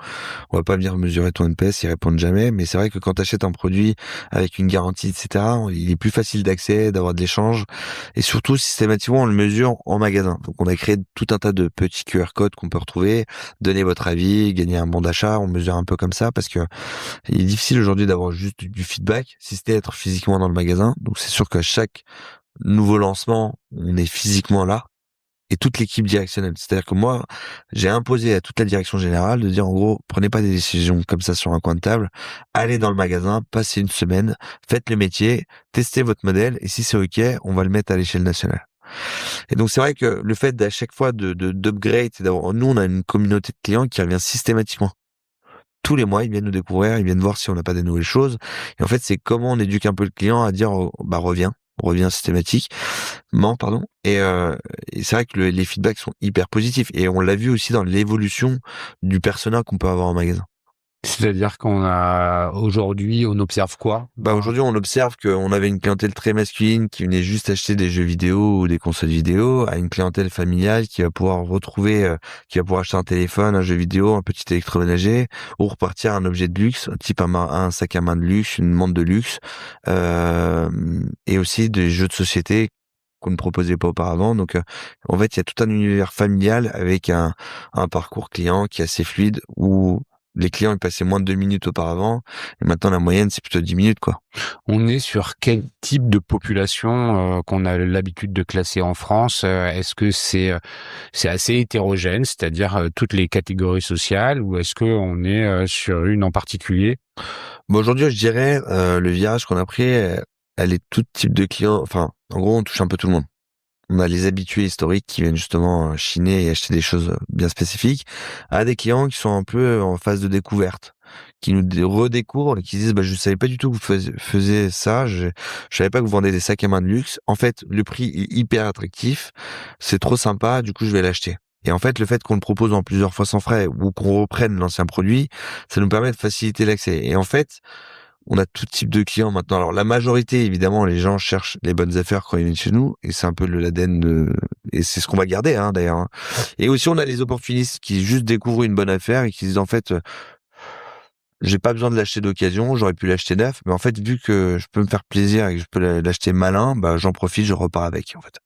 on va pas venir mesurer ton NPS, ils répondent jamais. Mais c'est vrai que quand t'achètes un produit avec une garantie, etc., il est plus facile d'accès, d'avoir de l'échange. Et surtout, systématiquement, on le mesure en magasin. Donc on a créé tout un tas de petits QR codes qu'on peut retrouver. Donnez votre avis, gagner un bon d'achat. On mesure un peu comme ça parce que il est difficile aujourd'hui d'avoir juste du feedback, si c'était être physiquement dans le magasin. Donc c'est sûr qu'à chaque nouveau lancement, on est physiquement là et toute l'équipe directionnelle. C'est-à-dire que moi, j'ai imposé à toute la direction générale de dire en gros, prenez pas des décisions comme ça sur un coin de table, allez dans le magasin, passez une semaine, faites le métier, testez votre modèle et si c'est OK, on va le mettre à l'échelle nationale. Et donc c'est vrai que le fait d'à chaque fois d'upgrade, c'est d'avoir, nous on a une communauté de clients qui revient systématiquement. Tous les mois, ils viennent nous découvrir, ils viennent voir si on n'a pas des nouvelles choses. Et en fait, c'est comment on éduque un peu le client à dire, bah reviens systématiquement, pardon. Et c'est vrai que les feedbacks sont hyper positifs. Et on l'a vu aussi dans l'évolution du persona qu'on peut avoir en magasin. C'est-à-dire qu'on a aujourd'hui, on observe quoi? Bah aujourd'hui, on observe qu'on avait une clientèle très masculine qui venait juste acheter des jeux vidéo ou des consoles vidéo, à une clientèle familiale qui va pouvoir retrouver, qui va pouvoir acheter un téléphone, un jeu vidéo, un petit électroménager, ou repartir à un objet de luxe, type un sac à main de luxe, une montre de luxe, et aussi des jeux de société qu'on ne proposait pas auparavant. Donc, en fait, il y a tout un univers familial avec un parcours client qui est assez fluide où les clients ils passaient moins de 2 minutes auparavant et maintenant la moyenne c'est plutôt 10 minutes quoi. On est sur quel type de population qu'on a l'habitude de classer en France? Est-ce que c'est assez hétérogène, c'est-à-dire toutes les catégories sociales, ou est-ce qu'on est sur une en particulier? Bon, aujourd'hui je dirais le virage qu'on a pris, elle est tout type de clients. Enfin, en gros on touche un peu tout le monde. On a les habitués historiques qui viennent justement chiner et acheter des choses bien spécifiques, à des clients qui sont un peu en phase de découverte, qui nous redécouvrent et qui disent bah je savais pas du tout que vous faisiez ça, je savais pas que vous vendez des sacs à main de luxe. En fait, le prix est hyper attractif, c'est trop sympa, du coup je vais l'acheter. Et en fait, le fait qu'on le propose en plusieurs fois sans frais ou qu'on reprenne l'ancien produit, ça nous permet de faciliter l'accès. Et en fait, on a tout type de clients maintenant. Alors la majorité, évidemment, les gens cherchent les bonnes affaires quand ils viennent chez nous, et c'est un peu l'ADN et c'est ce qu'on va garder d'ailleurs. Hein. Et aussi on a les opportunistes qui juste découvrent une bonne affaire et qui disent en fait, j'ai pas besoin de l'acheter d'occasion, j'aurais pu l'acheter neuf, mais en fait vu que je peux me faire plaisir et que je peux l'acheter malin, bah j'en profite, je repars avec en fait.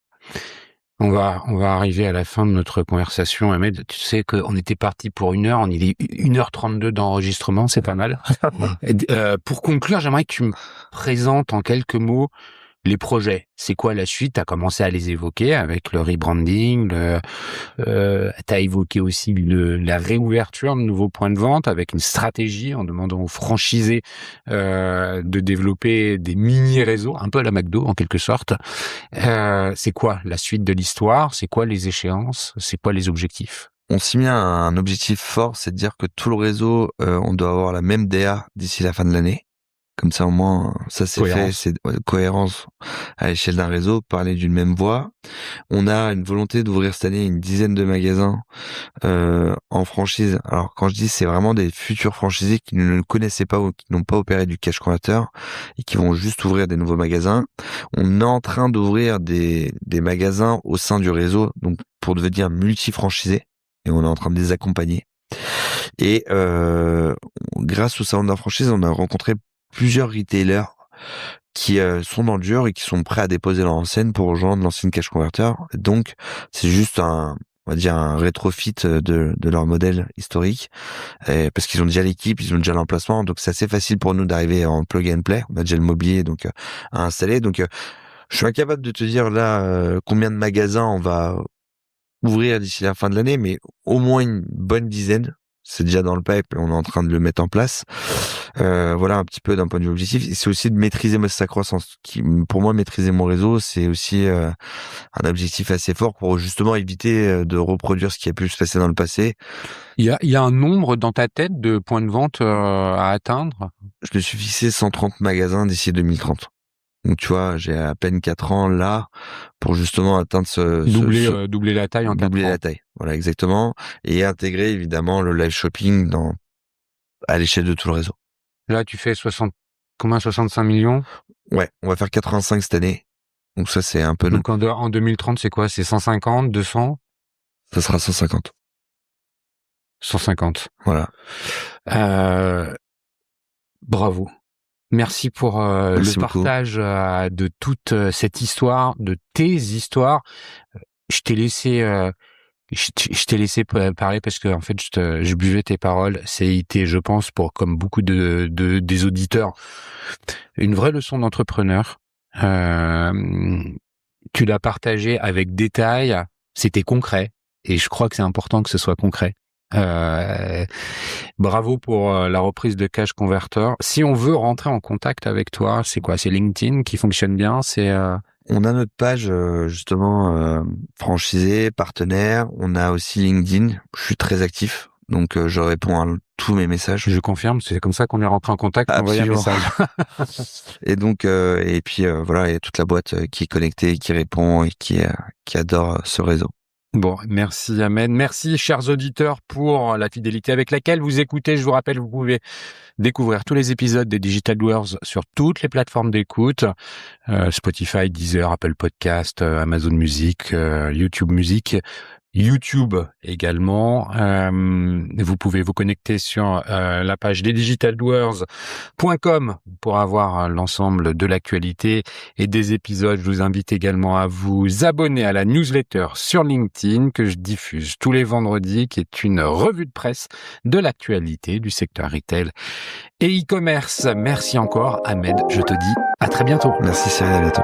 On va arriver à la fin de notre conversation, Ahmed. Tu sais qu'on était parti pour 1 heure, on est 1h32 d'enregistrement, c'est pas mal. Pour conclure, j'aimerais que tu me présentes en quelques mots les projets. C'est quoi la suite? Tu as commencé à les évoquer avec le rebranding, tu as évoqué aussi la réouverture de nouveaux points de vente avec une stratégie en demandant aux franchisés de développer des mini-réseaux, un peu à la McDo en quelque sorte. C'est quoi la suite de l'histoire? C'est quoi les échéances? C'est quoi les objectifs? On s'y met un objectif fort, c'est de dire que tout le réseau, on doit avoir la même DA d'ici la fin de l'année. Comme ça, au moins, ça c'est fait, c'est cohérence à l'échelle d'un réseau, parler d'une même voix. On a une volonté d'ouvrir cette année une dizaine de magasins en franchise. Alors quand je dis, c'est vraiment des futurs franchisés qui ne le connaissaient pas ou qui n'ont pas opéré du cash converter et qui vont juste ouvrir des nouveaux magasins. On est en train d'ouvrir des magasins au sein du réseau, donc pour devenir multi-franchisés, et on est en train de les accompagner. Et grâce au salon de la franchise, on a rencontré plusieurs retailers qui sont dans le dur et qui sont prêts à déposer leur enseigne pour rejoindre l'ancienne cash converter. Donc, c'est juste on va dire un rétrofit de leur modèle historique, parce qu'ils ont déjà l'équipe, ils ont déjà l'emplacement, donc c'est assez facile pour nous d'arriver en plug and play. On a déjà le mobilier donc à installer. Donc, je suis incapable de te dire là combien de magasins on va ouvrir d'ici la fin de l'année, mais au moins une bonne dizaine. C'est déjà dans le pipe et on est en train de le mettre en place. Voilà un petit peu d'un point de vue objectif. Et c'est aussi de maîtriser sa croissance. Pour moi, maîtriser mon réseau, c'est aussi un objectif assez fort pour justement éviter de reproduire ce qui a pu se passer dans le passé. Il y a un nombre dans ta tête de points de vente à atteindre? Je me suis fixé 130 magasins d'ici 2030. Donc tu vois, j'ai à peine 4 ans là pour justement atteindre doubler la taille en 4 ans. Doubler la taille, voilà exactement, et intégrer évidemment le live shopping à l'échelle de tout le réseau. Là, tu fais 65 millions? Ouais, on va faire 85 cette année. Donc ça c'est un peu. Donc en 2030, c'est quoi? C'est 150, 200? Ça sera 150. 150. Voilà. Bravo. Merci pour Merci le beaucoup. partage de toute cette histoire, de tes histoires. Je t'ai laissé, je t'ai laissé parler parce que en fait, je buvais tes paroles. C'était, je pense, pour comme beaucoup des auditeurs, une vraie leçon d'entrepreneur. Tu l'as partagé avec détail. C'était concret, et je crois que c'est important que ce soit concret. Bravo pour la reprise de Cash Converter. Si on veut rentrer en contact avec toi, c'est quoi? C'est LinkedIn qui fonctionne bien? On a notre page justement franchisée, partenaire. On a aussi LinkedIn. Je suis très actif, donc je réponds à tous mes messages. Je confirme, c'est comme ça qu'on est rentré en contact. Envoyer un message. Et donc et puis voilà, il y a toute la boîte qui est connectée, qui répond et qui adore ce réseau. Bon, merci Ahmed. Merci chers auditeurs pour la fidélité avec laquelle vous écoutez. Je vous rappelle, vous pouvez découvrir tous les épisodes des Digital Doers sur toutes les plateformes d'écoute. Spotify, Deezer, Apple Podcast, Amazon Music, YouTube Music. YouTube également. Vous pouvez vous connecter sur la page lesdigitaldoers.com pour avoir l'ensemble de l'actualité et des épisodes. Je vous invite également à vous abonner à la newsletter sur LinkedIn que je diffuse tous les vendredis, qui est une revue de presse de l'actualité du secteur retail et e-commerce. Merci encore, Ahmed. Je te dis à très bientôt. Merci Cyril, à bientôt.